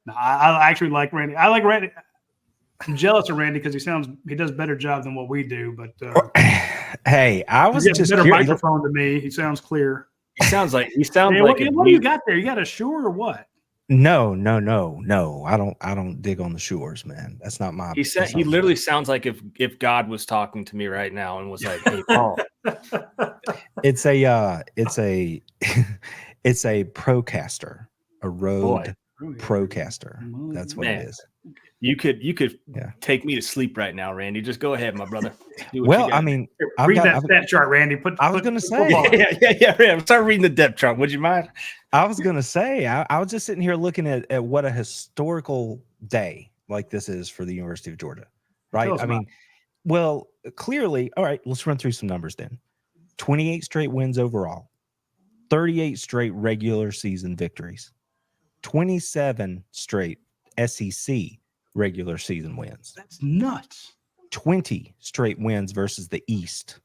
I actually like Randy. I like Randy. I'm jealous of Randy because he does a better job than what we do. But hey, I was just better microphone to me. He sounds clear. He sounds like what do you got there? You got a shore or what? No. I don't dig on the shores, man. That's not my. He literally sounds like if God was talking to me right now and was like, "Hey, Paul." It's a Procaster, a Rode Procaster. That's what it is. You could take me to sleep right now, Randy. Just go ahead, my brother. Well, I mean, read that depth chart, Randy. I was going to say, yeah. Start reading the depth chart. Would you mind? I was going to say, I was just sitting here looking at what a historical day like this is for the University of Georgia, right? I mean, well, clearly, all right. Let's run through some numbers then. 28 straight wins overall, 38 straight regular season victories, 27 straight SEC regular season wins. That's nuts. 20 straight wins versus the East,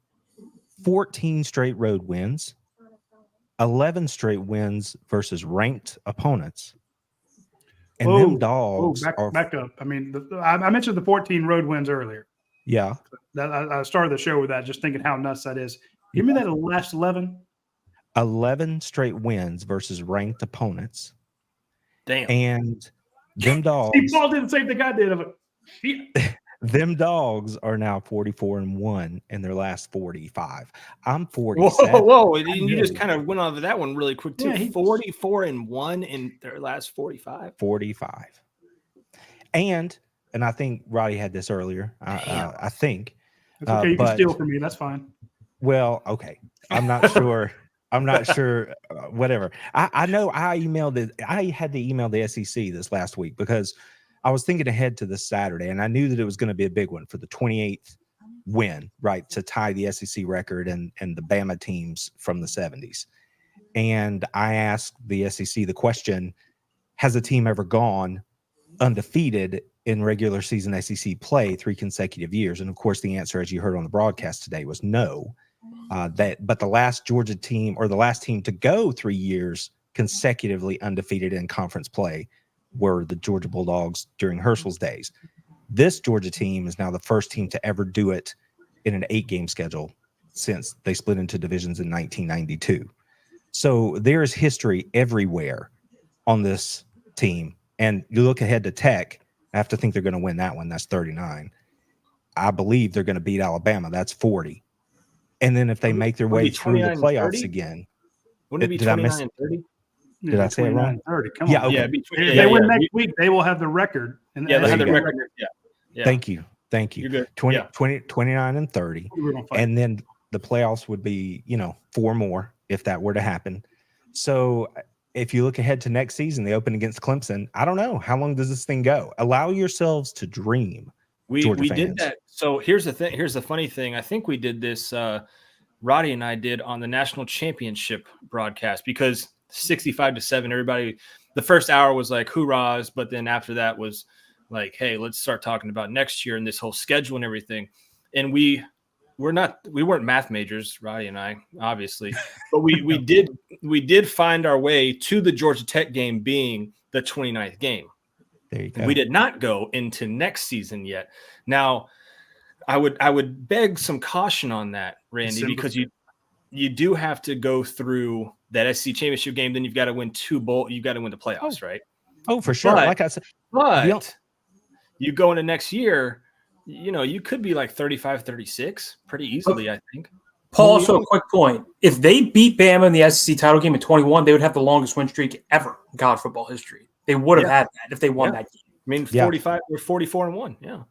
14 straight road wins, 11 straight wins versus ranked opponents. And them dogs back up. I mean, I mentioned the 14 road wins earlier. Yeah. I started the show with that, just thinking how nuts that is. Give me that last 11. 11 straight wins versus ranked opponents. Damn. And them dogs. Paul did the same thing I did. Them dogs are now 44-1 in their last 45. I'm 47. Whoa! You just kind of went over that one really quick too. 44-1 in their last 45. 45. And I think Roddy had this earlier. I think. That's okay. You can steal from me. That's fine. Well, okay. I'm not sure. I'm not sure. Whatever. I know I had to email the SEC this last week because I was thinking ahead to this Saturday, and I knew that it was going to be a big one for the 28th win, right, to tie the SEC record and the Bama teams from the 70s. And I asked the SEC the question, has a team ever gone undefeated in regular season SEC play 3 consecutive years? And of course, the answer, as you heard on the broadcast today, was no. But the last Georgia team, or the last team to go 3 years consecutively undefeated in conference play, were the Georgia Bulldogs during Herschel's days. This Georgia team is now the first team to ever do it in an 8-game schedule since they split into divisions in 1992. So there is history everywhere on this team. And you look ahead to Tech, I have to think they're going to win that one. That's 39. I believe they're going to beat Alabama. That's 40. And then if they make their way through the playoffs again. Wouldn't it be 29 and 30? Did I say it wrong? 30. Come yeah, on. okay. If they win next week, they will have the record. And they'll have the record. Yeah. Thank you. You're good. 29 and 30. And then the playoffs would be, 4 more if that were to happen. So if you look ahead to next season, they open against Clemson. I don't know. How long does this thing go? Allow yourselves to dream. We did that. So here's the thing. Here's the funny thing. I think we did this Roddy and I did on the national championship broadcast, because 65-7, everybody, the first hour was like hoorahs, but then after that was like, hey, let's start talking about next year and this whole schedule and everything. And we weren't math majors, Roddy and I, obviously, but we did find our way to the Georgia Tech game being the 29th game. There you go. We did not go into next season yet. Now, I would beg some caution on that, Randy, because you do have to go through that SEC championship game. Then you've got to win you've got to win the playoffs, right? Oh, for sure. But, like I said, but you go into next year, you could be like 35-36 pretty easily, I think. Paul, also a quick point. If they beat Bama in the SEC title game in 21, they would have the longest win streak ever in college football history. They would have had that if they won that game. I mean, 45 or 44-1. Yeah.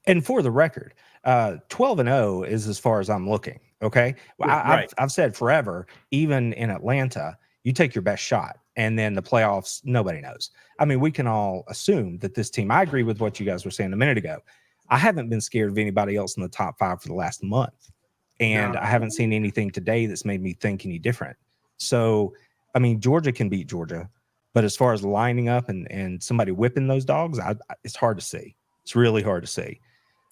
And for the record, 12-0 is as far as I'm looking. Okay. Well, I've said forever, even in Atlanta, you take your best shot, and then the playoffs, nobody knows. I mean, we can all assume that this team, I agree with what you guys were saying a minute ago. I haven't been scared of anybody else in the top 5 for the last month. And I haven't seen anything today that's made me think any different. So, I mean, Georgia can beat Georgia, but as far as lining up and somebody whipping those dogs, it's hard to see. It's really hard to see.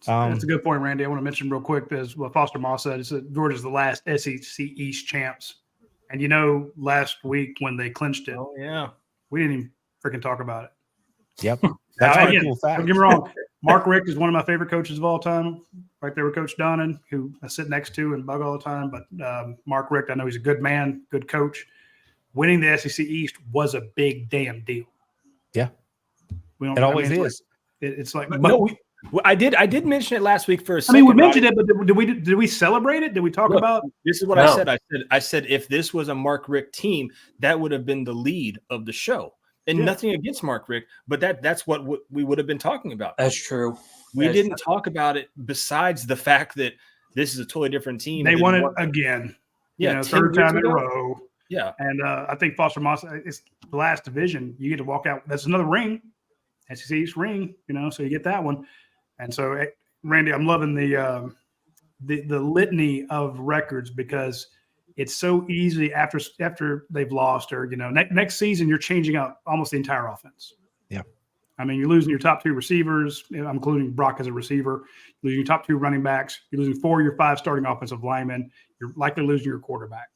That's a good point, Randy. I want to mention real quick is what Foster Moss said. Is that Georgia's the last SEC East champs. And last week when they clinched it, we didn't even freaking talk about it. Yep. That's a cool fact. Don't get me wrong. Mark Richt is one of my favorite coaches of all time, right there with Coach Donnan, who I sit next to and bug all the time. But Mark Richt, I know he's a good man, good coach. Winning the SEC East was a big damn deal. Yeah. It always is. It's like, I did mention it last week for a second. I mean, we mentioned it, but did we celebrate it? Did we talk about? This is what I said. I said if this was a Mark Richt team, that would have been the lead of the show. And nothing against Mark Richt, but that's what we would have been talking about. That's true. We didn't talk about it besides the fact that this is a totally different team. They won it again. Yeah, third time in a row. Yeah. And I think Foster Moss, it's the last division. You get to walk out. That's another ring. SEC East ring, so you get that one. And so, Randy, I'm loving the litany of records because it's so easy after they've lost or, next season, you're changing out almost the entire offense. Yeah. I mean, you're losing your top 2 receivers. I'm including Brock as a receiver. You're losing your top 2 running backs. You're losing 4 of your 5 starting offensive linemen. You're likely losing your quarterback.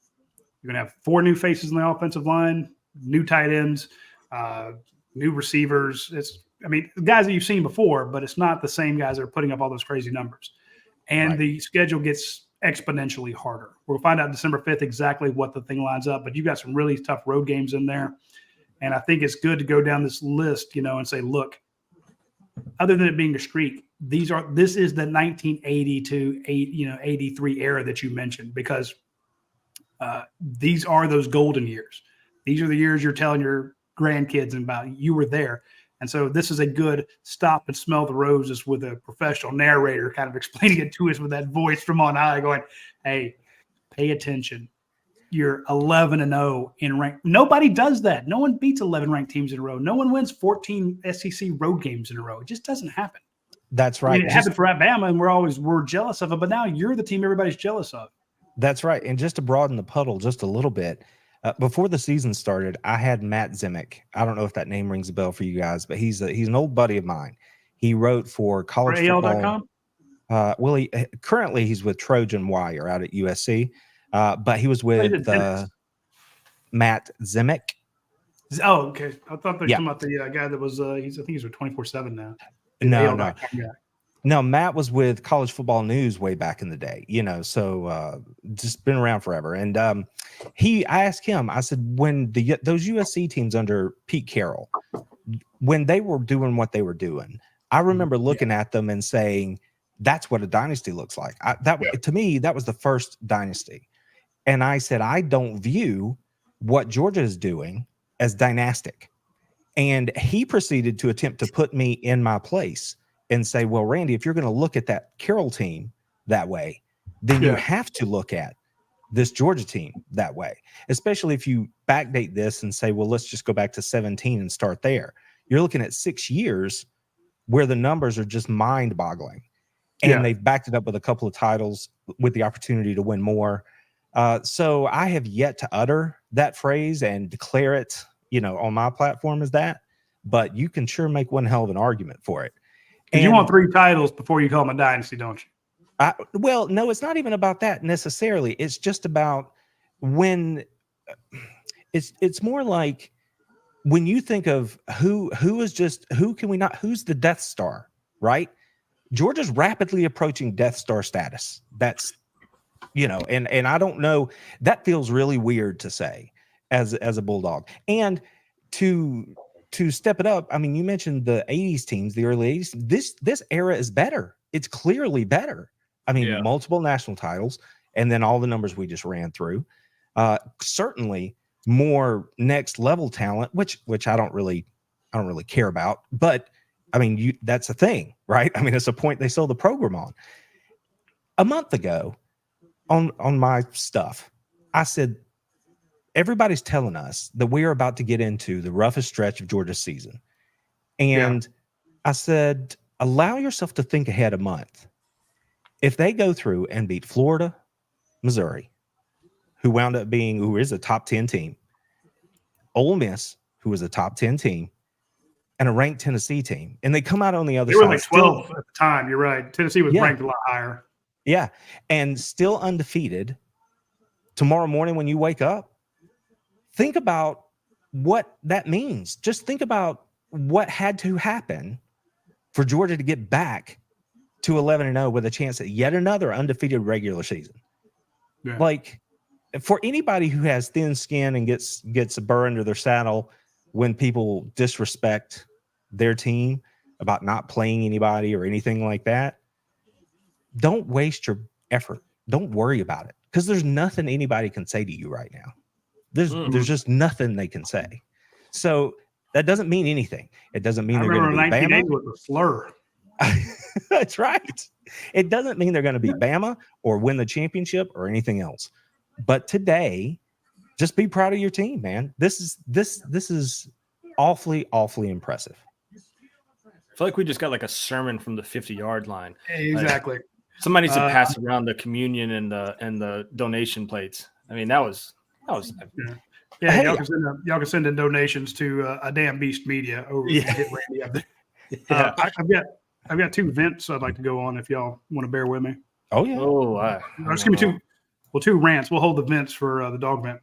You're going to have 4 new faces in the offensive line, new tight ends, new receivers. Guys that you've seen before, but it's not the same guys that are putting up all those crazy numbers. And the schedule gets exponentially harder. We'll find out December 5th exactly what the thing lines up, but you've got some really tough road games in there. And I think it's good to go down this list, and say, look, other than it being a streak, this is the 1980 to 83 era that you mentioned, because these are those golden years. These are the years you're telling your grandkids about. You were there. And so this is a good stop and smell the roses with a professional narrator kind of explaining it to us with that voice from on high going, hey, pay attention. You're 11-0 in rank. Nobody does that. No one beats 11 ranked teams in a row. No one wins 14 SEC road games in a row. It just doesn't happen. That's right. It happened for Alabama, and we're jealous of it, but now you're the team everybody's jealous of. That's right. And just to broaden the puddle just a little bit, before the season started, I had Matt Zimick. I don't know if that name rings a bell for you guys, but he's an old buddy of mine. He wrote for college football. Currently he's with Trojan Wire out at USC, but he was with Matt Zimick. Oh, okay. I thought they were talking about the guy that was. I think he's with 24/7 now. No, Matt was with College Football News way back in the day, so just been around forever. And I asked him, I said, when those USC teams under Pete Carroll, when they were doing what they were doing, I remember looking at them and saying, that's what a dynasty looks like. To me, that was the first dynasty. And I said, I don't view what Georgia is doing as dynastic. And he proceeded to attempt to put me in my place and say, well, Randy, if you're going to look at that Carroll team that way, then you have to look at this Georgia team that way, especially if you backdate this and say, well, let's just go back to 17 and start there. You're looking at 6 years where the numbers are just mind boggling. And they've backed it up with a couple of titles with the opportunity to win more. So I have yet to utter that phrase and declare it, on my platform as that. But you can sure make one hell of an argument for it. And you want 3 titles before you call them a dynasty, don't you? Well, no, it's not even about that necessarily. It's just about when it's more like when you think of who's the Death Star, right? Georgia's rapidly approaching Death Star status. That's, and I don't know, that feels really weird to say as a Bulldog. And to step it up, I mean, you mentioned the 80s teams, the early 80s. This era is better. It's clearly better. I mean, multiple national titles, and then all the numbers we just ran through. Certainly more next level talent, which I don't really care about. But I mean, that's a thing, right? I mean, it's a point they sold the program on. A month ago, on my stuff, I said, everybody's telling us that we are about to get into the roughest stretch of Georgia's season. And I said, allow yourself to think ahead a month. If they go through and beat Florida, Missouri, who is a top 10 team, Ole Miss, who is a top 10 team, and a ranked Tennessee team, and they come out on the other side. They were like 12 at the time. You're right. Tennessee was ranked a lot higher. Yeah. And still undefeated. Tomorrow morning when you wake up, think about what that means. Just think about what had to happen for Georgia to get back to 11-0 with a chance at yet another undefeated regular season. Yeah. Like, for anybody who has thin skin and gets a burr under their saddle when people disrespect their team about not playing anybody or anything like that, don't waste your effort. Don't worry about it, because there's nothing anybody can say to you right now. There's just nothing they can say. So that doesn't mean anything. It doesn't mean they're going to be Bama. With a slur. That's right. It doesn't mean they're going to be Bama or win the championship or anything else. But today, just be proud of your team, man. This is awfully, awfully impressive. I feel like we just got like a sermon from the 50-yard line. Exactly. Like, somebody needs to pass around the communion and the donation plates. I mean, that was. Yeah, hey, y'all can send in donations to a damn beast media over to hit Randy up there. I've got 2 vents I'd like to go on if y'all want to bear with me. Oh yeah. Just give me 2 rants. We'll hold the vents for the dog vent.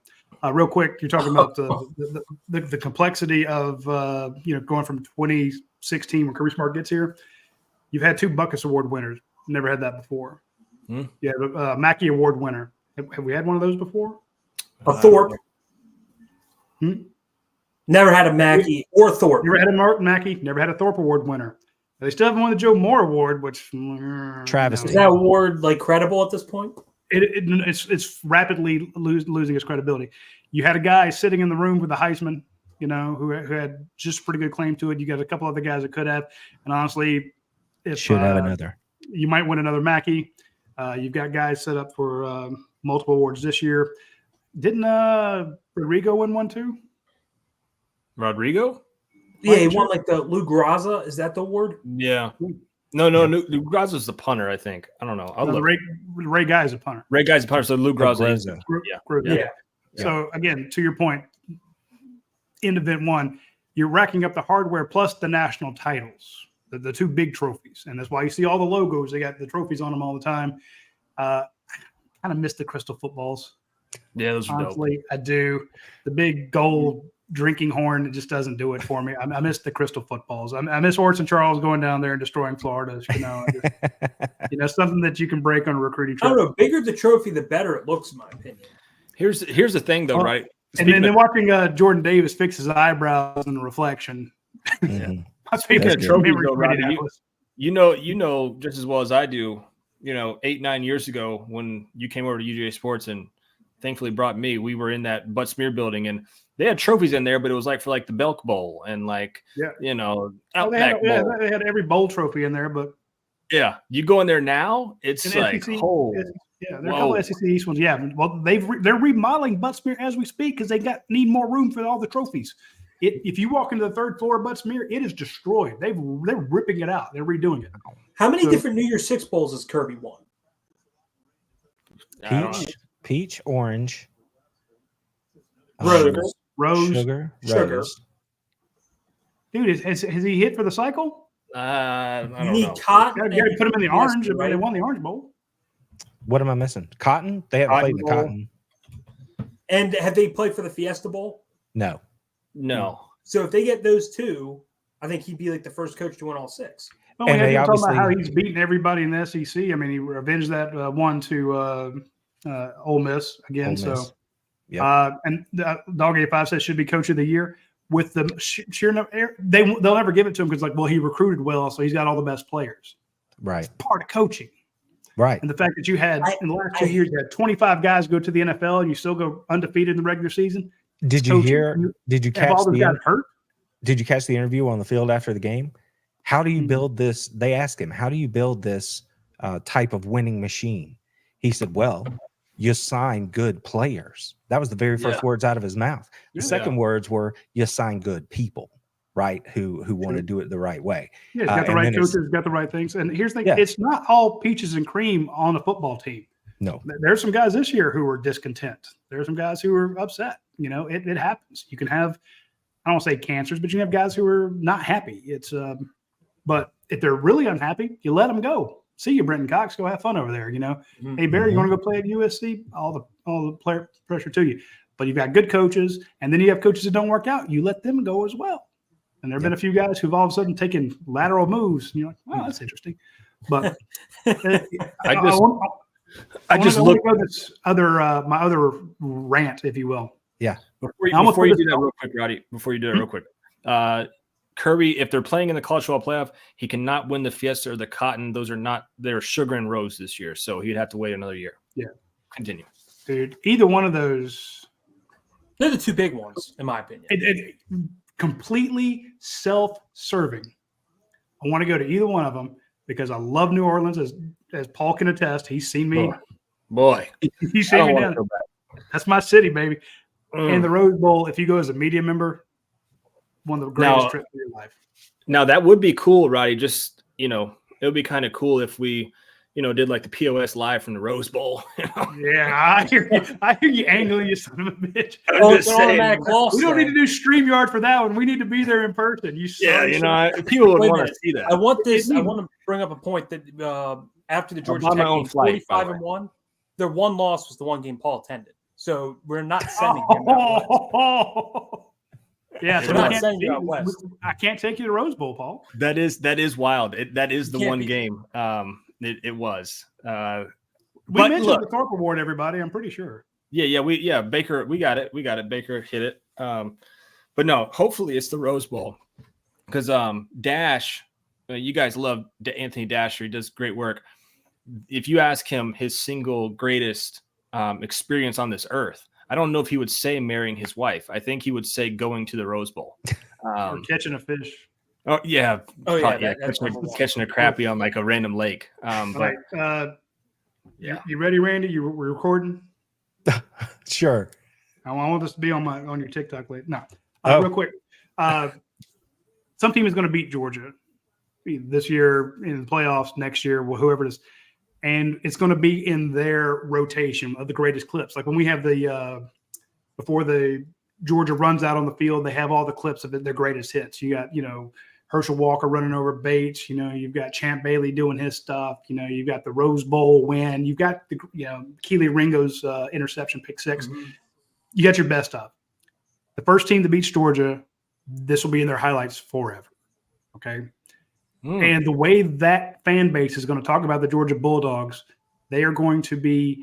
Real quick, you're talking about the complexity of going from 2016 when Kirby Smart gets here. You've had 2 Buckus Award winners. Never had that before. Yeah, Mackey Award winner. Have we had one of those before? A Thorpe. Never had a Mackey or Thorpe. Never had a Martin Mackey. Never had a Thorpe Award winner. They still haven't won the Joe Moore Award, which travesty. Is that award credible at this point? It's rapidly losing its credibility. You had a guy sitting in the room with the Heisman, who had just pretty good claim to it. You got a couple other guys that could have, and honestly, should have another. You might win another Mackey. You've got guys set up for multiple awards this year. Didn't Rodrigo win one too? Rodrigo? Yeah, he won the Lou Graza. Is that the award? Yeah. No. Lou Graza's the punter, I think. I don't know. Ray Guy's a punter. Ray Guy's a punter, so Lou Graza is. Yeah. So again, to your point, in event 1, you're racking up the hardware plus the national titles, the 2 big trophies, and that's why you see all the logos. They got the trophies on them all the time. I kind of miss the crystal footballs. Yeah, those are honestly, dope. I do. The big gold drinking horn, it just doesn't do it for me. I miss the crystal footballs. I miss Orson Charles going down there and destroying Florida. Something that you can break on a recruiting trip. I don't know. Bigger the trophy, the better it looks, in my opinion. Here's the thing, though, right? And then watching Jordan Davis fix his eyebrows in the reflection. My favorite trophy, though, Rodney, you know just as well as I do. 8-9 years ago when you came over to UGA Sports and thankfully brought me, we were in that butt smear building and they had trophies in there, but it was for the Belk Bowl and Outback Bowl. They had every bowl trophy in there, but you go in there now, it's like SEC, there are a couple SEC East ones. Yeah, well, they're remodeling butt smear as we speak because they need more room for all the trophies. If you walk into the 3rd floor of butt smear, it is destroyed. They're ripping it out. They're redoing it. How many different New Year's Six bowls has Kirby won? Peach, orange, Rose, sugar, sugar. rose. Dude, has he hit for the cycle? I don't need know. cotton. You got to put him in the orange. Right? They won the Orange Bowl. What am I missing? Cotton? They haven't played in the Bowl. Cotton. And have they played for the Fiesta Bowl? No. So if they get those two, I think he'd be like the first coach to win all 6. Well, we have to talk about how he's beaten everybody in the SEC. I mean, he avenged that one to Ole Miss again. Ole Miss. So, Yep. and Dog 85 says should be coach of the year. With the sheer they'll never give it to him because he recruited well, so he's got all the best players. Right. It's part of coaching. Right. And the fact that you had in the last 2 years, you had 25 guys go to the NFL and you still go undefeated in the regular season. Did you hear? Did you catch all those guys hurt? Did you catch the interview on the field after the game? How do you build this? They asked him, how do you build this type of winning machine? He said, well, you sign good players. That was the very first words out of his mouth. The second words were, you sign good people, right? Who want to do it the right way. Yeah, he's got the right coaches, got the right things. And here's the thing, it's not all peaches and cream on a football team. No. There's some guys this year who are discontent. There's some guys who are upset. It happens. You can have, I don't want to say cancers, but you can have guys who are not happy. It's but if they're really unhappy, you let them go. See you, Brenton Cox. Go have fun over there. Hey Barry, you want to go play at USC? All the player pressure to you. But you've got good coaches, and then you have coaches that don't work out. You let them go as well. And there have been a few guys who've all of a sudden taken lateral moves. And you're like, wow, that's interesting. But I just look at this my other rant, if you will. Yeah. Before you do that real quick, Roddy. Before you do that real quick, Kirby, if they're playing in the college football playoff, he cannot win the Fiesta or the Cotton. They're sugar and rose this year, so he'd have to wait another year. Yeah. Continue. Dude, either one of those. They're the two big ones, in my opinion. It completely self-serving. I want to go to either one of them because I love New Orleans, as Paul can attest. He's seen me. Boy. He's seen me down. That's my city, baby. And the Rose Bowl, if you go as a media member, one of the greatest trips of your life. Now that would be cool, Roddy. Just it would be kind of cool if we, did like the POS live from the Rose Bowl. Yeah, I hear you angling, you son of a bitch. We don't need to do StreamYard for that one. We need to be there in person. People would want to see that. I want to bring up a point that after the Georgia Tech game, 45-1, their one loss was the one game Paul attended. So we're not sending him out. Yeah, so I can't take you to Rose Bowl, Paul. That is wild. That is the one game. It was. We mentioned the Thorpe Award, everybody. I'm pretty sure. Yeah. Baker, we got it. Baker hit it. But no, hopefully it's the Rose Bowl because Dash, you guys love Anthony Dasher. He does great work. If you ask him his single greatest experience on this earth, I don't know if he would say marrying his wife. I think he would say going to the Rose Bowl. Or catching a fish. Oh, yeah. Catching a crappie on like a random lake. You ready, Randy? We're recording? Sure. I want this to be on your TikTok later. No. Real quick. Some team is going to beat Georgia this year in the playoffs, next year, whoever it is. And it's going to be in their rotation of the greatest clips. Like when we have before the Georgia runs out on the field, they have all the clips of their greatest hits. You got, Herschel Walker running over Bates. You've got Champ Bailey doing his stuff. You've got the Rose Bowl win. You've got the, Keely Ringo's interception, pick 6. Mm-hmm. You got your best of. The first team that beats Georgia, this will be in their highlights forever. Okay. And the way that fan base is going to talk about the Georgia Bulldogs, they are going to be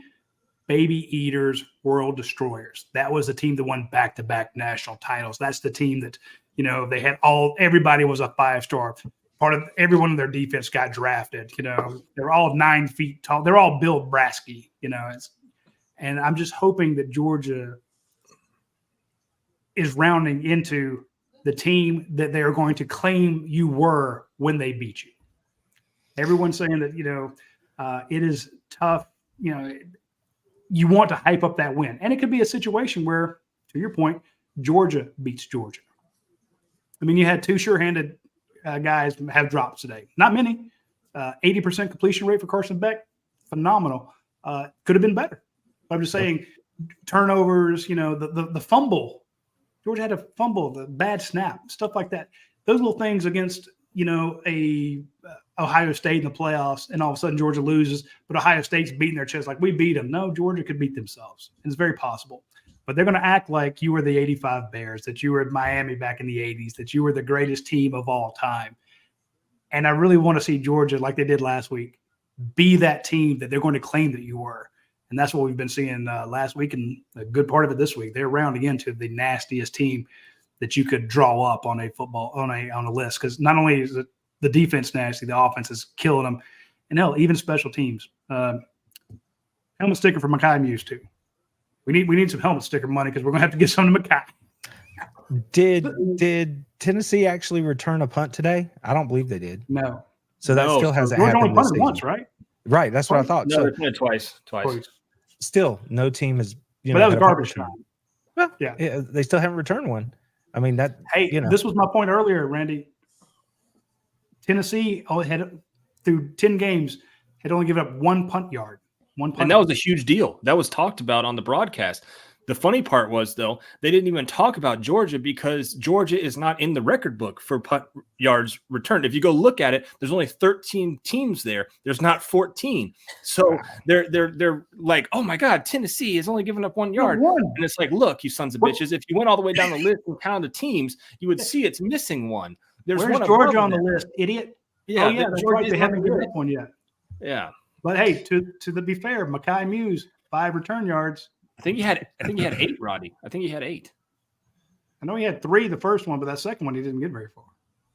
baby eaters, world destroyers. That was the team that won back-to-back national titles. That's the team that, they had everybody was a 5-star. Part of every one of their defense got drafted. They're all 9 feet tall. They're all Bill Brasky, and I'm just hoping that Georgia is rounding into the team that they are going to claim you were when they beat you. Everyone's saying that, it is tough. You want to hype up that win. And it could be a situation where, to your point, Georgia beats Georgia. I mean, you had 2 sure-handed guys have drops today. Not many. 80% completion rate for Carson Beck. Phenomenal. Could have been better. But I'm just saying turnovers, the fumble. Georgia had a fumble, the bad snap, stuff like that. Those little things against, a Ohio State in the playoffs, and all of a sudden Georgia loses, but Ohio State's beating their chest like we beat them. No, Georgia could beat themselves. It's very possible. But they're going to act like you were the 85 Bears, that you were at Miami back in the 80s, that you were the greatest team of all time. And I really want to see Georgia, like they did last week, be that team that they're going to claim that you were. And that's what we've been seeing last week and a good part of it this week. They're rounding into the nastiest team that you could draw up on a football on a list, because not only is it the defense nasty, the offense is killing them, and hell, even special teams. Helmet sticker for Mekhi Muse too. We need some helmet sticker money because we're gonna have to get some to Mekhi. Did Tennessee actually return a punt today? I don't believe they did. No. So that still hasn't Georgia happened only this punted season. once, right? Right, that's what I thought. No, So they punted twice. still, no team has. But that was garbage time. Well, yeah, they still haven't returned one. I mean that. Hey, this was my point earlier, Randy. Tennessee only had through 10 games had only given up one punt yard. And that was a huge deal. That was talked about on the broadcast. The funny part was, though, they didn't even talk about Georgia because Georgia is not in the record book for punt yards returned. If you go look at it, there's only 13 teams there. There's not 14. So they're like, oh my God, Tennessee is only giving up 1 yard. And it's like, look, you sons of bitches, if you went all the way down the list and counted the teams, you would see it's missing one. Where's Georgia on the list, idiot? Yeah, oh, yeah, that's right. They haven't given up one yet. Yeah. But hey, to be fair, Mekhi Muse, 5 return yards. I think he had 8, Roddy. I think he had 8. I know he had 3 the first one, but that second one he didn't get very far.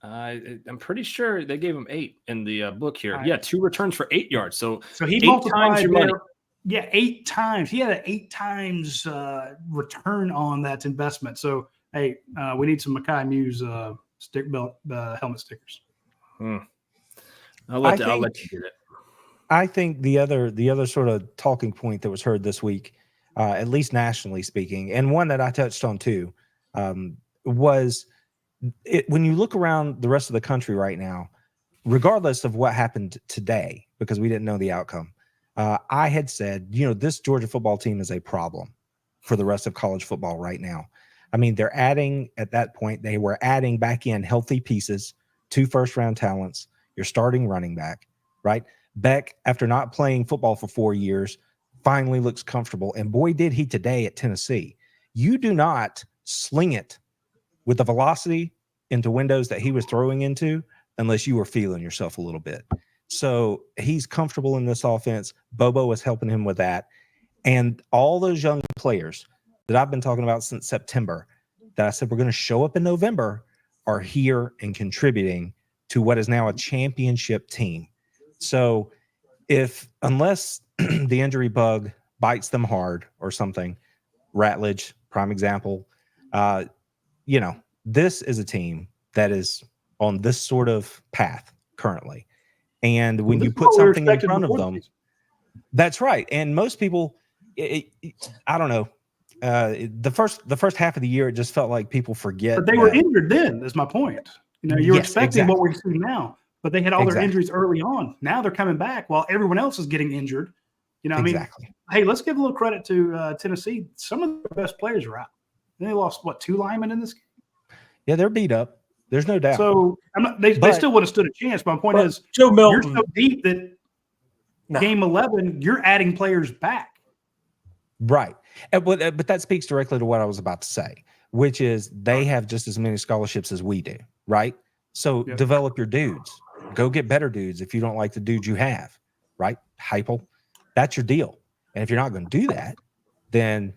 I'm pretty sure they gave him 8 in the book here. Right. Yeah, 2 returns for 8 yards. So he 8 multiplied times your money. Yeah, 8 times. He had an 8 times return on that investment. So hey, we need some Mekhi Muse helmet stickers. I'll let you get it. I think the other sort of talking point that was heard this week, at least nationally speaking, and one that I touched on too, was when you look around the rest of the country right now, regardless of what happened today, because we didn't know the outcome, I had said, this Georgia football team is a problem for the rest of college football right now. I mean, they're adding, at that point, they were adding back in healthy pieces, 2 first-round talents, your starting running back, right? Beck, after not playing football for 4 years, finally looks comfortable. And boy, did he today at Tennessee. You do not sling it with the velocity into windows that he was throwing into unless you were feeling yourself a little bit. So he's comfortable in this offense. Bobo was helping him with that. And all those young players that I've been talking about since September that I said we're going to show up in November are here and contributing to what is now a championship team. So unless the injury bug bites them hard or something, Ratledge, prime example, this is a team that is on this sort of path currently. And when you put something in front of them, that's right. And most people, I don't know, the first half of the year, it just felt like people forget. But they were injured then, is my point. You're expecting what we see now. But they had all their injuries early on. Now they're coming back while everyone else is getting injured. I mean, hey, let's give a little credit to Tennessee. Some of the best players are out. They lost, 2 linemen in this game? Yeah, they're beat up. There's no doubt. So they still would have stood a chance. My point is, Joe Milton, you're so deep that game 11, you're adding players back. Right. But that speaks directly to what I was about to say, which is they have just as many scholarships as we do, right? So develop your dudes. Go get better dudes if you don't like the dudes you have, right? Heupel, that's your deal. And if you're not going to do that, then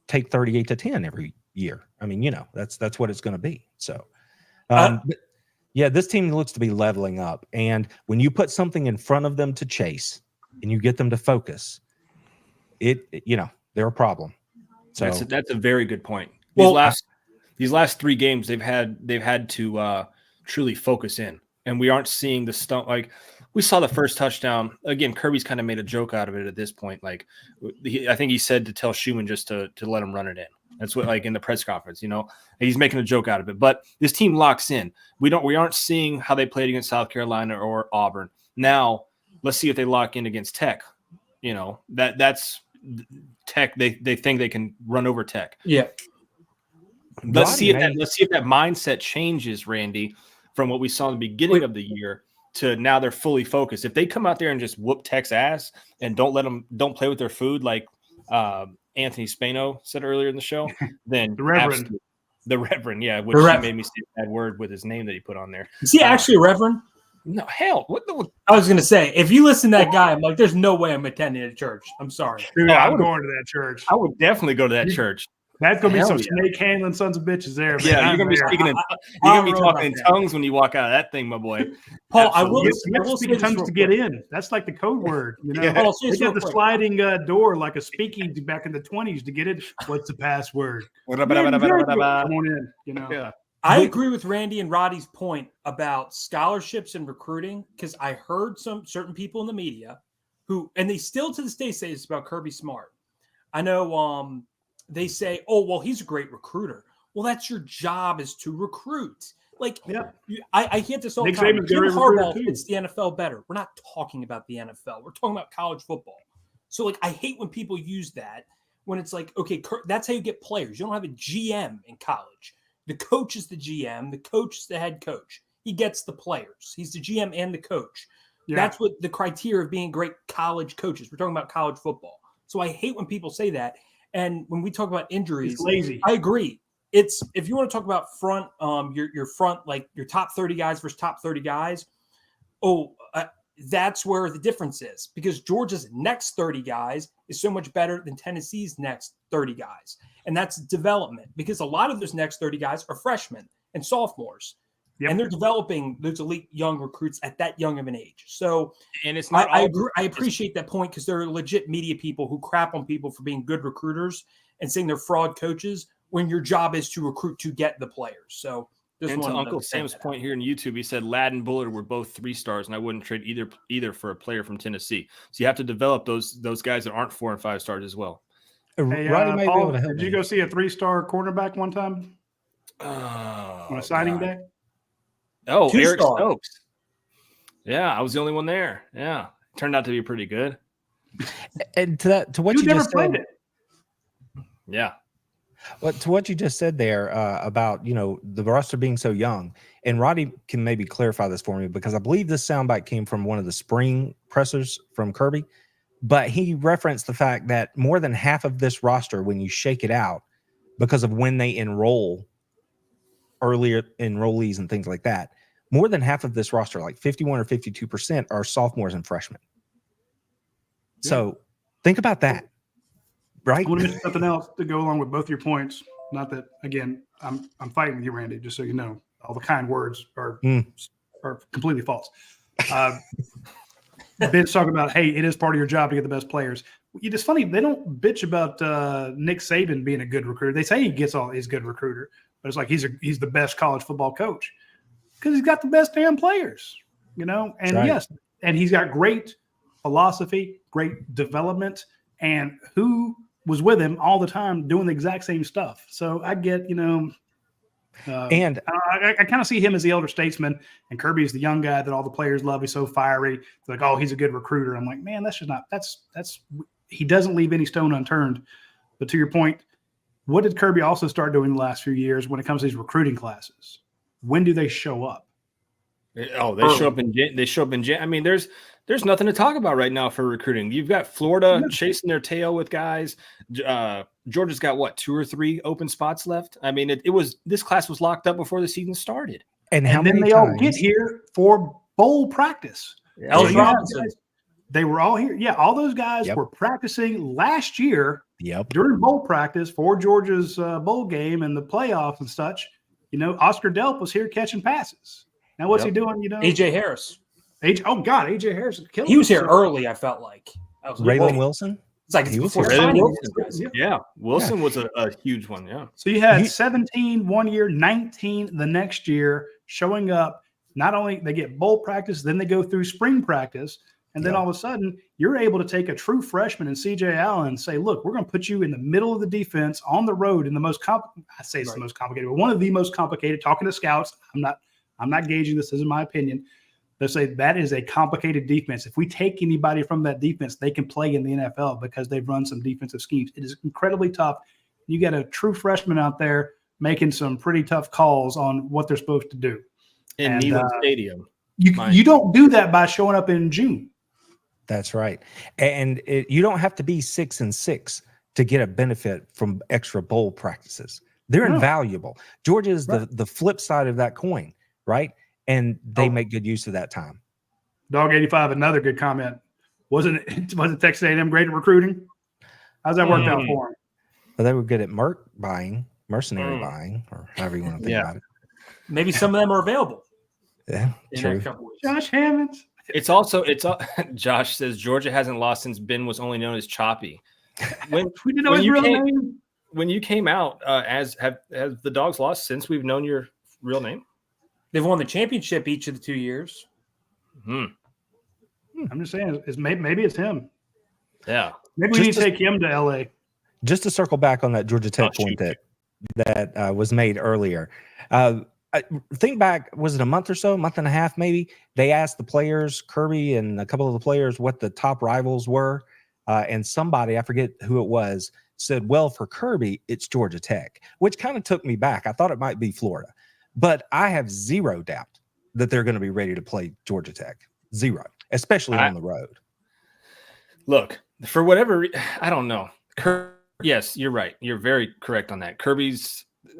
take 38-10 every year. I mean, that's what it's going to be. So, but this team looks to be leveling up. And when you put something in front of them to chase and you get them to focus, they're a problem. So that's a very good point. Well, These last 3 games, they've had to truly focus in. And we aren't seeing the stunt. Like we saw the first touchdown. Again, Kirby's kind of made a joke out of it at this point. Like I think he said to tell Schumann just to let him run it in. That's what, like in the press conference, he's making a joke out of it. But this team locks in. We aren't seeing how they played against South Carolina or Auburn. Now let's see if they lock in against Tech. That's Tech. They think they can run over Tech. Yeah. Let's see if that mindset changes, Randy, from what we saw in the beginning of the year to now they're fully focused. If they come out there and just whoop Tech's ass and don't play with their food like Anthony Spano said earlier in the show, then the Reverend, yeah, which he made me say a bad word with his name that he put on there. Is he actually a Reverend? No, hell. I was going to say, if you listen to that guy, I'm like, there's no way I'm attending a church. I'm sorry. Dude, I'm going to that church. I would definitely go to that church. That's going to be some snake handling sons of bitches there. Man. Yeah, you're going to be speaking you're going to be talking in tongues when you walk out of that thing, my boy. Paul, you have to speak in tongues to get in. That's like the code word. You know, Yeah. Paul, they got the sliding door like a speakeasy back in the 20s to get in. What's the password? Come on in. You know. Yeah. I agree with Randy and Roddy's point about scholarships and recruiting because I heard certain people in the media who, and they still to this day say this about Kirby Smart. I know they say, oh, well, he's a great recruiter. Well, that's your job is to recruit. Like, I hear this all the time. Jim Harbaugh fits the NFL better. We're not talking about the NFL. We're talking about college football. So, like, I hate when people use that when it's like, okay, that's how you get players. You don't have a GM in college. The coach is the GM. The coach is the head coach. He gets the players. He's the GM and the coach. Yeah. That's what the criteria of being great college coaches. We're talking about college football. So I hate when people say that. And when we talk about injuries, it's lazy. I agree. It's if you want to talk about front, your front, like your top 30 guys versus top 30 guys. That's where the difference is because Georgia's next 30 guys is so much better than Tennessee's next 30 guys. And that's development because a lot of those next 30 guys are freshmen and sophomores. Yep. And they're developing those elite young recruits at that young of an age. So, and it's not. I appreciate that point because there are legit media people who crap on people for being good recruiters and saying they're fraud coaches when your job is to recruit to get the players. So, and to Uncle Sam's point here in YouTube, he said Ladd and Bullard were both 3 stars, and I wouldn't trade either for a player from Tennessee. So you have to develop those guys that aren't 4 and 5 stars as well. Hey, Paul, did you go see a 3-star cornerback one time on a signing day? Oh, Eric Stokes. Yeah, I was the only one there. Yeah, turned out to be pretty good. And to what you just said, yeah. Well, to what you just said there about the roster being so young, and Roddy can maybe clarify this for me because I believe this soundbite came from one of the spring pressers from Kirby, but he referenced the fact that more than half of this roster, when you shake it out, because of when they enroll, earlier enrollees and things like that, more than half of this roster, like 51 or 52%, are sophomores and freshmen. Yeah. So think about that. Right. I want to mention something else to go along with both your points. Not that again, I'm fighting with you, Randy. Just so you know, all the kind words are completely false. Ben's talking about, hey, it is part of your job to get the best players. It's funny they don't bitch about Nick Saban being a good recruiter. They say he's a good recruiter, but it's like he's the best college football coach because he's got the best damn players, And yes, and he's got great philosophy, great development, and who was with him all the time doing the exact same stuff. So I get, and I kind of see him as the elder statesman, and Kirby is the young guy that all the players love. He's so fiery. They're like, oh, he's a good recruiter. I'm like, man, that's just not. That's he doesn't leave any stone unturned. But to your point, what did Kirby also start doing the last few years when it comes to these recruiting classes? When do they show up? Oh, they show up in. I mean, there's nothing to talk about right now for recruiting. You've got Florida chasing their tail with guys. Georgia's got what, 2 or 3 open spots left? I mean, this class was locked up before the season started. And how many times all get here for bowl practice? Ellis Robinson. They were all here. Yeah, all those guys were practicing last year during bowl practice for Georgia's bowl game and the playoffs and such. Oscar Delp was here catching passes. Now what's he doing? AJ Harris. AJ Harris. He was here early, I felt like. Raylan Wilson? It's like he was before Wilson. Yeah, Wilson was a huge one, yeah. So you had 17 one year, 19 the next year showing up. Not only they get bowl practice, then they go through spring practice, and then all of a sudden you're able to take a true freshman and CJ Allen and say, look, we're going to put you in the middle of the defense on the road in the most it's the most complicated, but one of the most complicated, talking to scouts. I'm not gauging this, isn't my opinion. They say that is a complicated defense. If we take anybody from that defense, they can play in the NFL because they've run some defensive schemes. It is incredibly tough. You got a true freshman out there making some pretty tough calls on what they're supposed to do. In Neyland Stadium. You don't do that by showing up in June. That's right. And you don't have to be 6-6 to get a benefit from extra bowl practices. They're invaluable. Georgia is the flip side of that coin, right? And they make good use of that time. Dog 85, another good comment. Wasn't Texas A&M great at recruiting? How's that worked out for them? Well, they were good at mercenary buying, or however you want to think about it. Maybe some of them are available. Yeah, true. Josh Hammonds. Josh says Georgia hasn't lost since Ben was only known as Choppy. We didn't know his real name. When you came out, have the Dogs lost since we've known your real name? They've won the championship each of the 2 years. I'm just saying, maybe it's him. Yeah. Maybe we need to take him to LA. Just to circle back on that Georgia Tech point that was made earlier. Think back, was it a month and a half maybe? They asked the players, Kirby and a couple of the players, what the top rivals were. And somebody, I forget who it was, said, well, for Kirby, it's Georgia Tech, which kind of took me back. I thought it might be Florida. But I have zero doubt that they're going to be ready to play Georgia Tech. Zero, especially on the road. Look, for whatever, I don't know. Yes, you're right. You're very correct on that.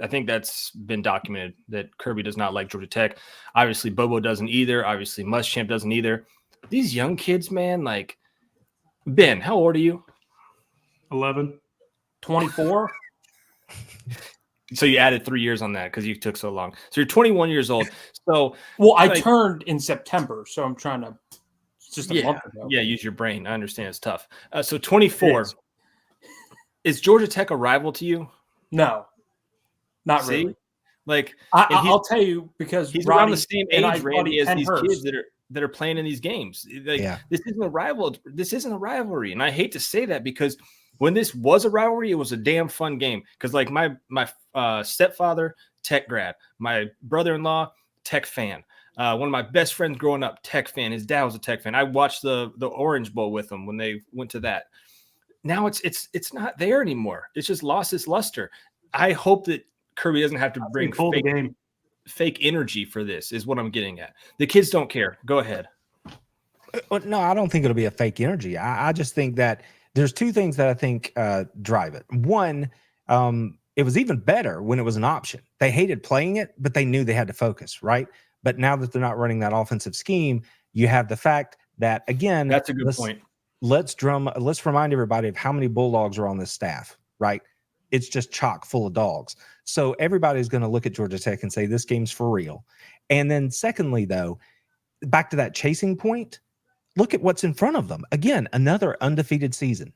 I think that's been documented that Kirby does not like Georgia Tech. Obviously, Bobo doesn't either. Obviously, Muschamp doesn't either. These young kids, man, like Ben, how old are you? 11. 24. So you added 3 years on that because you took so long. So you're 21 years old. So I turned in September, so I'm trying to. It's just a month ago. Yeah, use your brain. I understand it's tough. So 24. Is Georgia Tech a rival to you? No, not really. Like I'll tell you because he's Roddy around the same age, Randy, as these Hurst. kids that are playing in these games. This isn't a rival. This isn't a rivalry, and I hate to say that because when this was a rivalry, it was a damn fun game. Because like my stepfather, Tech grad, my brother-in-law, Tech fan. One of my best friends growing up, Tech fan. His dad was a Tech fan. I watched the Orange Bowl with him when they went to that. Now it's not there anymore. It's just lost its luster. I hope that Kirby doesn't have to bring fake energy for this, is what I'm getting at. The kids don't care. Go ahead. No, I don't think it'll be a fake energy. I just think that there's two things that I think drive it. One, it was even better when it was an option. They hated playing it, but they knew they had to focus, right? But now that they're not running that offensive scheme, you have the fact that, again, that's a good point. Let's remind everybody of how many Bulldogs are on this staff, right? It's just chock full of dogs. So everybody's going to look at Georgia Tech and say, this game's for real. And then secondly, though, back to that chasing point, look at what's in front of them. Again, another undefeated season.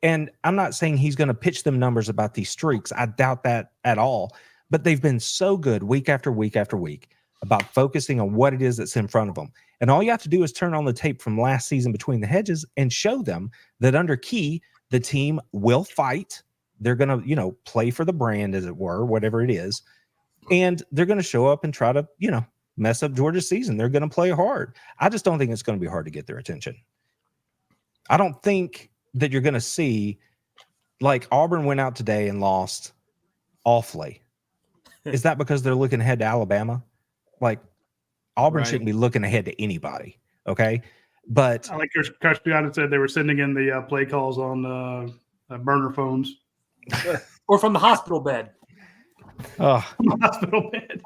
And I'm not saying he's going to pitch them numbers about these streaks. I doubt that at all. But they've been so good week after week after week about focusing on what it is that's in front of them. And all you have to do is turn on the tape from last season Between the Hedges and show them that under Key, the team will fight. They're going to, play for the brand, as it were, whatever it is. And they're going to show up and try to, mess up Georgia's season. They're going to play hard. I just don't think it's going to be hard to get their attention. I don't think that you're going to see, like Auburn went out today and lost awfully. Is that because they're looking ahead to Alabama? Like, Auburn shouldn't be looking ahead to anybody, okay? But I like Coach Piana said they were sending in the play calls on burner phones. Or from the hospital bed. Hospital bed.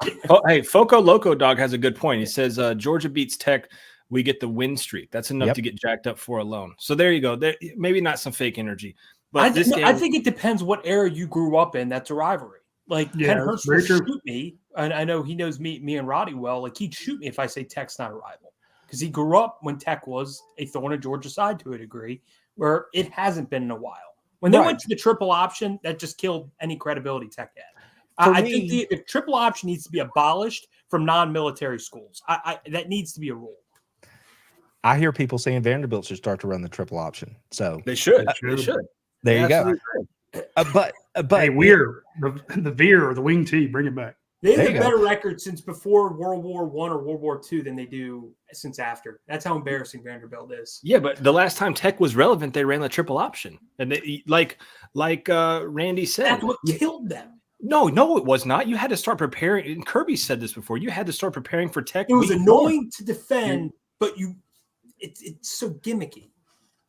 Hey, Foco Loco Dog has a good point. He says Georgia beats Tech, we get the win streak. That's enough to get jacked up for alone. So there you go. Maybe not some fake energy, but I think it depends what era you grew up in. That's a rivalry. Like Ken Hurst will shoot me, and I know he knows me and Roddy well. Like he'd shoot me if I say Tech's not a rival, because he grew up when Tech was a thorn in Georgia's side to a degree, where it hasn't been in a while. When they went to the triple option, that just killed any credibility Tech had. I think the triple option needs to be abolished from non-military schools. That needs to be a rule. I hear people saying Vanderbilt should start to run the triple option. So they should. They should. There you go. But hey, Weir, the veer or the wing tee, bring it back. They have a better record since before World War I or World War II than they do since after. That's how embarrassing Vanderbilt is. Yeah, but the last time Tech was relevant, they ran the triple option, and they, like Randy said, that's what killed them. No, it was not. You had to start preparing. And Kirby said this before. You had to start preparing for Tech. It was annoying to defend, but it's so gimmicky.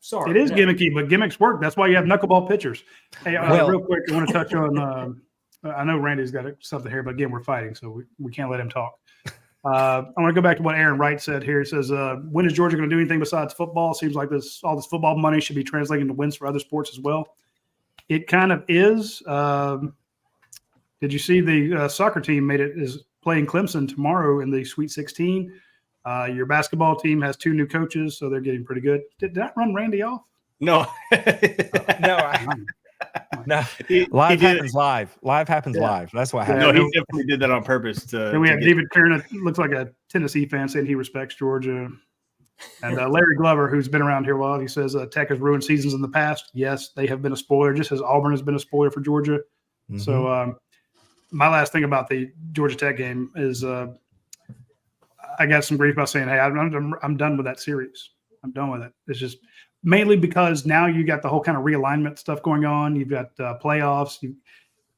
Sorry, it is gimmicky, but gimmicks work. That's why you have knuckleball pitchers. Hey, real quick, I want to touch on. I know Randy's got something here, but again, we're fighting, so we can't let him talk. I want to go back to what Aaron Wright said here. He says, when is Georgia going to do anything besides football? Seems like all this football money should be translating to wins for other sports as well. It kind of is. Did you see the soccer team is playing Clemson tomorrow in the Sweet 16? Your basketball team has 2 new coaches, so they're getting pretty good. Did that run Randy off? No. No, live happens live. Live happens live. That's what happened. No, he definitely did that on purpose. And we have David Kern, looks like a Tennessee fan, saying he respects Georgia. And Larry Glover, who's been around here a while, he says Tech has ruined seasons in the past. Yes, they have been a spoiler, just as Auburn has been a spoiler for Georgia. Mm-hmm. So my last thing about the Georgia Tech game is I got some grief about saying, hey, I'm done with that series. I'm done with it. It's just – mainly because now you got the whole kind of realignment stuff going on. You've got playoffs.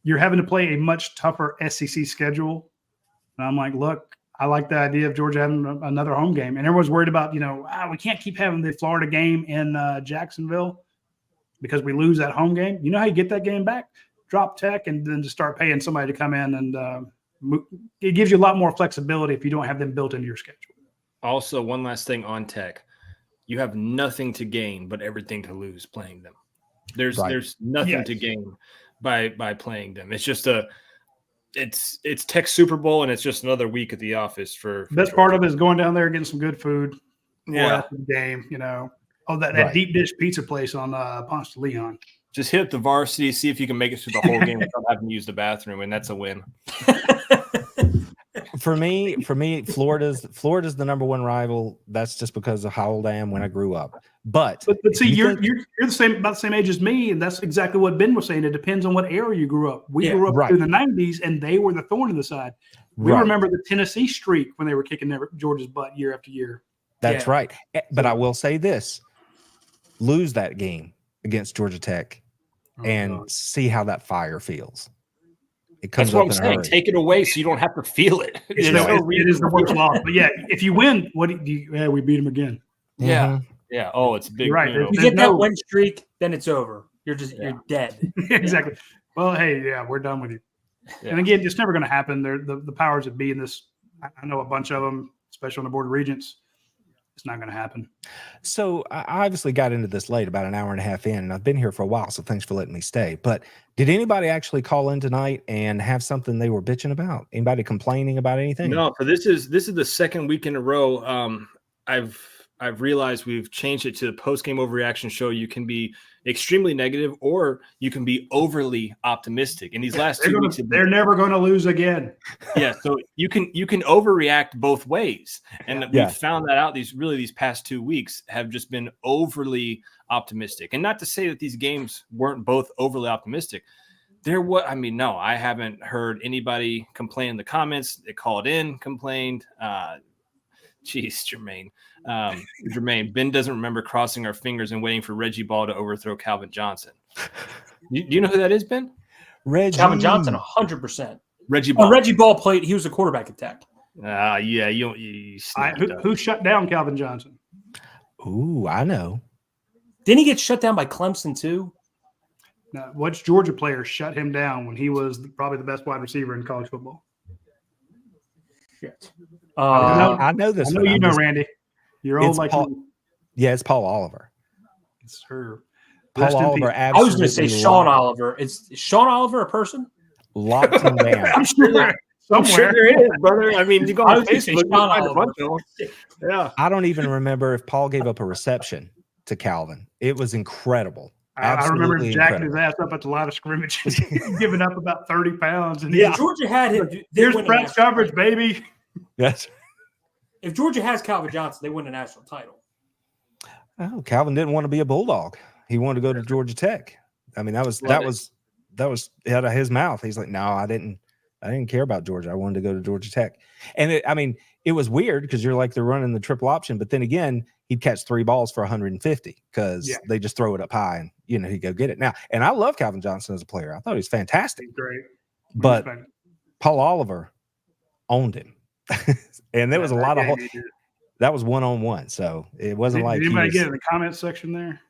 You're having to play a much tougher SEC schedule. And I'm like, look, I like the idea of Georgia having another home game. And everyone's worried about, we can't keep having the Florida game in Jacksonville because we lose that home game. You know how you get that game back? Drop Tech and then just start paying somebody to come in. And it gives you a lot more flexibility if you don't have them built into your schedule. Also, one last thing on Tech. You have nothing to gain but everything to lose playing them. There's nothing to gain by playing them. It's just it's Tech Super Bowl, and it's just another week at the office for best Georgia. Part of it is going down there getting some good food. After the game, that deep dish pizza place on Ponce de Leon. Just hit the varsity, see if you can make it through the whole game without having to use the bathroom, and that's a win. For me, Florida's the number one rival. That's just because of how old I am when I grew up. But see, you're the same about the same age as me, and that's exactly what Ben was saying. It depends on what era you grew up. We grew up through the 90s, and they were the thorn in the side. We remember the Tennessee streak when they were kicking Georgia's butt year after year. That's right. But I will say this: lose that game against Georgia Tech, and see how that fire feels. That's what I'm saying. Take it away so you don't have to feel it. It is the worst loss. But if you win, we beat them again. Yeah. Mm-hmm. Yeah. Oh, it's a big. You're right. If you get that win streak, then it's over. You're dead. Exactly. Well, hey, we're done with you. Yeah. And again, it's never going to happen. The powers that be in this. I know a bunch of them, especially on the Board of Regents. It's not going to happen. So I obviously got into this late, about an hour and a half in, and I've been here for a while, so thanks for letting me stay. But did anybody actually call in tonight and have something they were bitching about? Anybody complaining about anything? No, for this is the second week in a row. I've realized we've changed it to the Postgame Overreaction show. You can be extremely negative or you can be overly optimistic. And these last 2 weeks, they're never going to lose again. Yeah, so you can overreact both ways. And we've found that out these past 2 weeks have just been overly optimistic. And not to say that these games weren't both overly optimistic. I haven't heard anybody complain in the comments. They called in, complained. Jermaine. Ben doesn't remember crossing our fingers and waiting for Reggie Ball to overthrow Calvin Johnson. Do you know who that is, Ben? Calvin Johnson, 100%. Reggie Ball. Reggie Ball played. He was a quarterback at Tech. Who shut down Calvin Johnson? Ooh, I know. Didn't he get shut down by Clemson too? No, which Georgia player shut him down when he was probably the best wide receiver in college football? Shit. I know this. I know Randy. You're old like Paul. me. Yeah, it's Paul Oliver. It's her. Paul Oliver. I was going to say Sean Oliver. Is Sean Oliver a person? Locked him down. I'm sure there is, brother. I mean, you go on Facebook. Yeah. I don't even remember if Paul gave up a reception to Calvin. It was incredible. I remember him jacking his ass up at the line of scrimmage, giving up about 30 pounds. And Georgia had him. Here's press coverage, baby. Yes. If Georgia has Calvin Johnson, they win a national title. Oh, Calvin didn't want to be a Bulldog. He wanted to go to Georgia Tech. I mean, that was out of his mouth. He's like, no, I didn't I didn't care about Georgia. I wanted to go to Georgia Tech. And it was weird because you're like, they're running the triple option. But then again, he'd catch 3 balls for 150 because they just throw it up high and, he'd go get it. Now, and I love Calvin Johnson as a player. I thought he was fantastic. Great. But Paul Oliver owned him. And there was a lot of that was 1-on-1. So it wasn't like anybody get in the comment section there?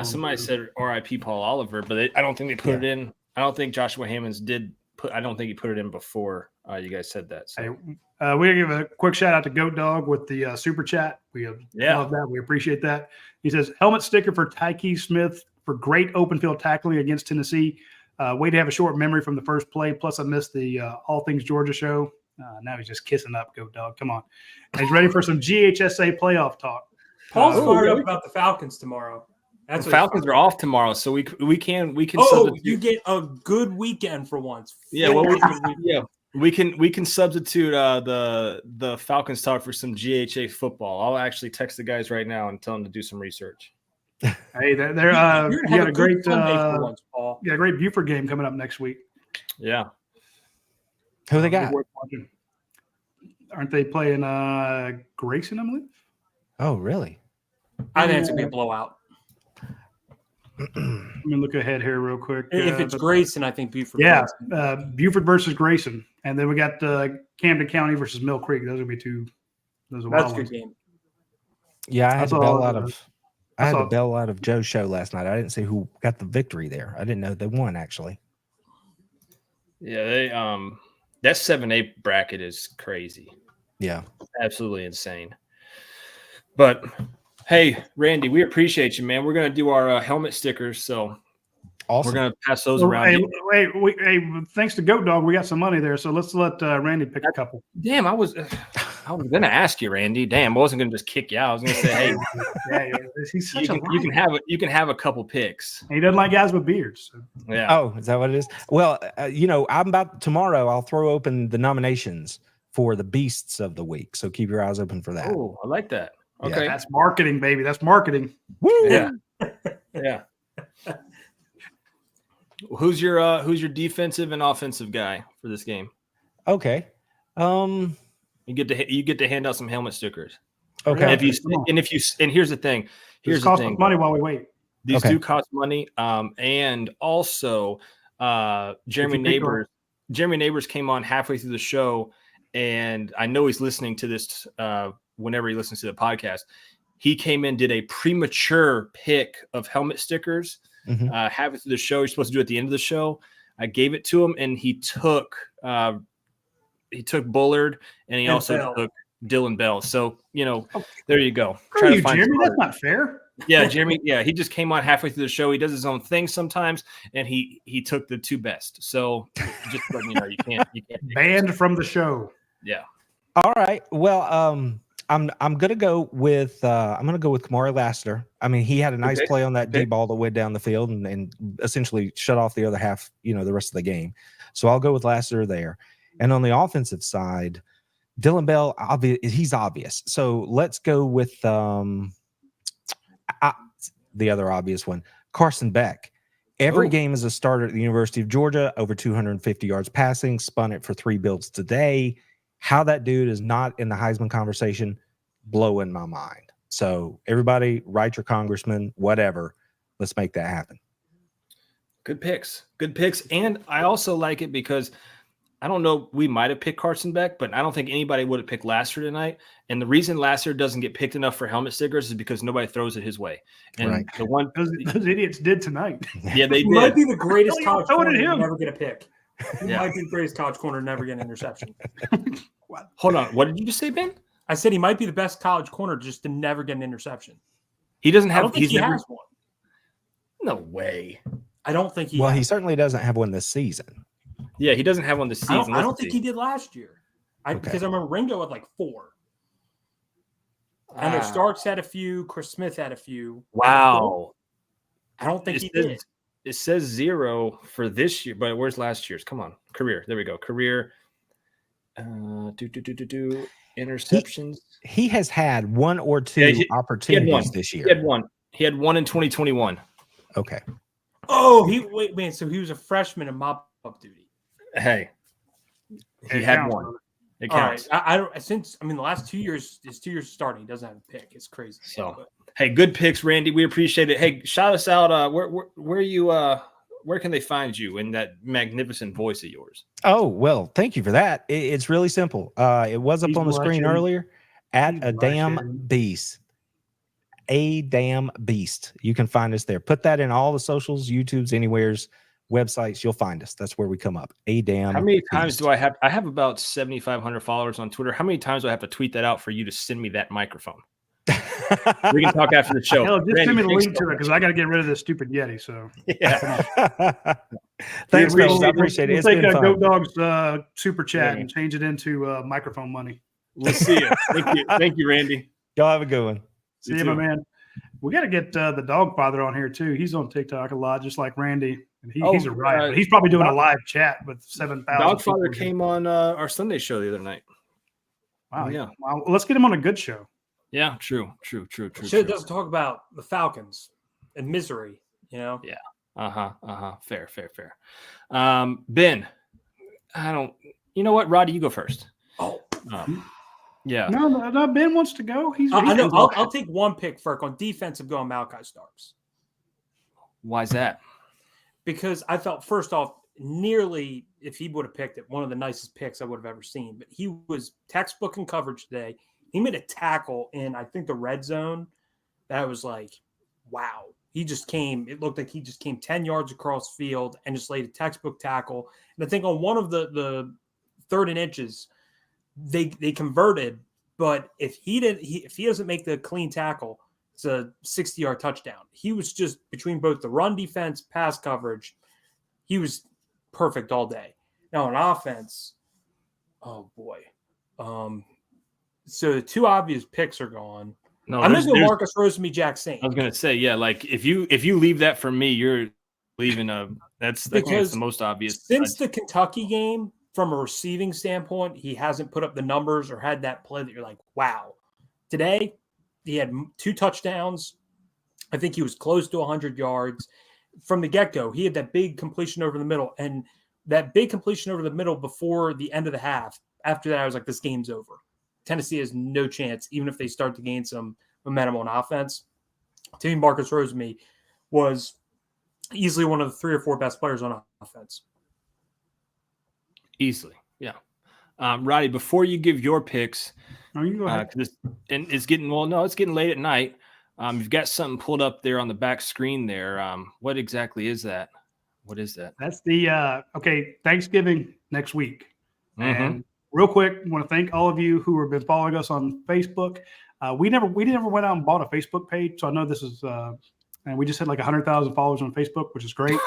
Somebody said RIP Paul Oliver, but I don't think they put it in. I don't think Joshua Hammonds did put. I don't think he put it in before you guys said that. So. Hey, we give a quick shout out to Goat Dog with the super chat. We love that. We appreciate that. He says helmet sticker for Tyke Smith for great open field tackling against Tennessee. Way to have a short memory from the first play. Plus, I missed the All Things Georgia show. Now he's just kissing up, Goat Dog. Come on. And he's ready for some GHSA playoff talk. Paul's fired up about the Falcons tomorrow. The Falcons are off tomorrow, so we can. Oh, you get a good weekend for once. Yeah, well, we can substitute the Falcons talk for some GHA football. I'll actually text the guys right now and tell them to do some research. Hey, they're you got a great great Buford game coming up next week. Yeah, who they got? Aren't they playing Grayson? I believe. Oh, really? I think it's gonna be a blowout. Let me look ahead here real quick. If it's Grayson, I think Buford. Yeah, Buford versus Grayson, and then we got Camden County versus Mill Creek. Those are gonna be two. Those are that's a good game. Yeah, I had to bail out of Joe's show last night. I didn't see who got the victory there. I didn't know they won actually. Yeah, they that 7A bracket is crazy. Yeah, absolutely insane. But hey, Randy, we appreciate you, man. We're gonna do our helmet stickers, so awesome. We're gonna pass those around. Hey, thanks to Goat Dog, we got some money there, so let's let Randy pick a couple. Damn, I was gonna ask you, Randy. Damn, I wasn't gonna just kick you out. I was gonna say, hey, you can have a couple picks. He doesn't like guys with beards. So. Yeah. Oh, is that what it is? Well, I'm about tomorrow. I'll throw open the nominations for the Beasts of the Week, so keep your eyes open for that. Oh, I like that. Okay, that's marketing, baby. That's marketing. Woo! Yeah, yeah. Who's your defensive and offensive guy for this game? Okay, you get to hand out some helmet stickers. Okay, and here's the thing. Here's the thing. Money while we wait. These do cost money. And also, Jeremy Neighbors came on halfway through the show, and I know he's listening to this. Whenever he listens to the podcast, he came in, did a premature pick of helmet stickers. Halfway through the show, he's supposed to do it at the end of the show. I gave it to him, and he took Bullard, and he also took Dylan Bell. So there you go. Try to find Jeremy. That's not fair. Yeah, Jeremy. Yeah, he just came on halfway through the show. He does his own thing sometimes, and he took the 2 best. So just let me know you can't banned from the show. Yeah. All right. Well, I'm gonna go with Kamari Lassiter. I mean, he had a nice play on that deep ball that went down the field and essentially shut off the other half, the rest of the game. So I'll go with Lassiter there. And on the offensive side, Dylan Bell, he's obvious. So let's go with the other obvious one, Carson Beck. Every game as a starter at the University of Georgia, over 250 yards passing, spun it for 3 builds today. How that dude is not in the Heisman conversation, blowing my mind. So everybody, write your congressman, whatever. Let's make that happen. Good picks. And I also like it because I don't know, we might have picked Carson Beck, but I don't think anybody would have picked Lassiter tonight. And the reason Lassiter doesn't get picked enough for helmet stickers is because nobody throws it his way. And the one those idiots did tonight. Yeah, they did. Might be the greatest college corner to never get a pick. He might be the greatest college corner to never get an interception. Hold on. What did you just say, Ben? I said he might be the best college corner just to never get an interception. He doesn't have. I don't think he has one. No way. I don't think he. Well, he certainly doesn't have one this season. Yeah, he doesn't have one this season. I don't think he did last year. Because I remember Ringo had like 4. I know Starks had a few. Chris Smith had a few. Wow. I don't think he did. It says 0 for this year, but where's last year's? Come on, career. There we go. Career. Interceptions. He has had 1 or 2 opportunities this year. He had one in 2021. Okay. Oh, wait, man. So he was a freshman in mop-up duty. Hey, he had one. It counts. All right. I don't. The last 2 years, his 2 years starting, he doesn't have a pick. It's crazy. So, hey, good picks, Randy. We appreciate it. Hey, shout us out. Where can they find you in that magnificent voice of yours? Oh, well, thank you for that. It's really simple. It was up on the screen earlier. At a damn beast. A damn beast. You can find us there. Put that in all the socials, YouTubes, anywheres, websites. You'll find us. That's where we come up. A damn. How many times do I have? I have about 7,500 followers on Twitter. How many times do I have to tweet that out for you to send me that microphone? We can talk after the show. Hell, just send me the link to it because I got to get rid of this stupid Yeti. So yeah. Thanks, fellas. I appreciate it. It's been fun. Goat Dogs super chat and change it into microphone money. We'll see you. Thank you, Randy. Y'all have a good one. See you, my man. We got to get the dog father on here too. He's on TikTok a lot, just like Randy. And he's a riot. He's probably doing a live chat with 7,000. Dog father came on our Sunday show the other night. Wow. Yeah. Well, let's get him on a good show. Yeah. True. Shit doesn't talk about the Falcons and misery. Yeah. Fair. Ben, I don't. You know what, Roddy? You go first. Oh. Yeah. No, Ben wants to go. I know. I'll take one pick, Ferk, on defensive going Malachi Starks. Why's that? Because I felt, first off, nearly, if he would have picked it, one of the nicest picks I would have ever seen. But he was textbook in coverage today. He made a tackle in, I think, the red zone. That was like, wow. He just came. It looked like he just came 10 yards across the field and just laid a textbook tackle. And I think on one of the third and inches, they converted. But if he doesn't make the clean tackle, it's a 60-yard touchdown. He was just between both the run defense, pass coverage. He was perfect all day. Now on offense, oh boy. So the two obvious picks are gone. No, I'm going to go Marcus Rosemy, Jack Saint. I was going to say, yeah, like if you leave that for me, you're leaving that's the most obvious. Since the Kentucky game, from a receiving standpoint, he hasn't put up the numbers or had that play that you're like, wow. Today, he had 2 touchdowns. I think he was close to 100 yards. From the get-go, he had that big completion over the middle. And that big completion over the middle before the end of the half, after that, I was like, this game's over. Tennessee has no chance, even if they start to gain some momentum on offense. To me, Marcus Rosemy was easily one of the 3 or 4 best players on offense. Easily, yeah. Roddy, before you give your picks, you go ahead. It's getting late at night. You've got something pulled up there on the back screen there. What exactly is that? What is that? That's the Thanksgiving next week. Mm-hmm. And real quick, I want to thank all of you who have been following us on Facebook. We never went out and bought a Facebook page, so I know this is and we just had like 100,000 followers on Facebook, which is great.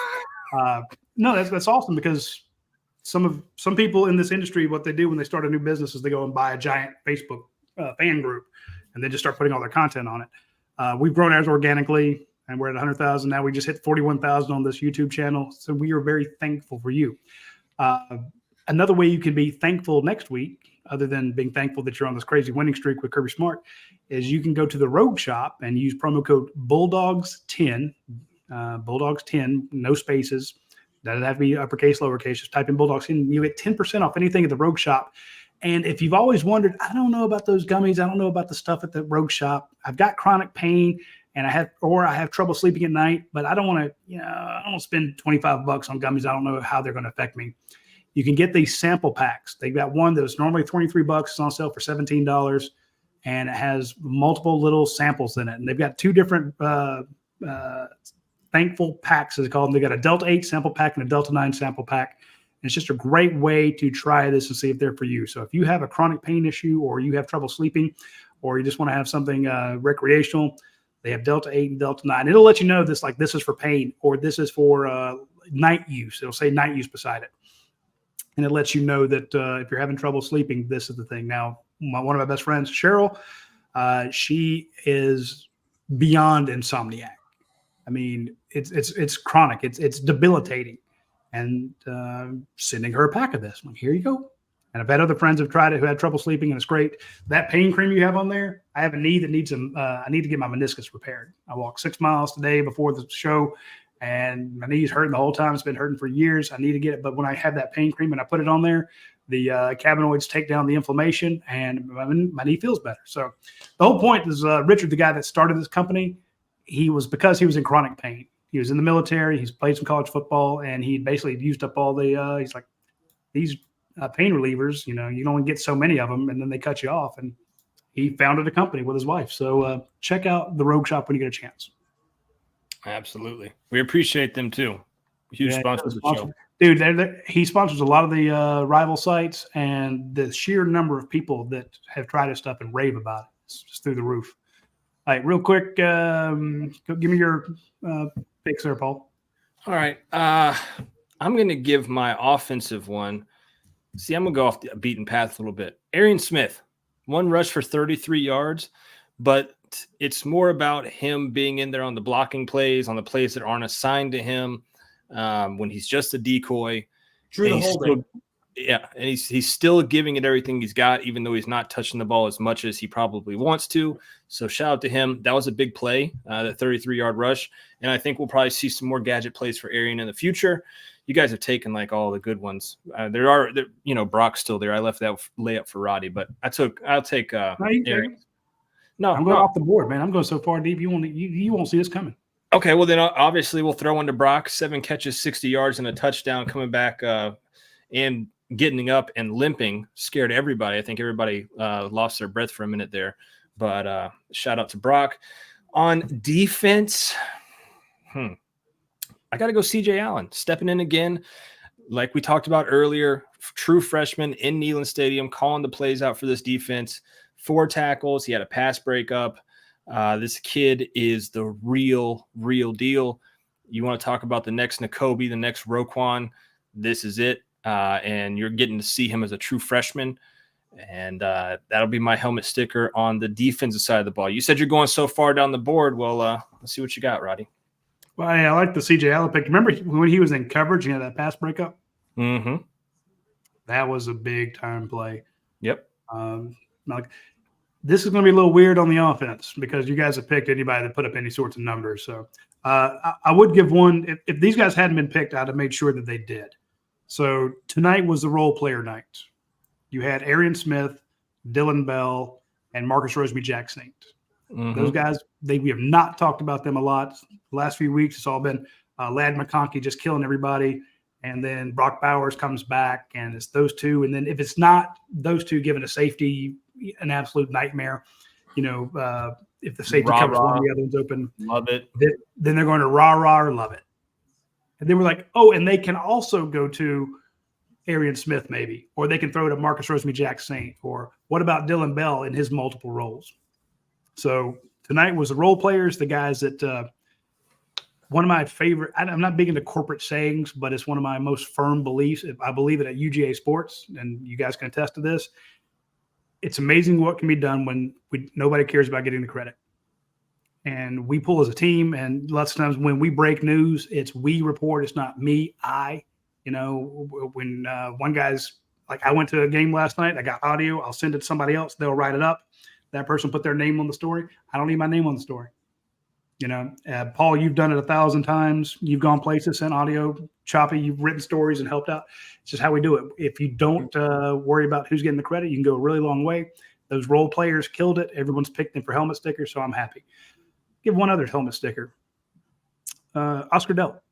No, that's awesome because some people in this industry, what they do when they start a new business is they go and buy a giant Facebook fan group and then just start putting all their content on it. We've grown ours organically and we're at 100,000 now. We just hit 41,000 on this YouTube channel, so we are very thankful for you. Another way you can be thankful next week, other than being thankful that you're on this crazy winning streak with Kirby Smart, is you can go to the Rogue Shop and use promo code Bulldogs10, Bulldogs10, no spaces. Doesn't have to be uppercase, lowercase. Just type in Bulldogs 10. You get 10% off anything at the Rogue Shop. And if you've always wondered, I don't know about those gummies, I don't know about the stuff at the Rogue Shop. I've got chronic pain and I have trouble sleeping at night, but I don't want to, spend $25 on gummies. I don't know how they're going to affect me. You can get these sample packs. They've got one that's normally $23. It's on sale for $17, and it has multiple little samples in it. And they've got 2 different thankful packs, as they call them. They got a Delta 8 sample pack and a Delta 9 sample pack. And it's just a great way to try this and see if they're for you. So if you have a chronic pain issue, or you have trouble sleeping, or you just want to have something recreational, they have Delta 8 and Delta 9. It'll let you know this is for pain, or this is for night use. It'll say night use beside it. And it lets you know that if you're having trouble sleeping, this is the thing. Now, one of my best friends, Cheryl, she is beyond insomniac. I mean, it's chronic. It's debilitating. And sending her a pack of this. I'm like, here you go. And I've had other friends who've tried it who had trouble sleeping, and it's great. That pain cream you have on there, I have a knee that needs I need to get my meniscus repaired. I walked 6 miles today before the show, and my knee's hurting the whole time. It's been hurting for years. I need to get it, but when I have that pain cream and I put it on there, the cannabinoids take down the inflammation, and my knee feels better. So the whole point is Richard, the guy that started this company, because he was in chronic pain. He was in the military. He's played some college football, and he basically used up all the. He's like, these pain relievers, you can only get so many of them, and then they cut you off. And he founded a company with his wife. So check out the Rogue Shop when you get a chance. Absolutely, we appreciate them too. Huge sponsor of the show. Dude, he sponsors a lot of the rival sites, and the sheer number of people that have tried his stuff and rave about it is just through the roof. All right, real quick, give me your picks there, Paul. All right, I'm going to give my offensive one. See, I'm going to go off the beaten path a little bit. Arian Smith, 1 rush for 33 yards, but it's more about him being in there on the blocking plays, on the plays that aren't assigned to him. When he's just a decoy, and he's still giving it everything he's got, even though he's not touching the ball as much as he probably wants to. So shout out to him. That was a big play, that 33-yard rush, and I think we'll probably see some more gadget plays for Arian in the future. You guys have taken like all the good ones. Brock's still there. I left that layup for Roddy, but I'll take Arian. No, I'm going off the board, man. I'm going so far deep you won't see this coming. Okay, well then obviously we'll throw into Brock. 7 catches, 60 yards, and a touchdown, coming back and getting up and limping. Scared everybody. I think everybody lost their breath for a minute there. But shout out to Brock. On defense, I got to go CJ Allen. Stepping in again, like we talked about earlier, true freshman in Neyland Stadium, calling the plays out for this defense. 4 tackles. He had a pass breakup. This kid is the real deal. You want to talk about the next Nakobe, the next Roquan, this is it. And you're getting to see him as a true freshman. And that'll be my helmet sticker on the defensive side of the ball. You said you're going so far down the board. Well, let's see what you got, Roddy. Well, I like the CJ Allen pick. Remember when he was in coverage, he had that pass breakup? Mm-hmm. That was a big time play. Yep. This is going to be a little weird on the offense because you guys have picked anybody that put up any sorts of numbers. So I would give one. If these guys hadn't been picked, I'd have made sure that they did. So tonight was the role player night. You had Arian Smith, Dylan Bell, and Marcus Rosemy-Jackson. Mm-hmm. Those guys, we have not talked about them a lot. The last few weeks, it's all been Ladd McConkey just killing everybody. And then Brock Bowers comes back, and it's those two. And then if it's not those two giving a safety, an absolute nightmare. If the safety covers one, the other one's open. Love it. Then they're going to rah, love it. And then we're like, oh, and they can also go to Arian Smith maybe, or they can throw to Marcus Rosemy-Jackson, or what about Dylan Bell in his multiple roles? So tonight was the role players, the guys that one of my favorite, I'm not big into corporate sayings, but it's one of my most firm beliefs. I believe it at UGA Sports, and you guys can attest to this. It's amazing what can be done when nobody cares about getting the credit. And we pull as a team, and lots of times when we break news, it's we report, it's not me, I. When one guy's like, I went to a game last night, I got audio, I'll send it to somebody else, they'll write it up. That person put their name on the story. I don't need my name on the story. Paul, you've done it 1,000 times. You've gone places, sent audio, choppy, you've written stories and helped out. It's just how we do it. If you don't worry about who's getting the credit, you can go a really long way. Those role players killed it. Everyone's picked them for helmet stickers, so I'm happy. Give one other helmet sticker. Oscar Dell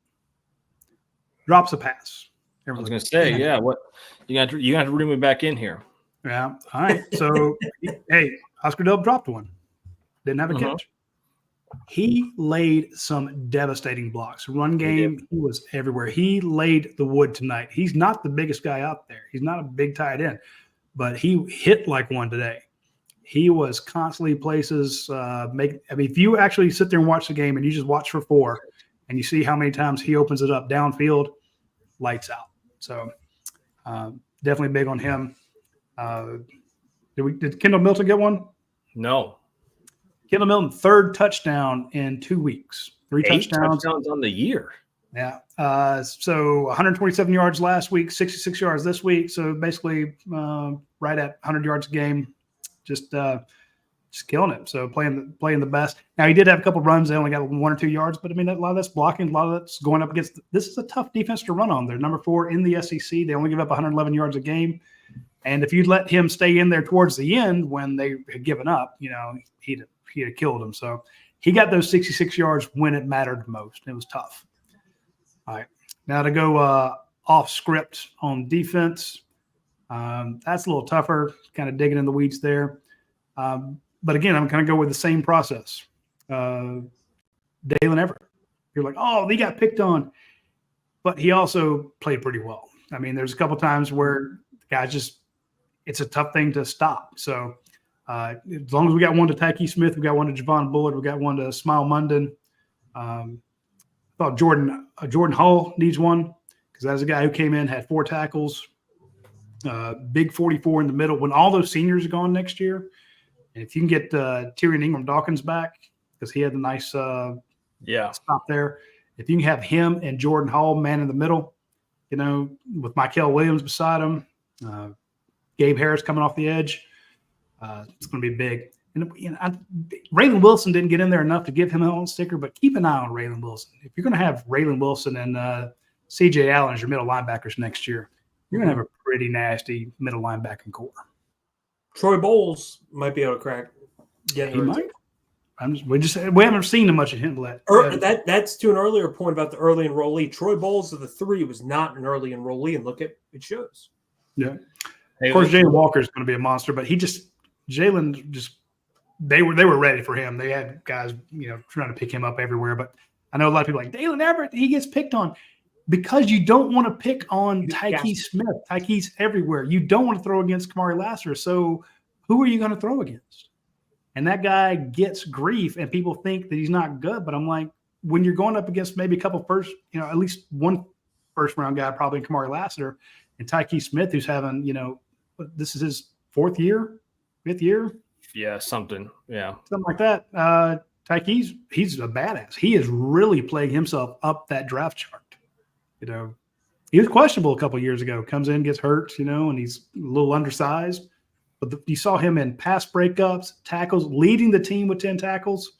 drops a pass. I was going to say, yeah. What you got to bring me back in here. Yeah. All right. So, hey, Oscar Dell dropped one. Didn't have a catch. He laid some devastating blocks. Run game, he was everywhere. He laid the wood tonight. He's not the biggest guy out there. He's not a big tight end, but he hit like one today. He was constantly places. If you actually sit there and watch the game and you just watch for 4 and you see how many times he opens it up downfield, lights out. So definitely big on him. Did Kendall Milton get one? No. Kendall Milton, 3rd touchdown in 2 weeks. 3 touchdowns on the year. Yeah. So 127 yards last week, 66 yards this week. So basically right at 100 yards a game. Just just killing it. So playing the best. Now he did have a couple runs. They only got 1 or 2 yards, but I mean, a lot of that's blocking. A lot of that's going up against. This is a tough defense to run on. They're number 4 in the SEC. They only give up 111 yards a game. And if you'd let him stay in there towards the end when they had given up, he'd have killed him. So he got those 66 yards when it mattered most. It was tough. All right. Now to go off script on defense. That's a little tougher, kind of digging in the weeds there. But again, I'm going to go with the same process. Dalen Everett. You're like, oh, he got picked on. But he also played pretty well. I mean, there's a couple times where the guys it's a tough thing to stop. So as long as we got one to Tyke Smith, we got one to Javon Bullard, we got one to Smile Munden. I thought Jordan Hall needs one because that was a guy who came in, had 4 tackles, big 44 in the middle. When all those seniors are gone next year, and if you can get Tyrion Ingram Dawkins back because he had a nice stop there. If you can have him and Jordan Hall man in the middle, with Michael Williams beside him, Gabe Harris coming off the edge, it's going to be big. And Raylan Wilson didn't get in there enough to give him a own sticker, but keep an eye on Raylan Wilson. If you're going to have Raylan Wilson and C.J. Allen as your middle linebackers next year, you're going to have a pretty nasty middle linebacking core. Troy Bowles might be able to crack. He might. We haven't seen much of him yet. That's to an earlier point about the early enrollee. Troy Bowles of the 3 was not an early enrollee, and look at it shows. Yeah. Of course, Jalen Walker is going to be a monster, but they were ready for him. They had guys, trying to pick him up everywhere. But I know a lot of people like Dalen Everett. He gets picked on because you don't want to pick on Tyke Smith. Tyke's everywhere. You don't want to throw against Kamari Lassiter. So who are you going to throw against? And that guy gets grief, and people think that he's not good. But I'm like, when you're going up against maybe a couple at least one first round guy, probably Kamari Lassiter, and Tyke Smith, who's having, this is his 5th year. Yeah, something. Yeah. Something like that. Tyke, he's a badass. He is really playing himself up that draft chart. He was questionable a couple of years ago. Comes in, gets hurt, and he's a little undersized. But you saw him in pass breakups, tackles, leading the team with 10 tackles.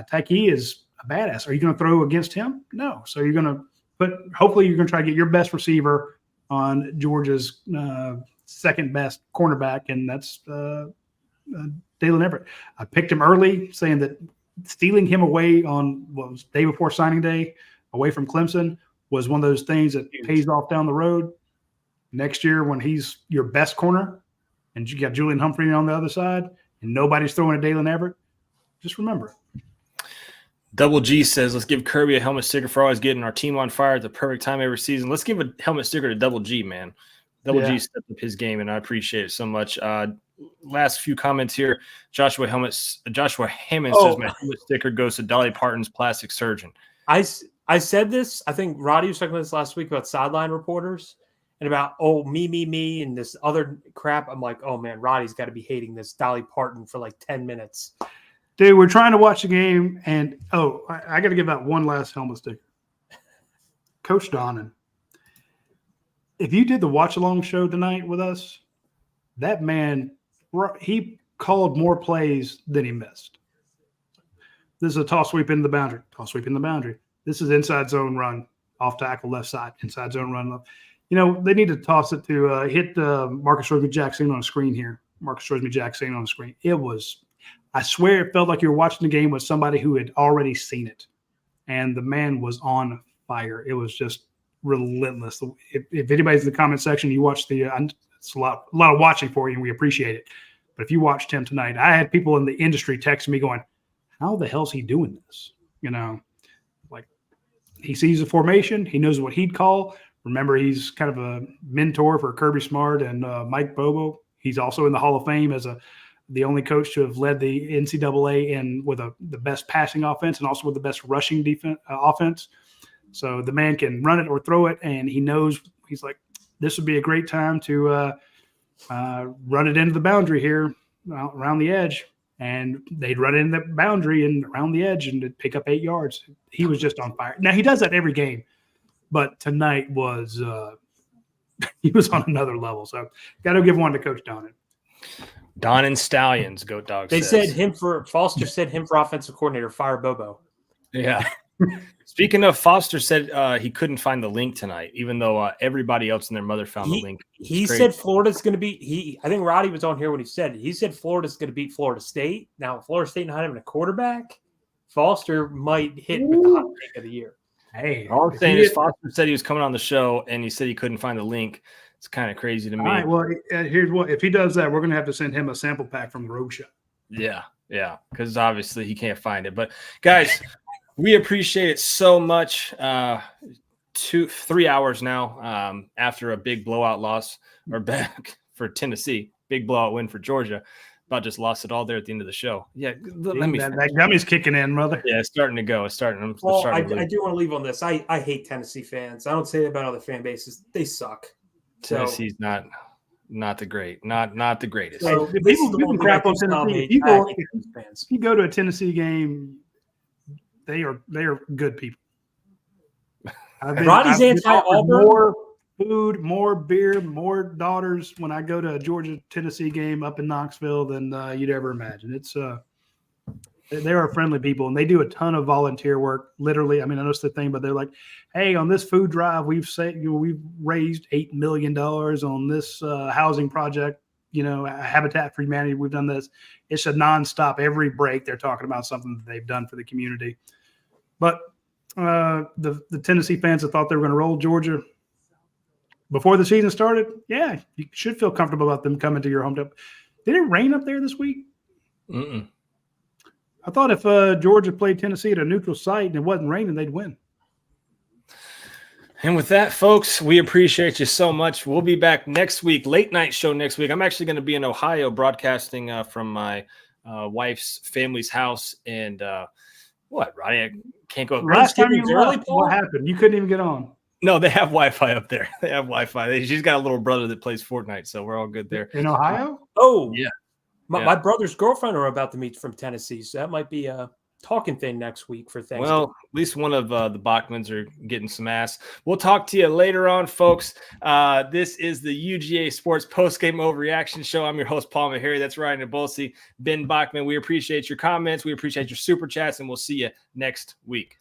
Tyke is a badass. Are you going to throw against him? No. So you're going to hopefully you're going to try to get your best receiver on Georgia's second best cornerback, and that's Dalen Everett. I picked him early, saying that stealing him away on what was day before signing day away from Clemson was one of those things that pays off down the road. Next year, when he's your best corner and you got Julian Humphrey on the other side and nobody's throwing at Dalen Everett, just remember it. Double G says, let's give Kirby a helmet sticker for always getting our team on fire at the perfect time every season. Let's give a helmet sticker to Double G, man. Double G stepped up his game, and I appreciate it so much. Last few comments here. Joshua Hammond says, my helmet sticker goes to Dolly Parton's plastic surgeon. I said this. I think Roddy was talking about this last week about sideline reporters and about, me, and this other crap. I'm like, oh, man, Roddy's got to be hating this Dolly Parton for like 10 minutes. Dude, we're trying to watch the game, and, I got to give out one last helmet sticker. Coach Donnan. If you did the watch-along show tonight with us, that man, he called more plays than he missed. This is a toss sweep into the boundary. Toss sweep in the boundary. This is inside zone run, off tackle, left side, inside zone run. Left. They need to toss it to hit Marcus Rosemy-Jackson on the screen here. Marcus Rosemy-Jackson on the screen. It was, I swear it felt like you were watching the game with somebody who had already seen it. And the man was on fire. It was just relentless. If anybody's in the comment section, you watch it's a lot of watching for you, and we appreciate it. But if you watched him tonight, I had people in the industry texting me going, how the hell's he doing this? Like he sees the formation. He knows what he'd call. Remember, he's kind of a mentor for Kirby Smart and Mike Bobo. He's also in the Hall of Fame as the only coach to have led the NCAA with the best passing offense and also with the best rushing defense offense. So the man can run it or throw it, and he knows he's like, this would be a great time to run it into the boundary here around the edge. And they'd run it in the boundary and around the edge and pick up 8 yards. He was just on fire. Now, he does that every game, but tonight was he was on another level. So got to give one to Coach Donnan. Don and Stallions, Goat Dog They says. said Foster said him for offensive coordinator, fire Bobo. Yeah. Speaking of, Foster said he couldn't find the link tonight, even though everybody else and their mother found the link. He said Florida's going to beat. I think Roddy was on here when he said it. He said Florida's going to beat Florida State. Now, Florida State not having a quarterback, Foster might hit with the hot take of the year. Hey, all I'm saying is Foster said he was coming on the show, and he said he couldn't find the link. It's kind of crazy to me. All right, well, here's what. If he does that, we're going to have to send him a sample pack from the Rogue Show. Yeah, because obviously he can't find it. But, guys, we appreciate it so much. 3 hours now after a big blowout loss or back for Tennessee, big blowout win for Georgia. About just lost it all there at the end of the show. Yeah, let me. That gummy's kicking in, brother. Yeah, it's starting to go. It's starting. I do want to leave on this. I hate Tennessee fans. I don't say that about other fan bases. They suck. Tennessee's not the great, not the greatest. So people crap on Tennessee. If you go to a Tennessee game, they are good people. Roddy's anti-Auburn. More food, more beer, more daughters when I go to a Georgia-Tennessee game up in Knoxville than you'd ever imagine. It's they are friendly people, and they do a ton of volunteer work. Literally, I mean, I know it's the thing, but they're like, "Hey, on this food drive, we've raised $8 million on this housing project. Habitat for Humanity. We've done this. It's a nonstop. Every break, they're talking about something that they've done for the community. But the Tennessee fans that thought they were going to roll Georgia before the season started, yeah, you should feel comfortable about them coming to your hometown. Did it rain up there this week? Mm-mm. I thought if Georgia played Tennessee at a neutral site and it wasn't raining, they'd win. And with that, folks, we appreciate you so much. We'll be back next week, late night show next week. I'm actually going to be in Ohio broadcasting from my wife's family's house. And what, Roddy? I can't go. Last time you left, what happened? You couldn't even get on. No, they have Wi-Fi up there. They have Wi-Fi. She's got a little brother that plays Fortnite, so we're all good there. In Ohio? Oh, yeah. My brother's girlfriend are about to meet from Tennessee, so that might be a talking thing next week for Thanksgiving. Well, at least one of the Bachmans are getting some ass. We'll talk to you later on, folks. This is the UGA Sports Postgame Overreaction Show. I'm your host, Paul Mahary. That's Ryan Nabolsi, Ben Bachman. We appreciate your comments. We appreciate your super chats, and we'll see you next week.